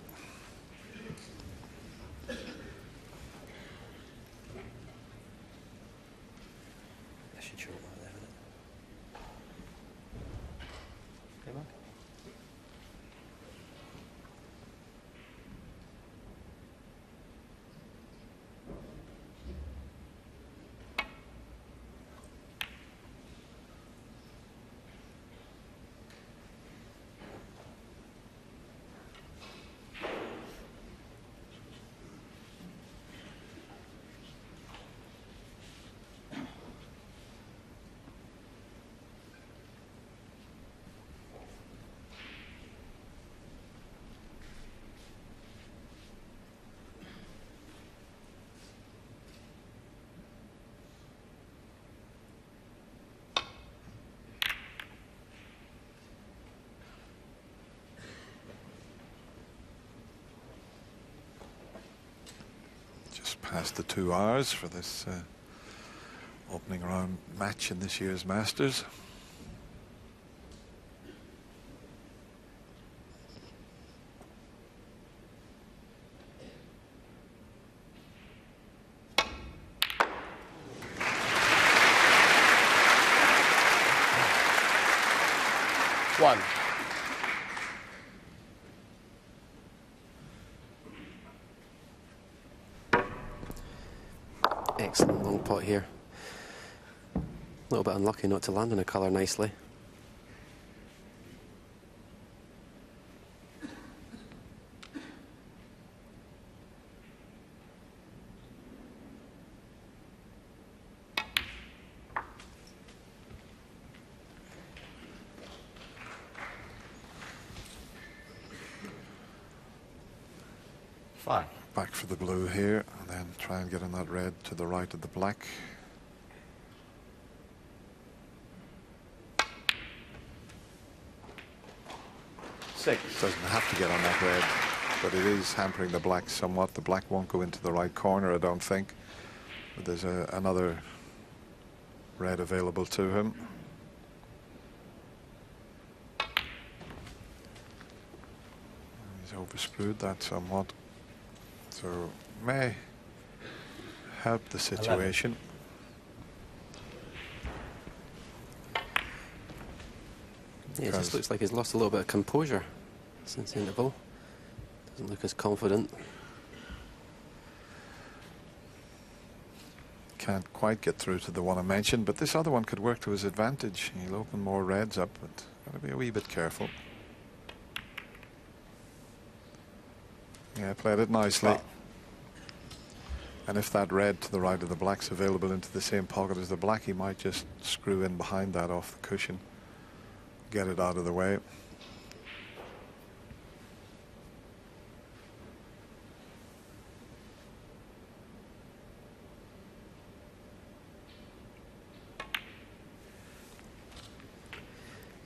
Past the 2 hours for this opening round match in this year's Masters. One. Excellent long pot here. A little bit unlucky not to land in a colour nicely. Fine. Back for the blue here, and then try and get in that red to the right of the black. Six. Doesn't have to get on that red, but it is hampering the black somewhat. The black won't go into the right corner, I don't think. But there's another red available to him. He's overscrewed that somewhat. So may help the situation. 11. Yeah, it just looks like he's lost a little bit of composure since the interval. Doesn't look as confident. Can't quite get through to the one I mentioned, but this other one could work to his advantage. He'll open more reds up, but got to be a wee bit careful. Yeah, played it nicely. And if that red to the right of the black's available into the same pocket as the black, he might just screw in behind that off the cushion, get it out of the way.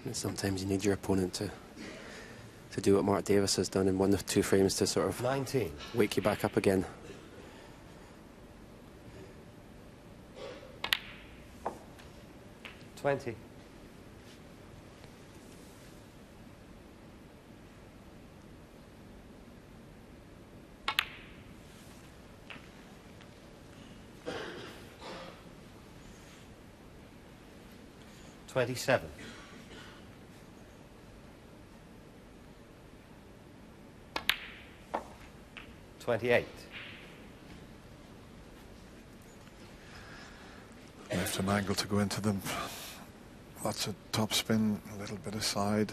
And sometimes you need your opponent to do what Mark Davis has done in 1 of 2 frames to sort of 19. Wake you back up again. $20. $27. $28. Left an angle to go into them. Lots of top spin, a little bit of side.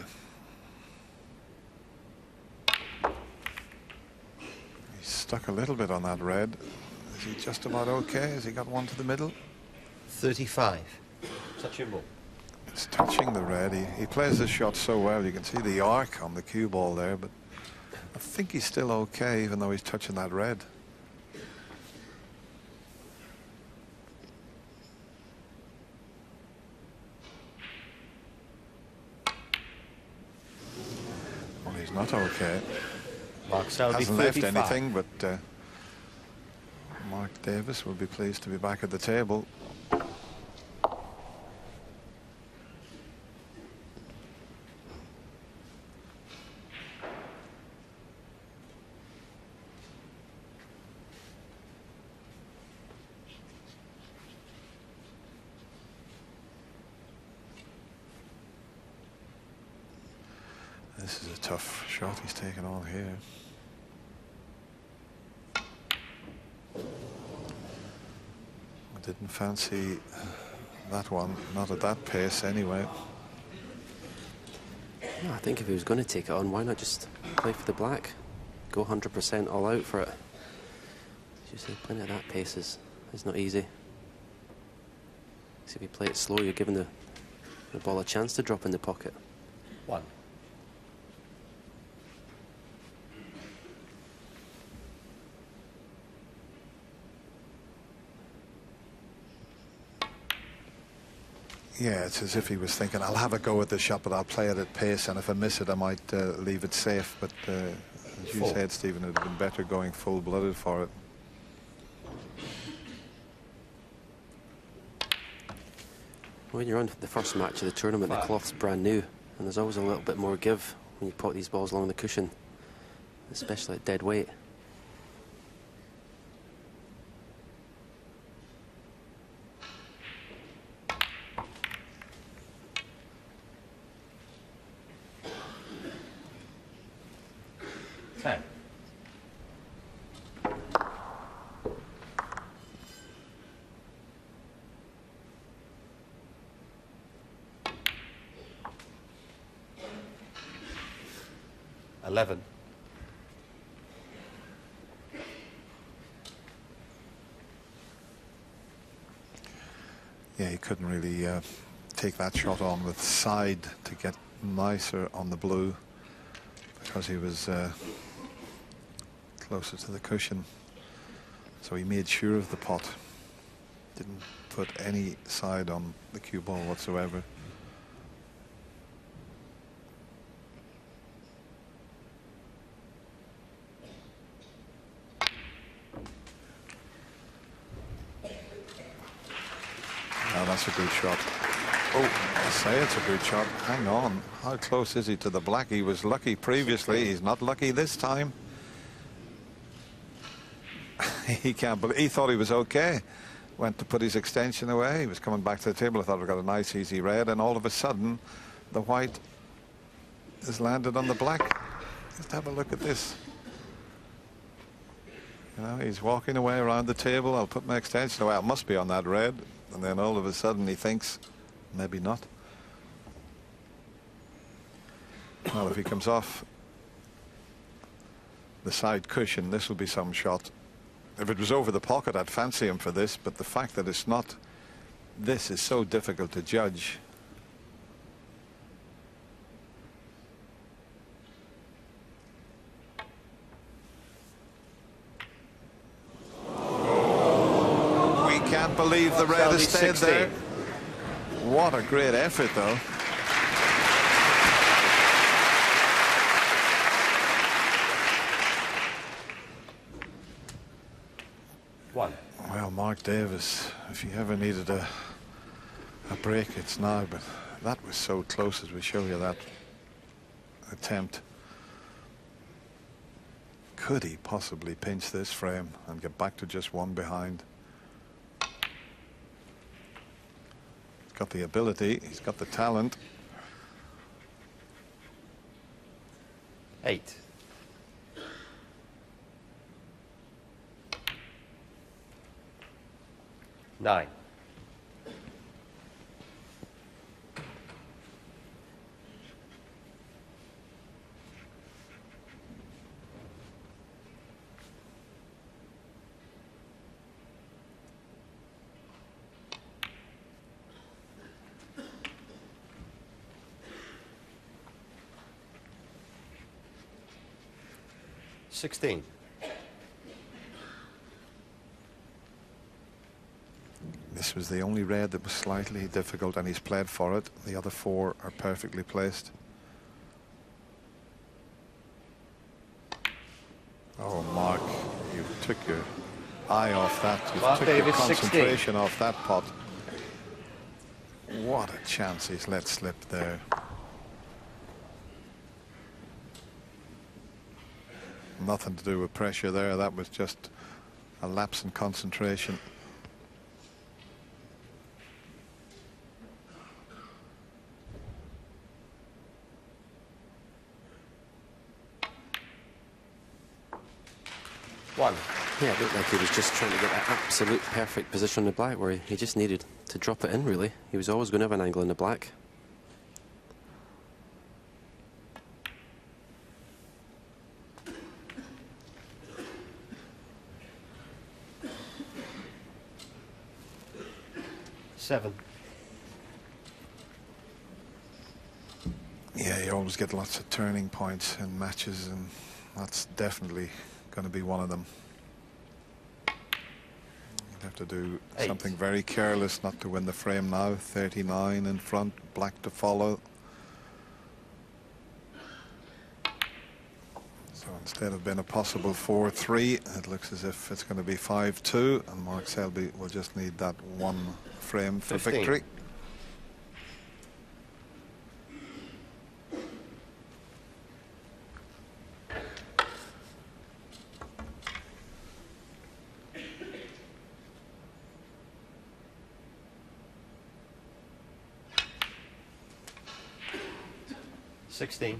He's stuck a little bit on that red. Is he just about okay? Has he got one to the middle? 35. Touch your ball. It's touching the red. He plays this shot so well. You can see the arc on the cue ball there, but I think he's still okay, even though he's touching that red. Well, he's not okay. Mark Selby, hasn't left 35. anything, but Mark Davis will be pleased to be back at the table. This is a tough shot he's taken on here. I didn't fancy that one, not at that pace anyway. No, I think if he was going to take it on, why not just play for the black? Go 100% all out for it. As you say, playing at that pace is not easy. So if you play it slow, you're giving the ball a chance to drop in the pocket. 1. Yeah, it's as if he was thinking, I'll have a go at the shot, but I'll play it at pace, and if I miss it, I might leave it safe. But as you said, Stephen, it would have been better going full-blooded for it. When you're on the first match of the tournament, the cloth's brand new, and there's always a little bit more give when you put these balls along the cushion, especially at dead weight. $11. Yeah, he couldn't really take that shot on with side to get nicer on the blue because he was closer to the cushion. So he made sure of the pot. Didn't put any side on the cue ball whatsoever. That's a good shot. Oh, I say it's a good shot. Hang on. How close is he to the black? He was lucky previously. He's not lucky this time. He can't believe. He thought he was okay. Went to put his extension away. He was coming back to the table. I thought, I've got a nice easy red. And all of a sudden, the white has landed on the black. Just have a look at this. You know, he's walking away around the table. I'll put my extension away. It must be on that red. And then all of a sudden he thinks, maybe not. Well, if he comes off the side cushion, this will be some shot. If it was over the pocket, I'd fancy him for this, but the fact that it's not, this is so difficult to judge. We can't believe the red has stayed there. What a great effort, though. Well, Mark Davis, if you ever needed a break, it's now, but that was so close as we show you that attempt. Could he possibly pinch this frame and get back to just one behind? He's got the ability, he's got the talent. 8. 9. 16. This was the only red that was slightly difficult, and he's played for it. The other 4 are perfectly placed. Oh, Mark, you took your eye off that. You took your concentration off that pot. What a chance he's let slip there. Nothing to do with pressure there. That was just a lapse in concentration. Yeah, it looked like he was just trying to get an absolute perfect position on the black where he just needed to drop it in, really. He was always going to have an angle in the black. Yeah, you always get lots of turning points in matches, and that's definitely going to be one of them. You'd have to do something very careless not to win the frame now. 39 in front, black to follow. So instead of being a possible 4-3, it looks as if it's going to be 5-2, and Mark Selby will just need that one frame for 15. victory. $16.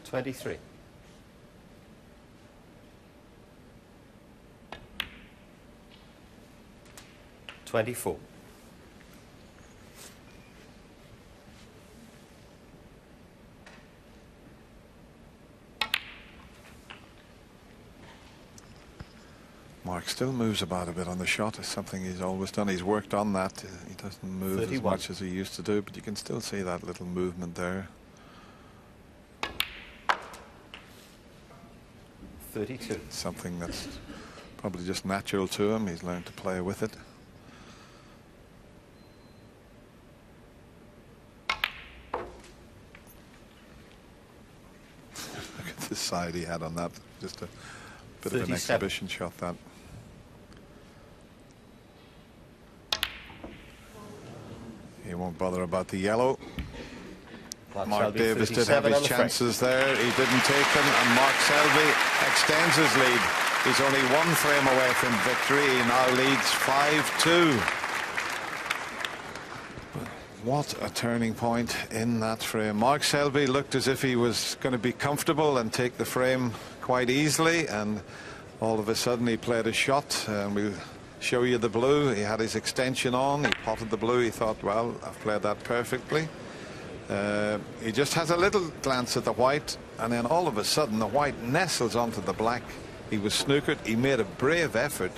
23. 24. Mark still moves about a bit on the shot. It's something he's always done. He's worked on that. He doesn't move 31. As much as he used to do, but you can still see that little movement there. 32. Something that's probably just natural to him. He's learned to play with it. Look at the side he had on that. Just a bit 37. of an exhibition shot, that. He won't bother about the yellow. Mark Mark Selby, Davis did have 37 his on the frame. chances there. He didn't take them, and Mark Selby extends his lead. He's only 1 frame away from victory. He now leads 5-2. But what a turning point in that frame. Mark Selby looked as if he was going to be comfortable and take the frame quite easily, and all of a sudden he played a shot. We'll show you the blue. He had his extension on. He potted the blue. He thought, well, I've played that perfectly. He just has a little glance at the white, and then all of a sudden the white nestles onto the black. He was snookered. He made a brave effort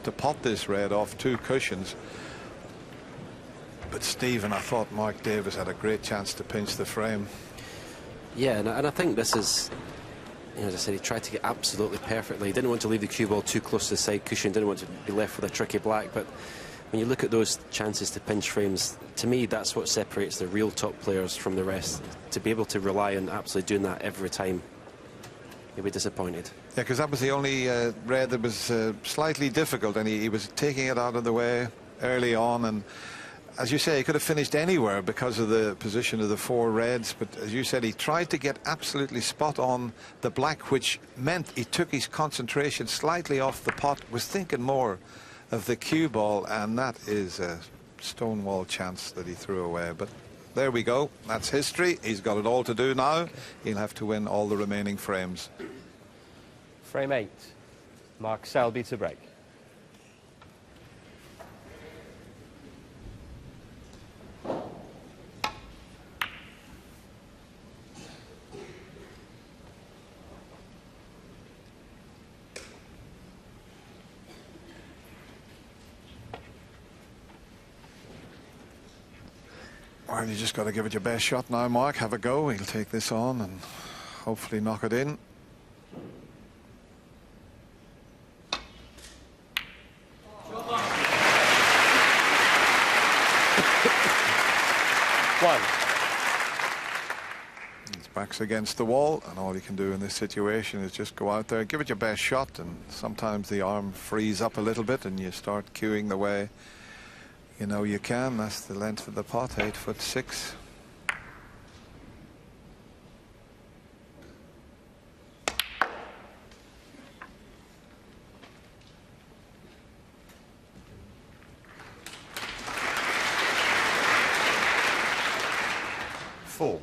to pot this red off 2 cushions. But Stephen, I thought Mark Davis had a great chance to pinch the frame. Yeah, and I think this is, you know, as I said, he tried to get absolutely perfectly. He didn't want to leave the cue ball too close to the side cushion, didn't want to be left with a tricky black. But when you look at those chances to pinch frames, to me, that's what separates the real top players from the rest. To be able to rely on absolutely doing that every time, you'll be disappointed. Yeah, because that was the only red that was slightly difficult, and he was taking it out of the way early on. And as you say, he could have finished anywhere because of the position of the 4 reds. But as you said, he tried to get absolutely spot on the black, which meant he took his concentration slightly off the pot, was thinking more of the cue ball, and that is a stonewall chance that he threw away. But there we go. That's history. He's got it all to do now. He'll have to win all the remaining frames. Frame 8. Mark Selby to break. Well, you just got to give it your best shot now, Mark. Have a go. He'll take this on and hopefully knock it in. One. His back's against the wall, and all you can do in this situation is just go out there, give it your best shot, and sometimes the arm frees up a little bit and you start cueing the way you know you can. That's the length of the pot, 8'6". Four.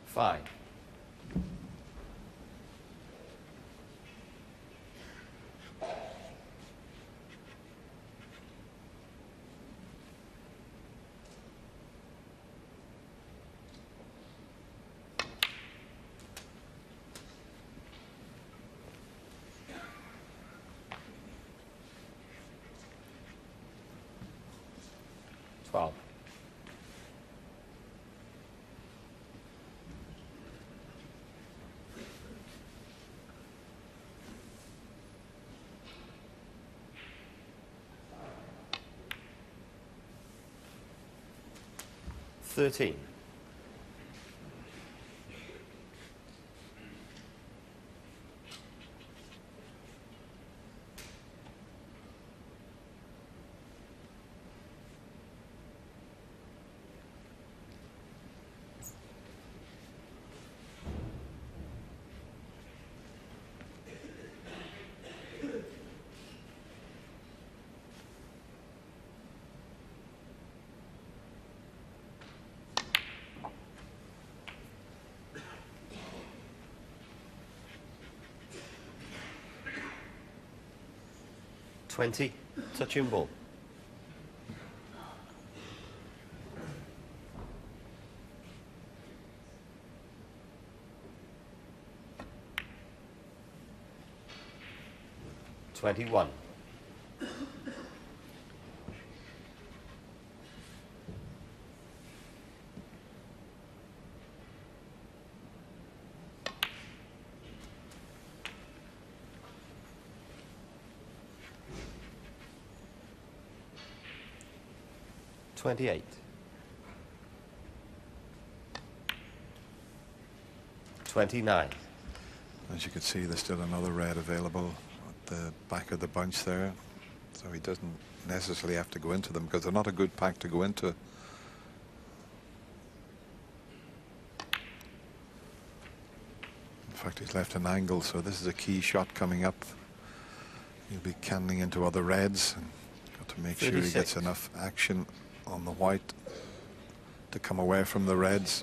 Five. Twelve. Thirteen. Twenty. Touching ball. 21. 28. 29. As you can see, there's still another red available at the back of the bunch there, so he doesn't necessarily have to go into them because they're not a good pack to go into. In fact, he's left an angle, so this is a key shot coming up. He'll be canning into other reds and got to make 36. sure he gets enough action on the white to come away from the reds.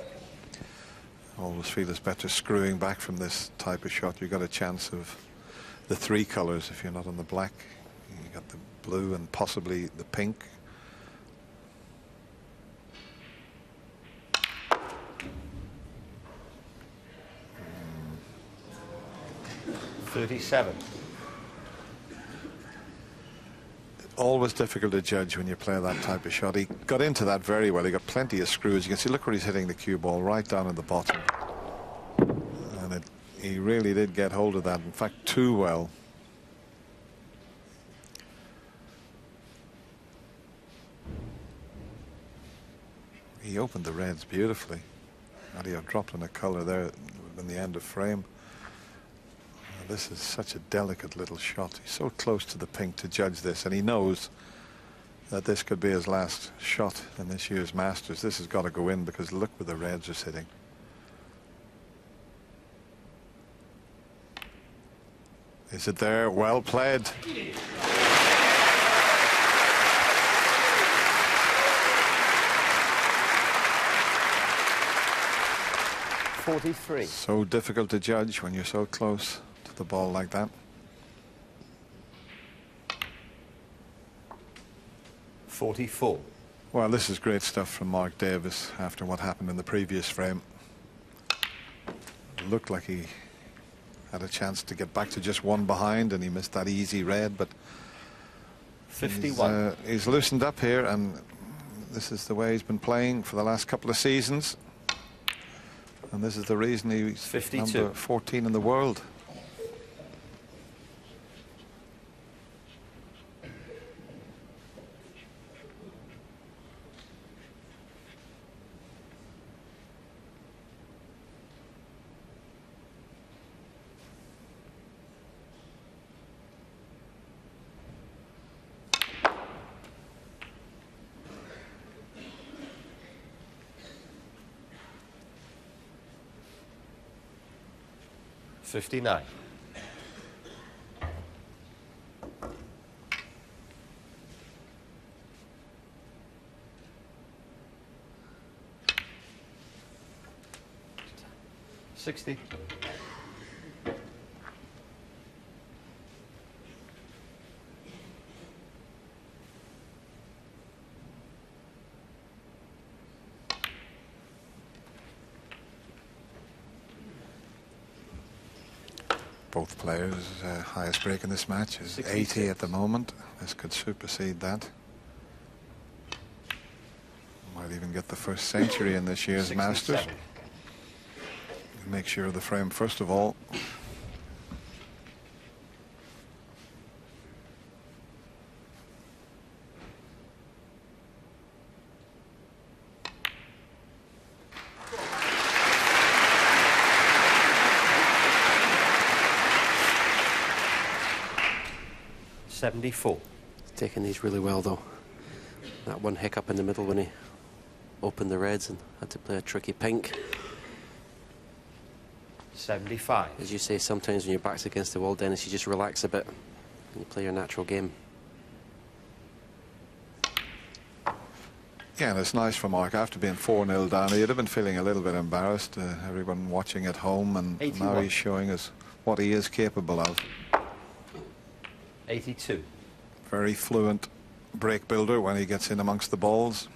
I always feel it's better screwing back from this type of shot. You've got a chance of the three colors if you're not on the black. You got the blue and possibly the pink. $37. Always difficult to judge when you play that type of shot. He got into that very well. He got plenty of screws. You can see, look where he's hitting the cue ball, right down at the bottom. And he really did get hold of that. In fact, too well. He opened the reds beautifully. Had he have dropped in a color there in the end of frame. This is such a delicate little shot. He's so close to the pink to judge this, and he knows that this could be his last shot in this year's Masters. This has got to go in because look where the reds are sitting. Is it there? Well played. $43. So difficult to judge when you're so close to the ball like that. $44. Well, this is great stuff from Mark Davis after what happened in the previous frame. It looked like he had a chance to get back to just one behind and he missed that easy red, but 51. He's loosened up here, and this is the way he's been playing for the last couple of seasons. And this is the reason he's 52. number 14 in the world. $59. $60. Both players' highest break in this match is 66. 80 at the moment. This could supersede that. Might even get the first century in this year's 67. Masters. Make sure of the frame first of all. $74. Taking these really well though. That one hiccup in the middle when he opened the reds and had to play a tricky pink. 75. As you say, sometimes when your back's against the wall, Dennis, you just relax a bit and you play your natural game. Yeah, and it's nice for Mark. After being 4-0 down, he'd have been feeling a little bit embarrassed. Everyone watching at home, and 81. now he's showing us what he is capable of. 82. Very fluent break builder when he gets in amongst the balls.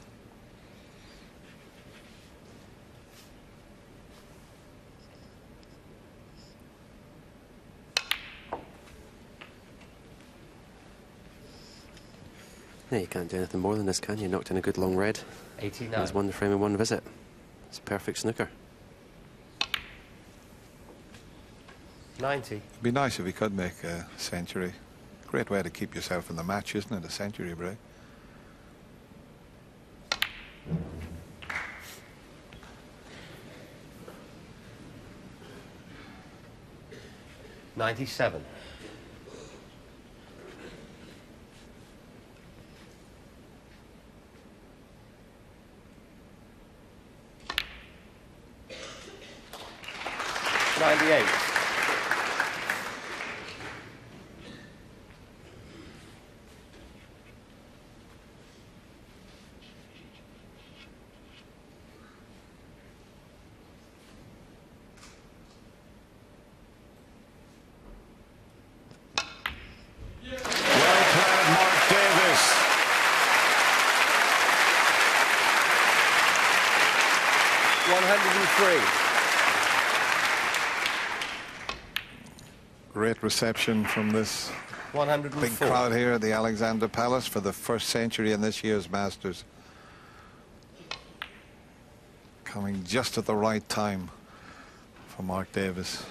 Yeah, you can't do anything more than this, can you? Knocked in a good long red. 89. He's won the frame in one visit. It's a perfect snooker. 90. It'd be nice if he could make a century. Great way to keep yourself in the match, isn't it? A century break. 97. '98. Great reception from this 104. big crowd here at the Alexander Palace for the first century in this year's Masters. Coming just at the right time for Mark Davis.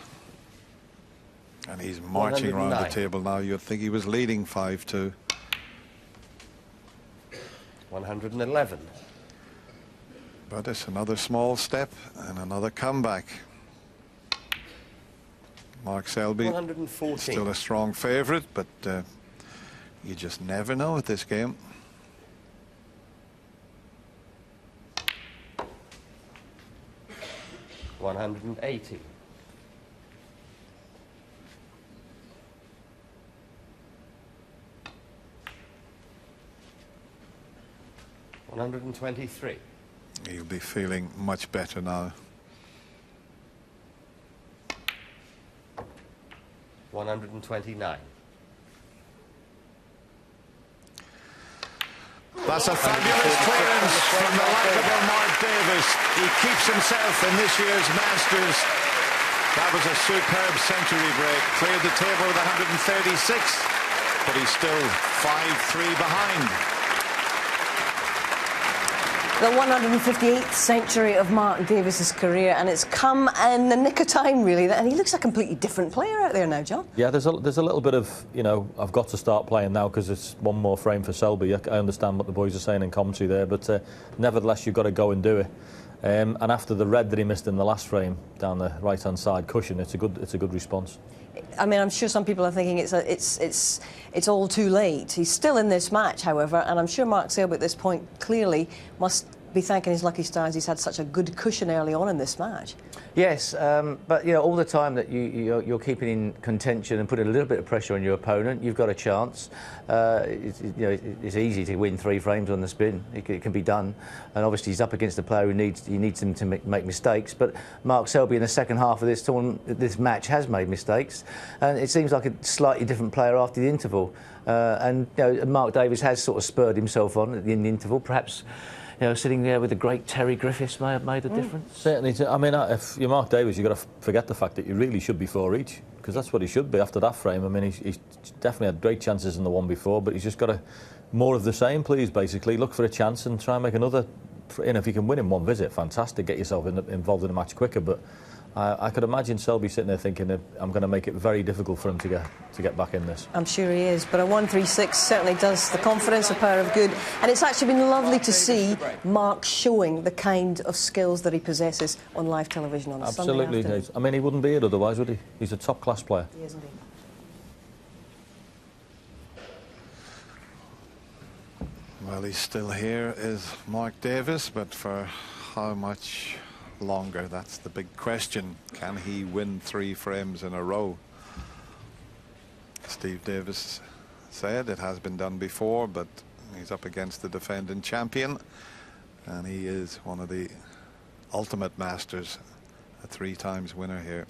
And he's marching around the 109. table now. You'd think he was leading 5-2. 111. But it's another small step and another comeback. Mark Selby, 114. still a strong favourite, but you just never know at this game. $180. $123. He'll be feeling much better now. 129. That's a fabulous clearance from the likable Mark Davis. He keeps himself in this year's Masters. That was a superb century break. Cleared the table with 136, but he's still 5-3 behind. The 158th century of Mark Davis's career, and it's come in the nick of time, really. And he looks a completely different player out there now, John. Yeah, there's a little bit of, you know, I've got to start playing now because it's one more frame for Selby. I understand what the boys are saying in commentary there, but nevertheless, you've got to go and do it. And after the red that he missed in the last frame down the right-hand side cushion, it's a good response. I mean, I'm sure some people are thinking it's all too late. He's still in this match, however, and I'm sure Mark Selby at this point clearly must be thanking his lucky stars he's had such a good cushion early on in this match. Yes, but you know, all the time that you're keeping in contention and putting a little bit of pressure on your opponent, you've got a chance. It's easy to win 3 frames on the spin. It can be done, and obviously he's up against a player who needs him to make mistakes. But Mark Selby in the second half of this tournament, this match, has made mistakes, and it seems like a slightly different player after the interval. And you know, Mark Davis has sort of spurred himself on in the interval, perhaps. You know, sitting there with the great Terry Griffiths may have made a difference. Certainly. I mean, if you're Mark Davis, you've got to forget the fact that you really should be 4 each, because that's what he should be after that frame. I mean, he's definitely had great chances in the one before, but he's just got to more of the same, please, basically. Look for a chance and try and make another. You know, if you can win in one visit, fantastic. Get yourself involved in a match quicker, but I could imagine Selby sitting there thinking that I'm going to make it very difficult for him to get back in this. I'm sure he is, but a 136 certainly does the confidence, a power of good, and it's actually been lovely to see Mark showing the kind of skills that he possesses on live television on a Sunday afternoon. Absolutely. I mean, he wouldn't be here otherwise, would he? He's a top-class player. He is indeed. Well, he's still here, is Mark Davis, but for how much longer? That's the big question. Can he win 3 frames in a row? Steve Davis said it has been done before, but he's up against the defending champion, and he is one of the ultimate masters, a 3 times winner here.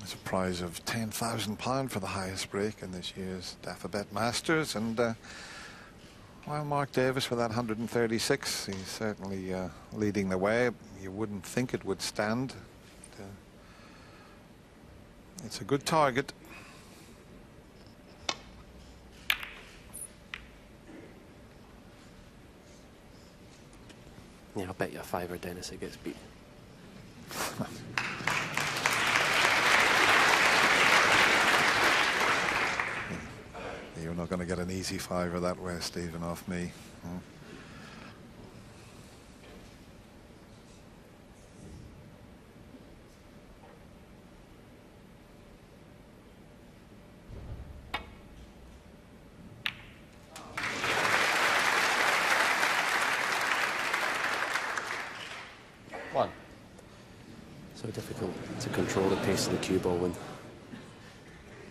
There's a prize of £10,000 for the highest break in this year's Daffabet Masters, and while Mark Davis with that 136, he's certainly leading the way. You wouldn't think it would stand. It's a good target. Yeah, I'll bet you a fiver, Dennis, it gets beat. You're not going to get an easy fiver that way, Stephen, off me. Hmm. One. So difficult to control the pace of the cue ball when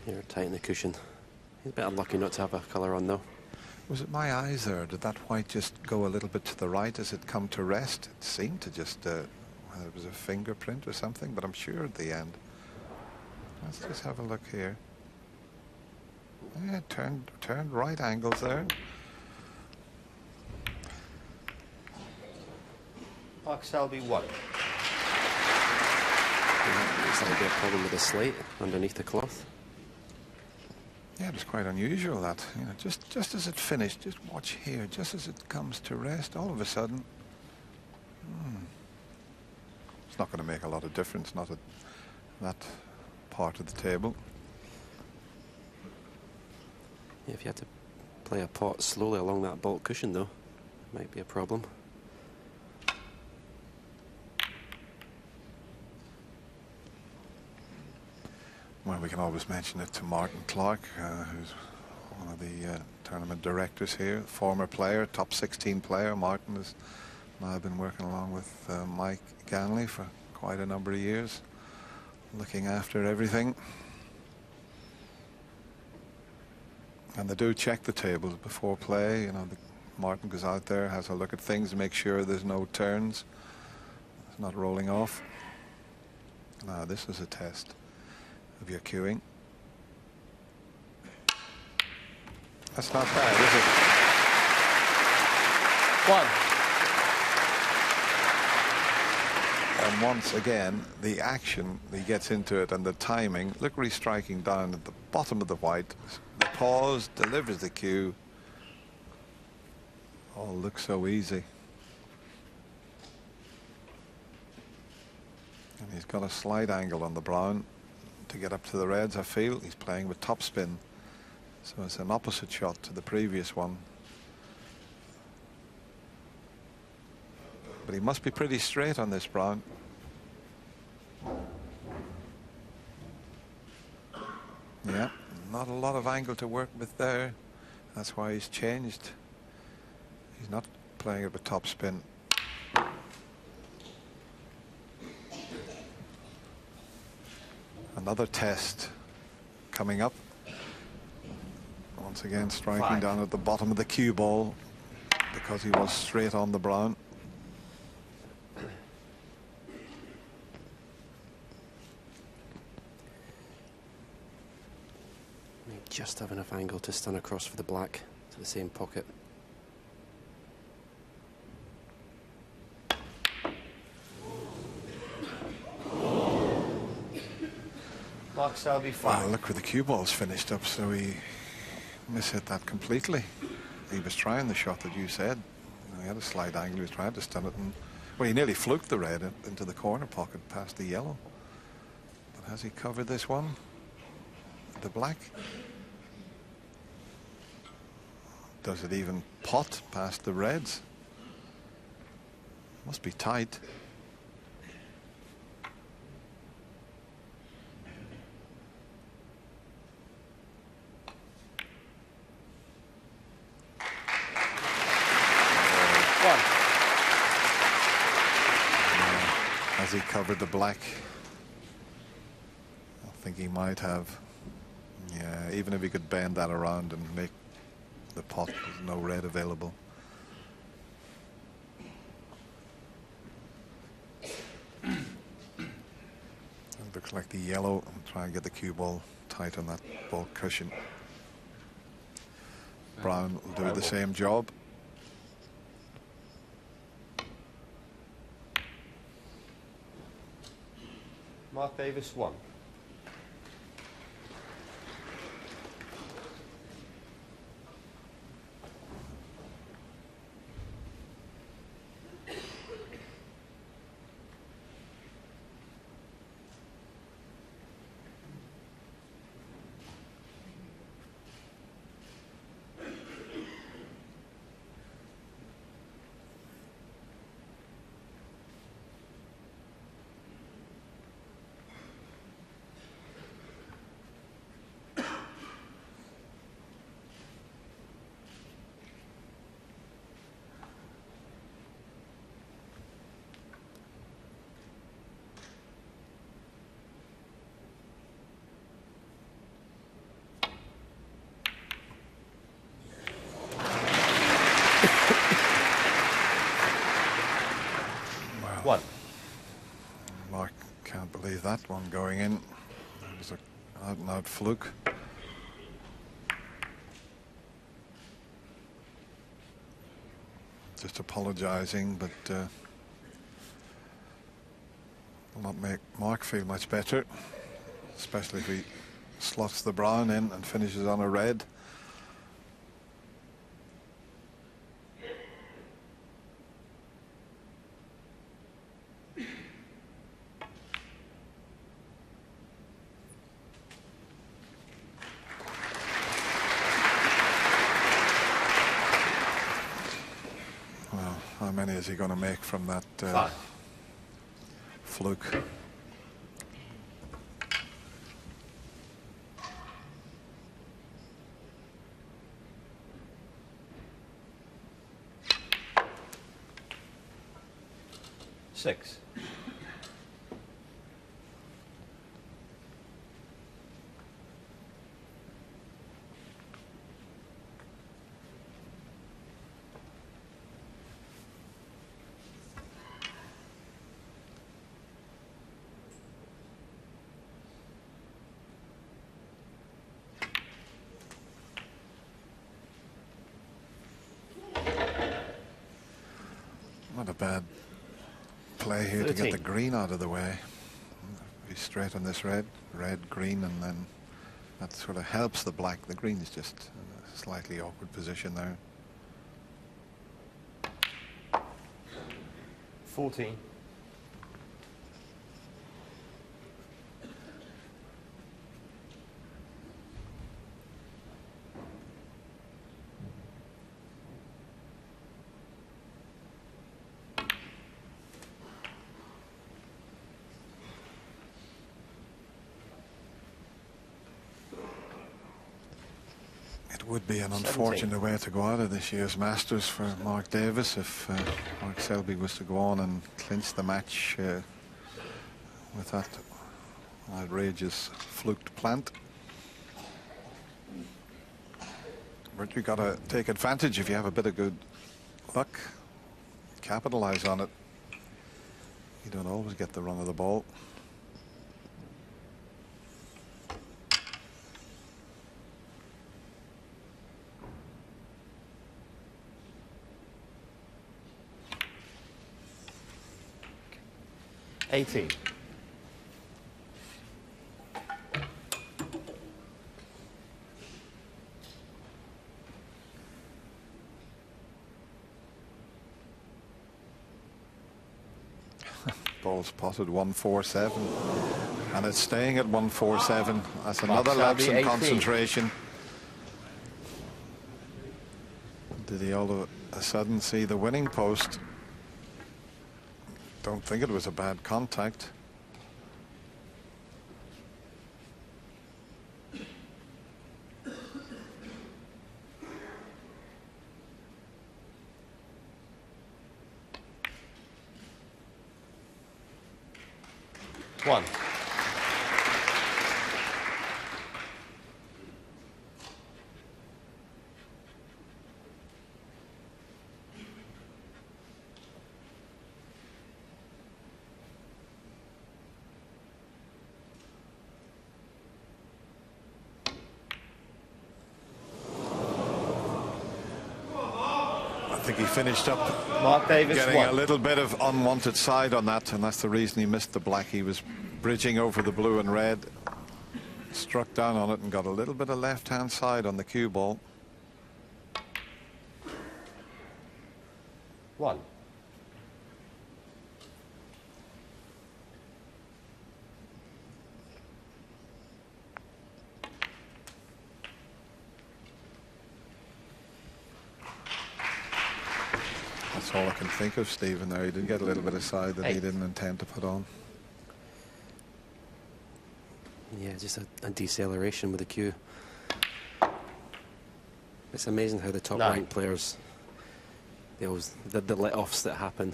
you're tight in the cushion. He's a bit unlucky not to have a colour on, though. Was it my eyes there? Did that white just go a little bit to the right as it come to rest? It seemed to just, well, it was a fingerprint or something, but I'm sure at the end. Let's just have a look here. Yeah, turned right angles there. Mark Selby, 1. It's like a problem with the slate underneath the cloth. Yeah, it was quite unusual that, you know, just as it finished, just watch here, just as it comes to rest, all of a sudden, it's not going to make a lot of difference, not at that part of the table. Yeah, if you had to play a pot slowly along that baulk cushion, though, might be a problem. Well, we can always mention it to Martin Clark, who's one of the tournament directors here, former player, top 16 player. Martin has now been working along with Mike Ganley for quite a number of years, looking after everything. And they do check the tables before play. You know, Martin goes out there, has a look at things, make sure there's no turns, it's not rolling off. Now, this is a test of your cueing. That's not bad, is it? 1. And once again, the action, he gets into it, and the timing. Look where he's striking down at the bottom of the white. The pause, delivers the cue. All looks so easy. And he's got a slight angle on the brown to get up to the reds, I feel. He's playing with topspin, so it's an opposite shot to the previous one. But he must be pretty straight on this brown. Yeah, not a lot of angle to work with there. That's why he's changed. He's not playing it with topspin. Another test coming up. Once again, striking down at the bottom of the cue ball because he was straight on the brown. Just have enough angle to stun across for the black to the same pocket. Mark Selby, 5. Well, look where the cue ball's finished up, so he mishit that completely. He was trying the shot that you said. He had a slight angle, he was trying to stun it, and well, he nearly fluked the red into the corner pocket past the yellow. But has he covered this one? The black? Does it even pot past the reds? Must be tight. Has he covered the black? I think he might have. Yeah, even if he could bend that around and make the pot with no red available. And the Looks like the yellow, and try and get the cue ball tight on that ball cushion. Brown will do the same job. Mark Davis 1. Well, Mark can't believe that one going in. It was an out-and-out fluke. Just apologising, but will not make Mark feel much better, especially if he slots the brown in and finishes on a red. How many is he going to make from that fluke? Six. Not a bad play here 13. to get the green out of the way. Be straight on this red, green, and then that sort of helps the black. The green is just in a slightly awkward position there. 14. It would be an unfortunate way to go out of this year's Masters for Mark Davis if Mark Selby was to go on and clinch the match with that outrageous fluked plant. But you've got to take advantage if you have a bit of good luck. Capitalize on it. You don't always get the run of the ball. Ball spotted 147, and it's staying at 147. That's another lapse in concentration. Did he all of a sudden see the winning post? Don't think it was a bad contact. One. think he finished up Mark Davis getting won. a little bit of unwanted side on that, and that's the reason he missed the black. He was bridging over the blue and red, struck down on it and got a little bit of left-hand side on the cue ball. 1. That's all I can think of, Stephen, there. He did get a little bit of side that he didn't intend to put on. Yeah, just a deceleration with the cue. It's amazing how the top-ranked players, they always, the let-offs that happen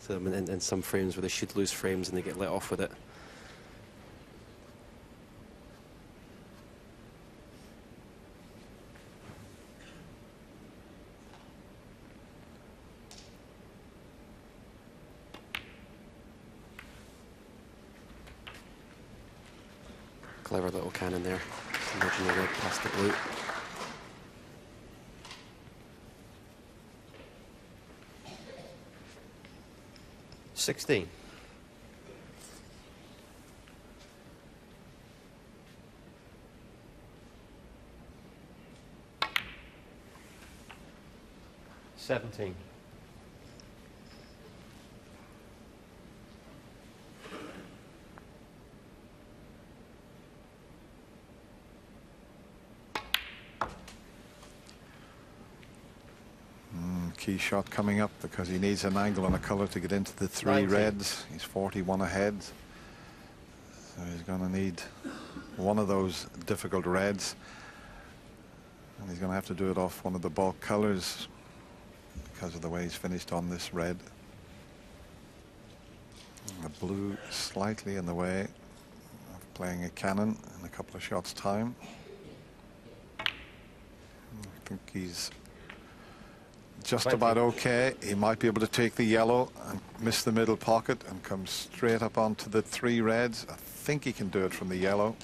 to them in some frames where they should lose frames and they get let off with it. Clever little cannon there. Just merging the red past the blue. $16. $17. Key shot coming up because he needs an angle and a colour to get into the 3 19. reds. He's 41 ahead. So he's going to need one of those difficult reds. And he's going to have to do it off one of the bulk colours because of the way he's finished on this red. And the blue slightly in the way of playing a cannon in a couple of shots' time. I think he's just about okay. He might be able to take the yellow and miss the middle pocket and come straight up onto the 3 reds. I think he can do it from the yellow.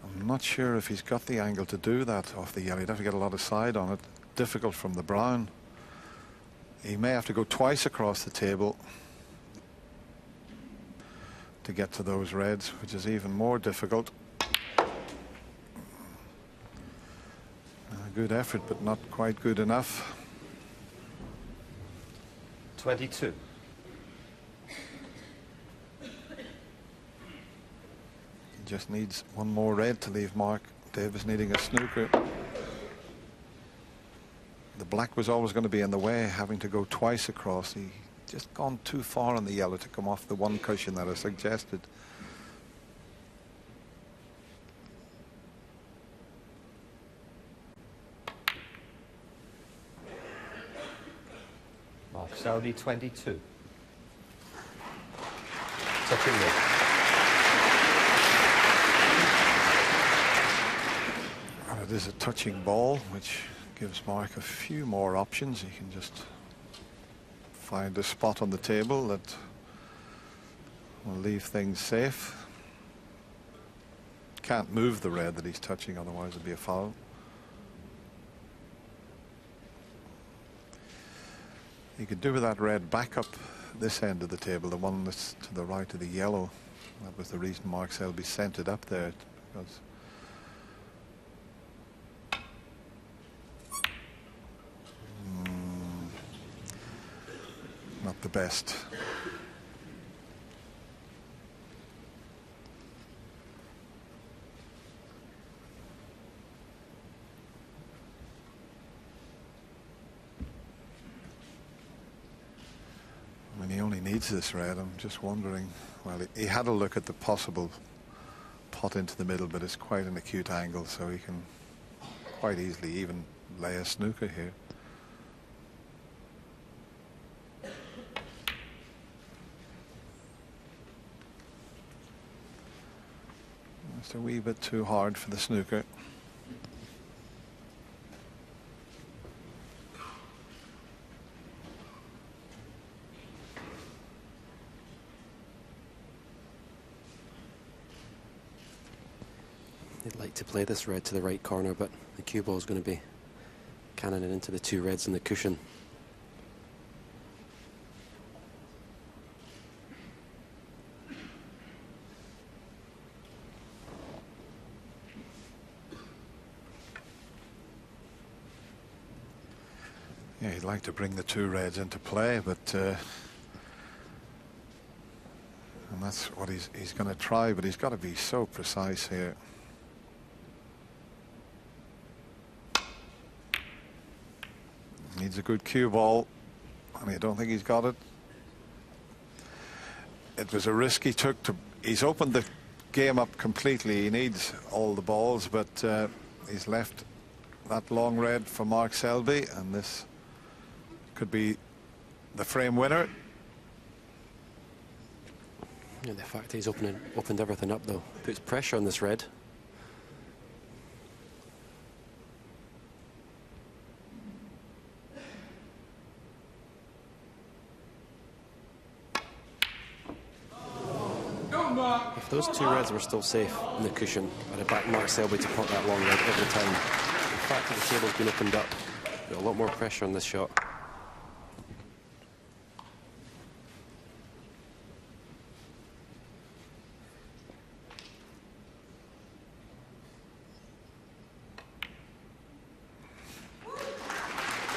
I'm not sure if he's got the angle to do that off the yellow. He'd have to get a lot of side on it. Difficult from the brown. He may have to go twice across the table to get to those reds, which is even more difficult. A good effort, but not quite good enough. 22. He just needs one more red to leave Mark Davis needing a snooker. The black was always going to be in the way, having to go twice across. He just gone too far on the yellow to come off the one cushion that I suggested. Mark Selby, 22. Touching me. And it is a touching ball, which gives Mark a few more options. He can just find a spot on the table that will leave things safe. Can't move the red that he's touching, otherwise it'd be a foul. He could do with that red back up this end of the table, the one that's to the right of the yellow. That was the reason Mark Selby sent it up there, because not the best. I mean, he only needs this red. I'm just wondering, well, he had a look at the possible pot into the middle, but it's quite an acute angle, so he can quite easily even lay a snooker here. It's a wee bit too hard for the snooker. like to play this red to the right corner, but the cue ball is going to be cannoning into the two reds in the cushion. Yeah, he'd like to bring the two reds into play, but and that's what he's going to try, but he's got to be so precise here. Needs a good cue ball, and I don't think he's got it. It was a risk he took to. He's opened the game up completely. He needs all the balls, but he's left that long red for Mark Selby, and this could be the frame winner. Yeah, the fact he's opened everything up, though, puts pressure on this red. If those two reds were still safe in the cushion, I'd have backed Mark Selby to pot that long red every time. The fact that the table's been opened up, got a lot more pressure on this shot.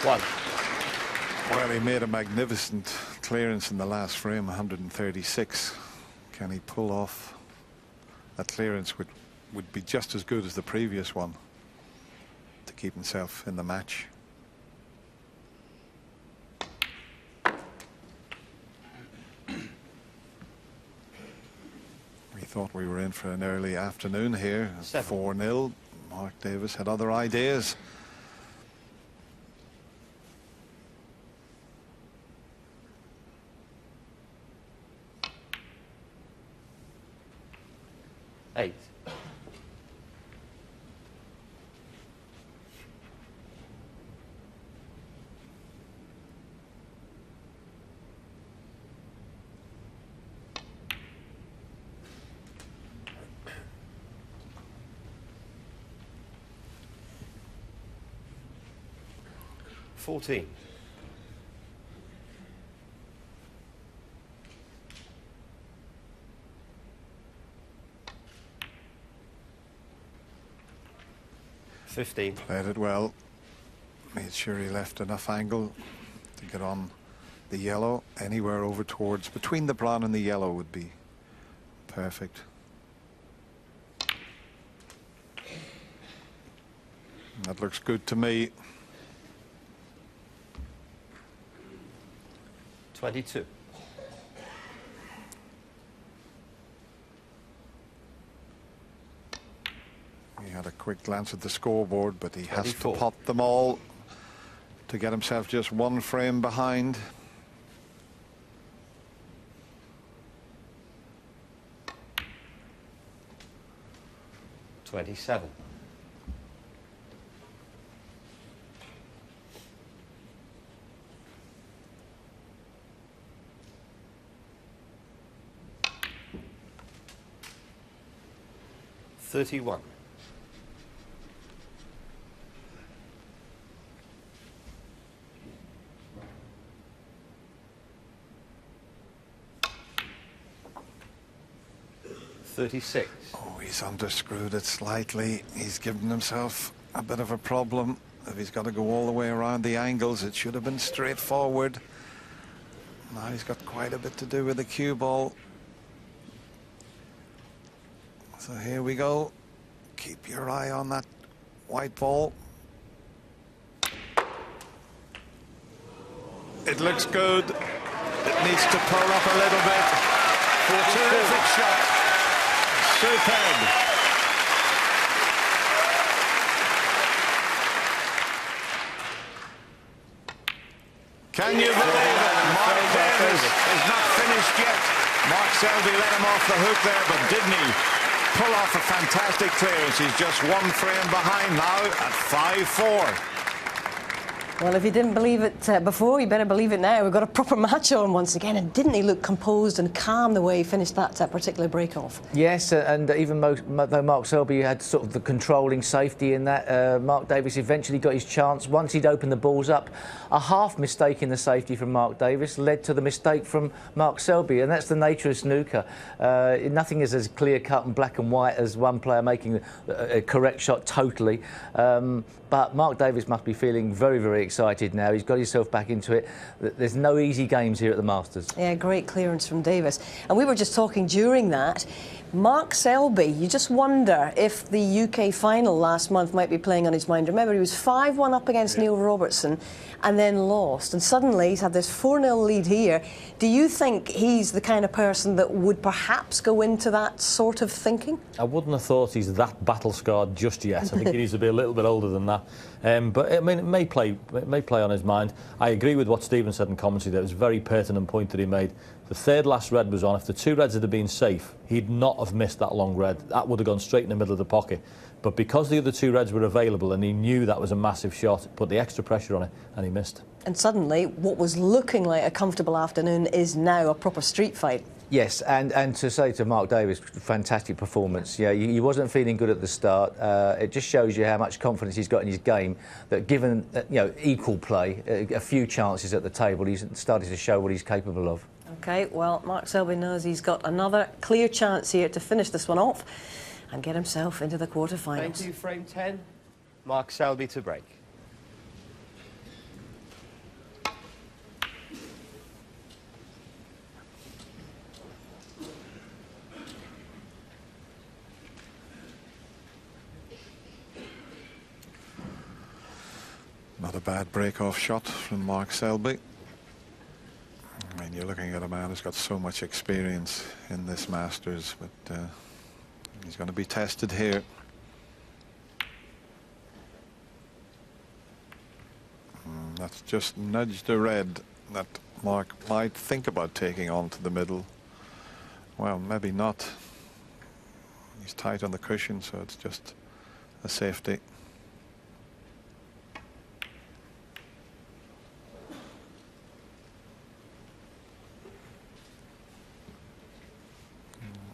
One. Well, he made a magnificent clearance in the last frame, 136. Can he pull off that clearance, which would be just as good as the previous one, to keep himself in the match? We thought we were in for an early afternoon here. 4-0. Mark Davis had other ideas. Eight. $14. 15. Played it well. Made sure he left enough angle to get on the yellow. Anywhere over towards between the brown and the yellow would be perfect. That looks good to me. 22. He had a quick glance at the scoreboard, but he has to 24. pot them all to get himself just one frame behind. $27. $31. $36. Oh, he's underscrewed it slightly. He's given himself a bit of a problem. If he's got to go all the way around the angles, it should have been straightforward. Now he's got quite a bit to do with the cue ball. So here we go. Keep your eye on that white ball. It looks good. It needs to pull up a little bit. Terrific shot. Superb. Can you believe it? Mark Davis is not finished yet. Mark Selby let him off the hook there, but didn't he pull off a fantastic clearance? He's just one frame behind now at 5-4. Well, if you didn't believe it before, you better believe it now. We've got a proper match on once again, and didn't he look composed and calm the way he finished that particular break-off? Yes, and even though Mark Selby had sort of the controlling safety in that, Mark Davis eventually got his chance. Once he'd opened the balls up, a half mistake in the safety from Mark Davis led to the mistake from Mark Selby, and that's the nature of snooker. Nothing is as clear-cut and black and white as one player making a correct shot totally. But Mark Davis must be feeling very, very excited now. He's got himself back into it. There's no easy games here at the Masters. Yeah, great clearance from Davis. And we were just talking during that. Mark Selby, you just wonder if the UK final last month might be playing on his mind. Remember, he was 5-1 up against Neil Robertson and then lost. And suddenly he's had this 4-0 lead here. Do you think he's the kind of person that would perhaps go into that sort of thinking? I wouldn't have thought he's that battle-scarred just yet. I think he needs to be a little bit older than that. But I mean, it may play on his mind. I agree with what Stephen said in commentary. That was a very pertinent point that he made. The third last red was on. If the two reds had been safe, he'd not have missed that long red. That would have gone straight in the middle of the pocket. But because the other two reds were available and he knew that was a massive shot, put the extra pressure on it and he missed. And suddenly, what was looking like a comfortable afternoon is now a proper street fight. Yes, and to say to Mark Davis, fantastic performance. Yeah, he wasn't feeling good at the start. It just shows you how much confidence he's got in his game. That given equal play, a few chances at the table, he's started to show what he's capable of. OK, well, Mark Selby knows he's got another clear chance here to finish this one off and get himself into the quarterfinals. Thank you, frame 10. Mark Selby to break. Not a bad break-off shot from Mark Selby. I mean, you're looking at a man who's got so much experience in this Masters, but he's going to be tested here. That's just nudged the red that Mark might think about taking on to the middle. Well, maybe not. He's tight on the cushion, so it's just a safety.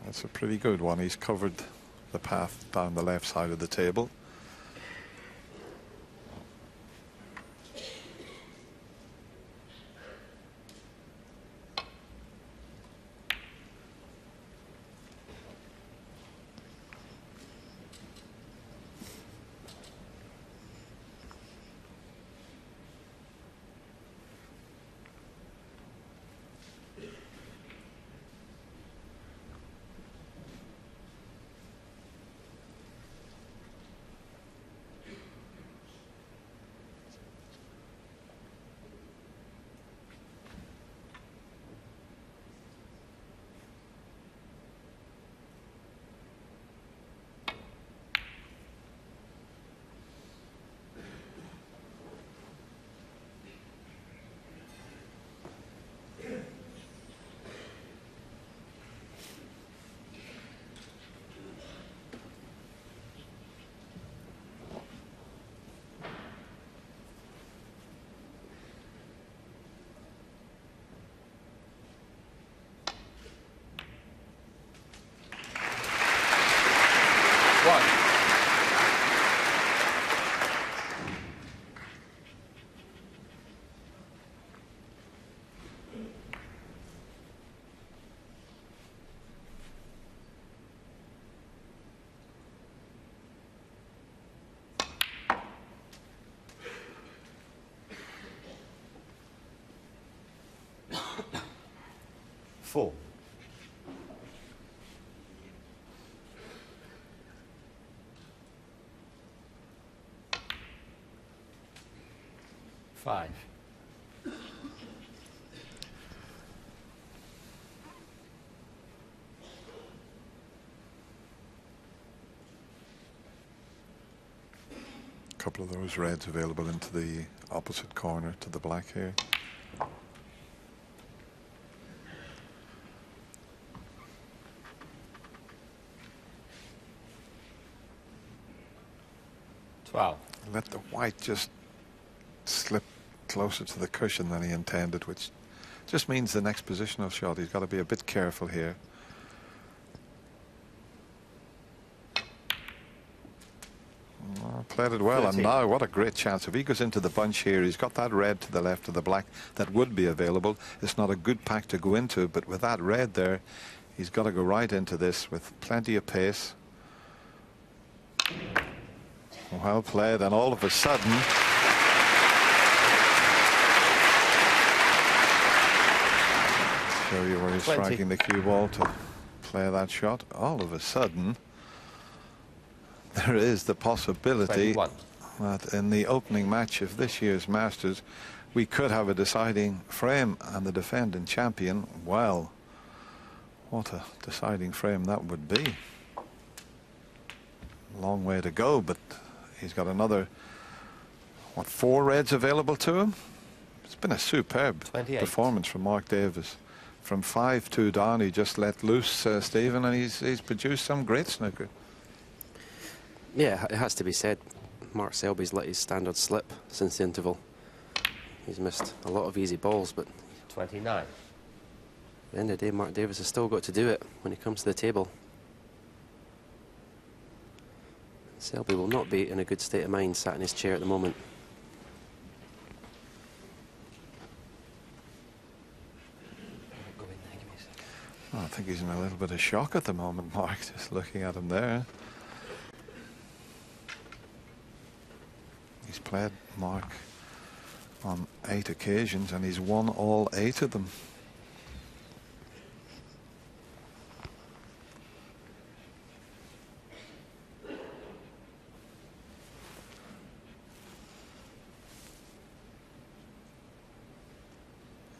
That's a pretty good one. He's covered the path down the left side of the table. Four. Five. A couple of those reds available into the opposite corner to the black here. Wow. Let the white just slip closer to the cushion than he intended, which just means the next positional shot, he's got to be a bit careful here. Well, played it well, 13. and now what a great chance. If he goes into the bunch here, he's got that red to the left of the black that would be available. It's not a good pack to go into, but with that red there, he's got to go right into this with plenty of pace. Well played, and all of a sudden show you where he's 20. striking the cue ball to play that shot. All of a sudden there is the possibility 21. that in the opening match of this year's Masters we could have a deciding frame, and the defending champion, well, what a deciding frame that would be. Long way to go, but he's got another, what, 4 reds available to him. It's been a superb 28. performance from Mark Davis. From 5-2 down, he just let loose, Stephen, and he's produced some great snooker. Yeah, it has to be said. Mark Selby's let his standard slip since the interval. He's missed a lot of easy balls, but 29. at the end of the day, Mark Davis has still got to do it when he comes to the table. Selby will not be in a good state of mind sat in his chair at the moment. I think he's in a little bit of shock at the moment, Mark, just looking at him there. He's played Mark on 8 occasions and he's won all 8 of them.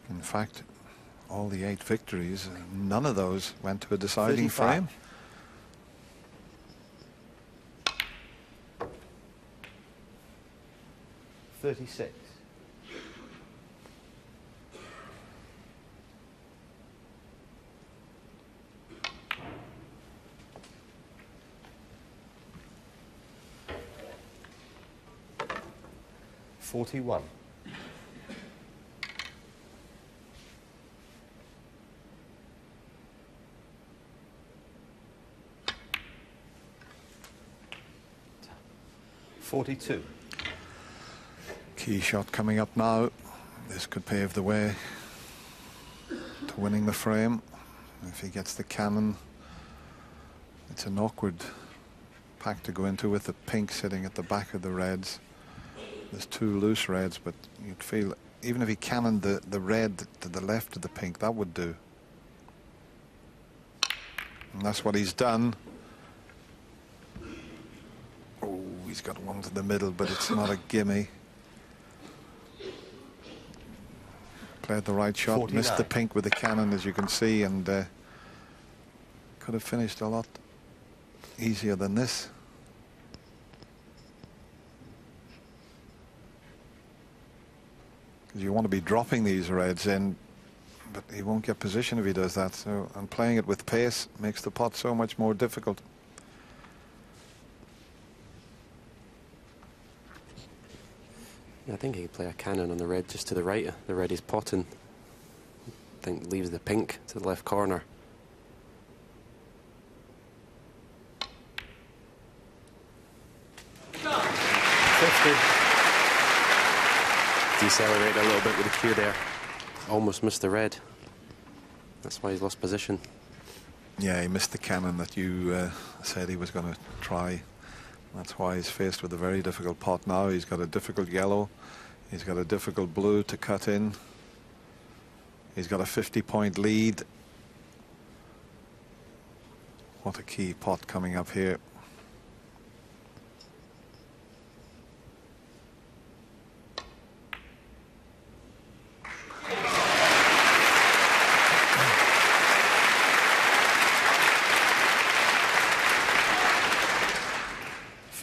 In fact, all the 8 victories, none of those went to a deciding 35. frame. $36. $41. $42. Key shot coming up now. This could pave the way to winning the frame. If he gets the cannon, it's an awkward pack to go into with the pink sitting at the back of the reds. There's 2 loose reds, but you'd feel even if he cannoned the red to the left of the pink, that would do. And that's what he's done. Oh, he's got one to the middle, but it's not a gimme. Played the right shot, 49. missed the pink with the cannon, as you can see, and could have finished a lot easier than this. Because you want to be dropping these reds in, but he won't get position if he does that. So, and playing it with pace makes the pot so much more difficult. Yeah, I think he could play a cannon on the red just to the right. The red he's potting. I think leaves the pink to the left corner. Decelerate a little bit with the cue there. Almost missed the red. That's why he's lost position. Yeah, he missed the cannon that you said he was going to try. That's why he's faced with a very difficult pot now. He's got a difficult yellow. He's got a difficult blue to cut in. He's got a 50-point lead. What a key pot coming up here.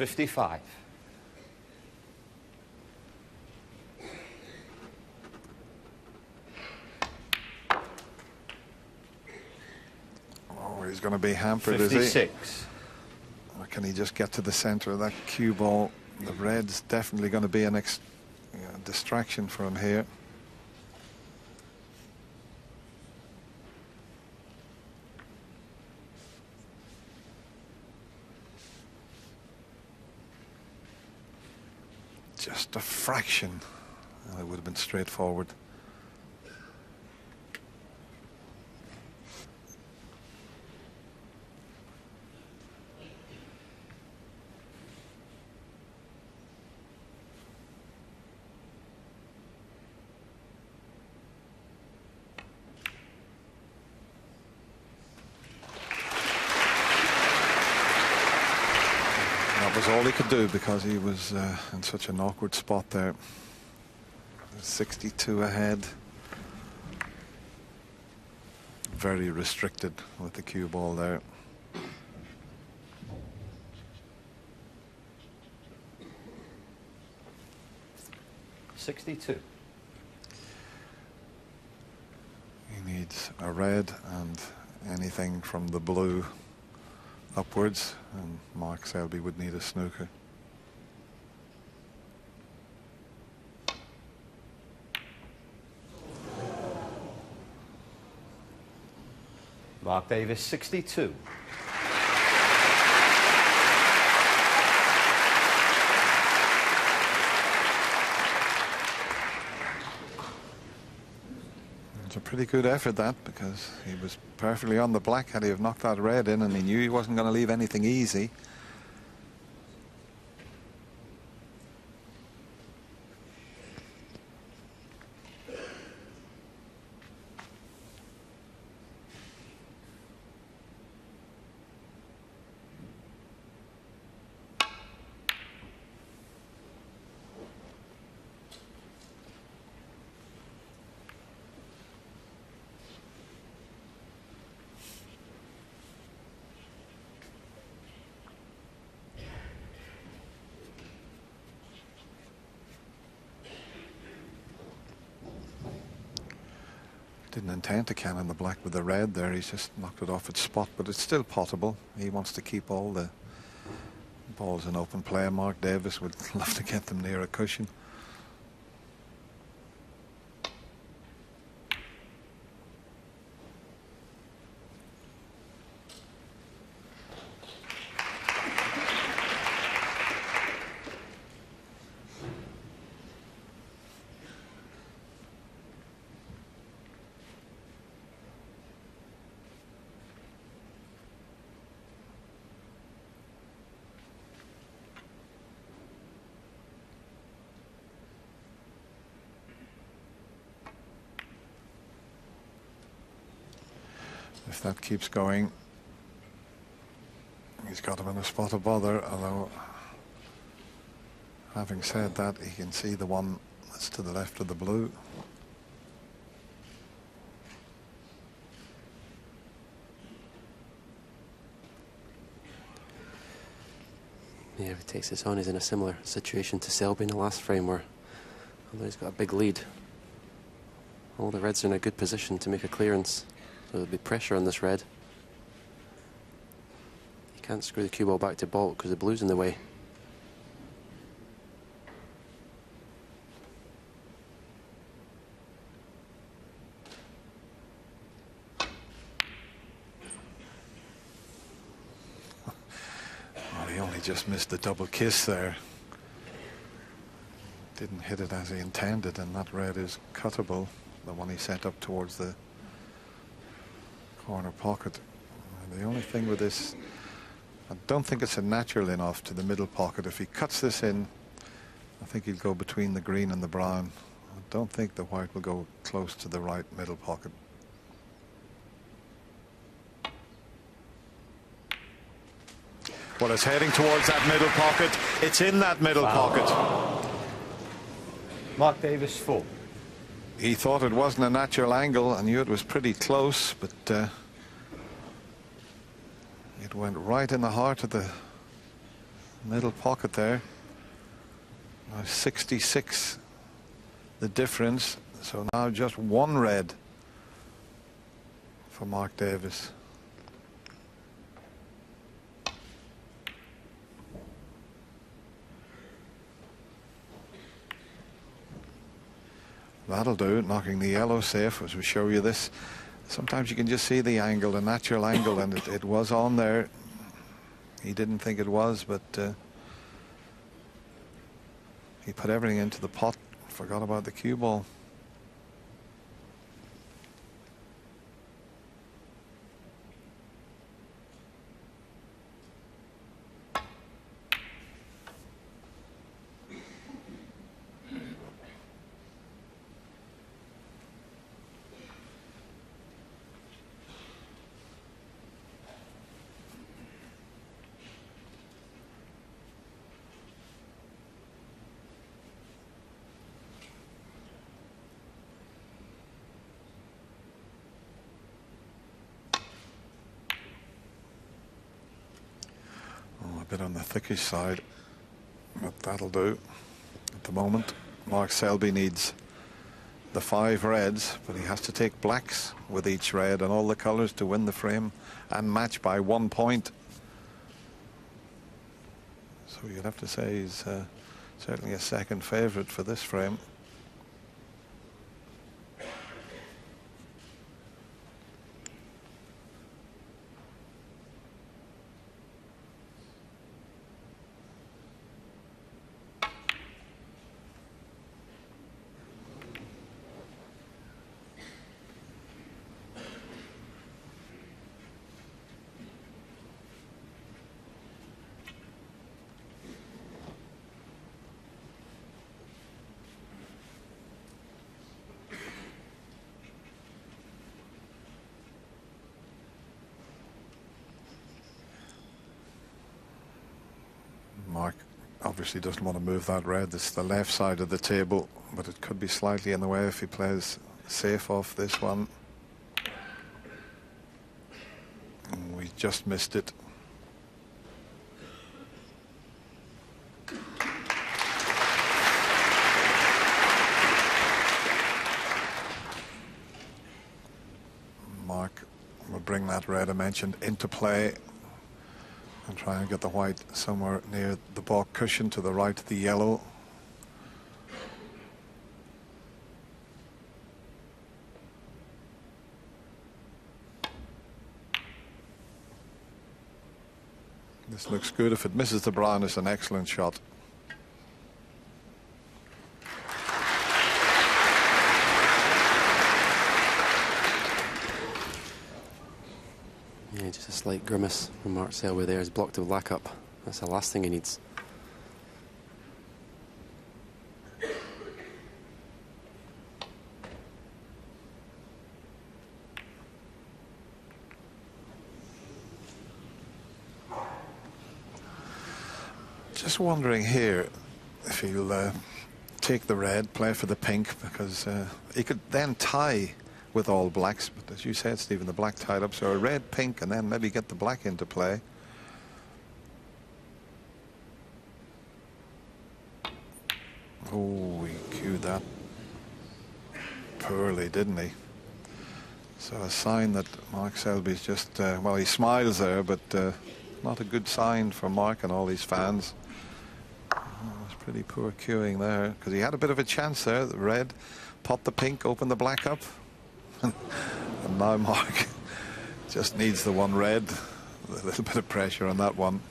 $55. Oh, he's going to be hampered, 56. is he? Or can he just get to the center of that cue ball? The red's definitely going to be a distraction for him here. Just a fraction. It would have been straightforward. That was all he could do because he was in such an awkward spot there. 62 ahead. Very restricted with the cue ball there. .62. He needs a red and anything from the blue upwards, and Mark Selby would need a snooker. Mark Davis, 62. It's a pretty good effort, that, because he was perfectly on the black had he have knocked that red in, and he knew he wasn't going to leave anything easy. Didn't intend to cannon the black with the red there. He's just knocked it off its spot, but it's still potable. He wants to keep all the balls in open play. Mark Davis would love to get them near a cushion. If that keeps going, he's got him in a spot of bother, although having said that, he can see the one that's to the left of the blue. Yeah, if he takes this on, he's in a similar situation to Selby in the last frame, where although he's got a big lead, all the reds are in a good position to make a clearance. So there'll be pressure on this red. He can't screw the cue ball back to baulk because the blue's in the way. Well, he only just missed the double kiss there. Didn't hit it as he intended, and that red is cuttable, the one he sent up towards the corner pocket. And the only thing with this, I don't think it's a natural in-off to the middle pocket. If he cuts this in, I think he'll go between the green and the brown. I don't think the white will go close to the right middle pocket. Well, it's heading towards that middle pocket. It's in that middle pocket. Mark Davis, 4. He thought it wasn't a natural angle. I knew it was pretty close, but it went right in the heart of the middle pocket there. 66 the difference, so now just one red for Mark Davis. That'll do, knocking the yellow safe, as we show you this. Sometimes you can just see the angle, the natural angle, and it was on there. He didn't think it was, but he put everything into the pot, forgot about the cue ball. Bit on the thickish side, but that'll do at the moment. Mark Selby needs the 5 reds, but he has to take blacks with each red and all the colours to win the frame and match by 1 point. So you'd have to say he's certainly a second favourite for this frame. Mark obviously doesn't want to move that red. It's the left side of the table, but it could be slightly in the way if he plays safe off this one. And we just missed it. Mark will bring that red I mentioned into play and try and get the white somewhere near the baulk cushion to the right of the yellow. This looks good. If it misses the brown, it's an excellent shot. Yeah, just a slight grimace from Mark Selby there. He's blocked the black up. That's the last thing he needs. Just wondering here if he'll take the red, play for the pink, because he could then tie with all blacks, but as you said, Stephen, the black tied up, so a red, pink, and then maybe get the black into play. Oh, he cued that poorly, didn't he? So a sign that Mark Selby's just, well, he smiles there, but not a good sign for Mark and all these fans. Oh, it was pretty poor cueing there, because he had a bit of a chance there. The red, pot the pink, open the black up. And now Mark just needs the one red. A little bit of pressure on that one.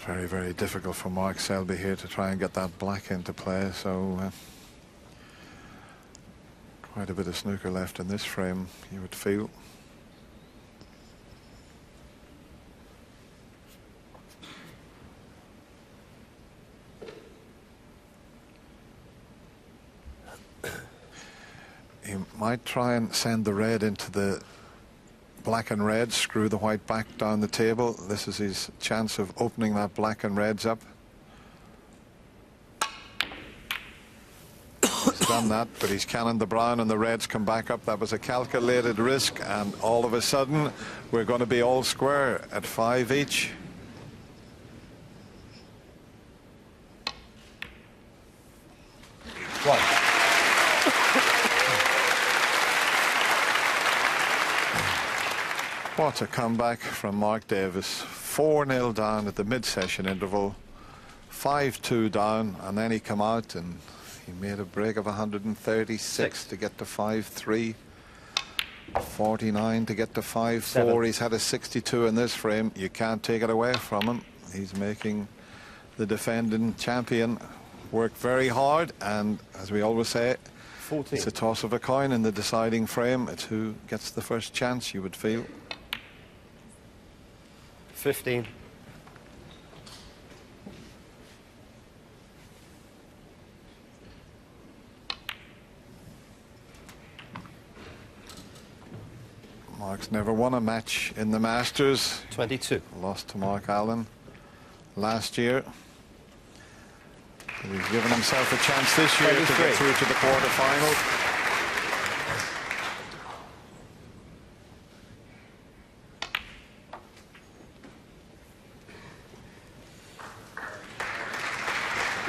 Very, very difficult for Mark Selby here to try and get that black into play, so quite a bit of snooker left in this frame, you would feel. He might try and send the red into the black and red, screw the white back down the table. This is his chance of opening that black and reds up. He's done that, but he's cannoned the brown and the reds come back up. That was a calculated risk, and all of a sudden we're going to be all square at 5 each. One. What a comeback from Mark Davis. 4-0 down at the mid-session interval, 5-2 down, and then he come out and he made a break of 136 to get to 5-3, 49 to get to 5-4. He's had a 62 in this frame. You can't take it away from him. He's making the defending champion work very hard, and as we always say, 14. It's a toss of a coin in the deciding frame. It's who gets the first chance, you would feel. 15. Mark's never won a match in the Masters. 22. Lost to Mark Allen last year. But he's given himself a chance this year 23. to get through to the quarterfinal.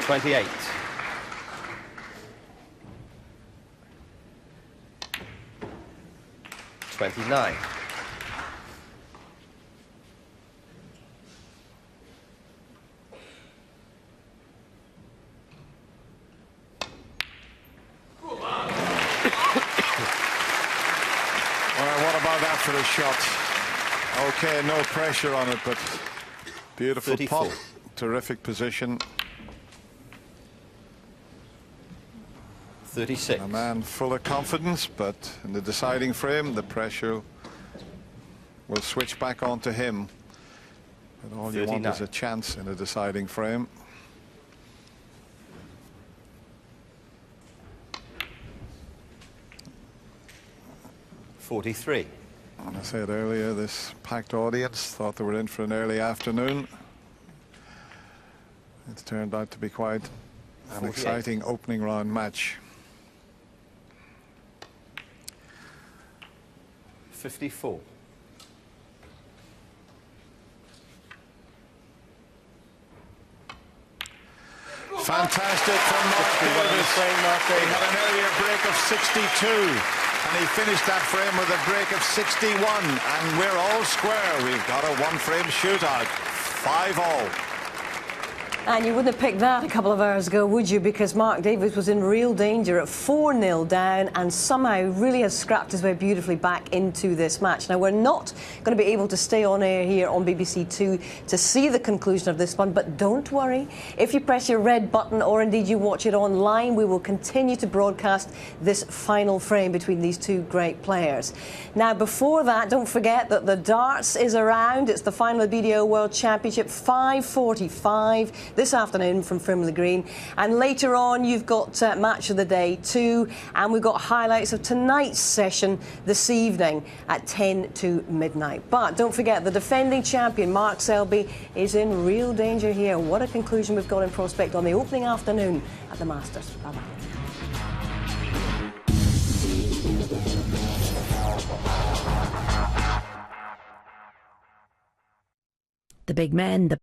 $28. 29. What about that for a shot? Okay, no pressure on it, but beautiful 34. pop. Terrific position. 36. A man full of confidence, but in the deciding frame, the pressure will switch back onto him. But all you want 39. is a chance in a deciding frame. 43. And I said earlier, this packed audience thought they were in for an early afternoon. It's turned out to be quite an 48. exciting opening round match. 54. Fantastic from Mark Davis. He had an earlier break of 62, and he finished that frame with a break of 61, and we're all square. We've got a one-frame shootout, 5-all. And you wouldn't have picked that a couple of hours ago, would you? Because Mark Davis was in real danger at 4-0 down and somehow really has scrapped his way beautifully back into this match. Now, we're not going to be able to stay on air here on BBC Two to see the conclusion of this one, but don't worry. If you press your red button or indeed you watch it online, we will continue to broadcast this final frame between these two great players. Now, before that, don't forget that the darts is around. It's the final of the BDO World Championship, 5:45. This afternoon from Frimley Green, and later on you've got match of the day too, and we've got highlights of tonight's session this evening at 10 to midnight. But don't forget, the defending champion Mark Selby is in real danger here. What a conclusion we've got in prospect on the opening afternoon at the Masters. Bye-bye. The big men, the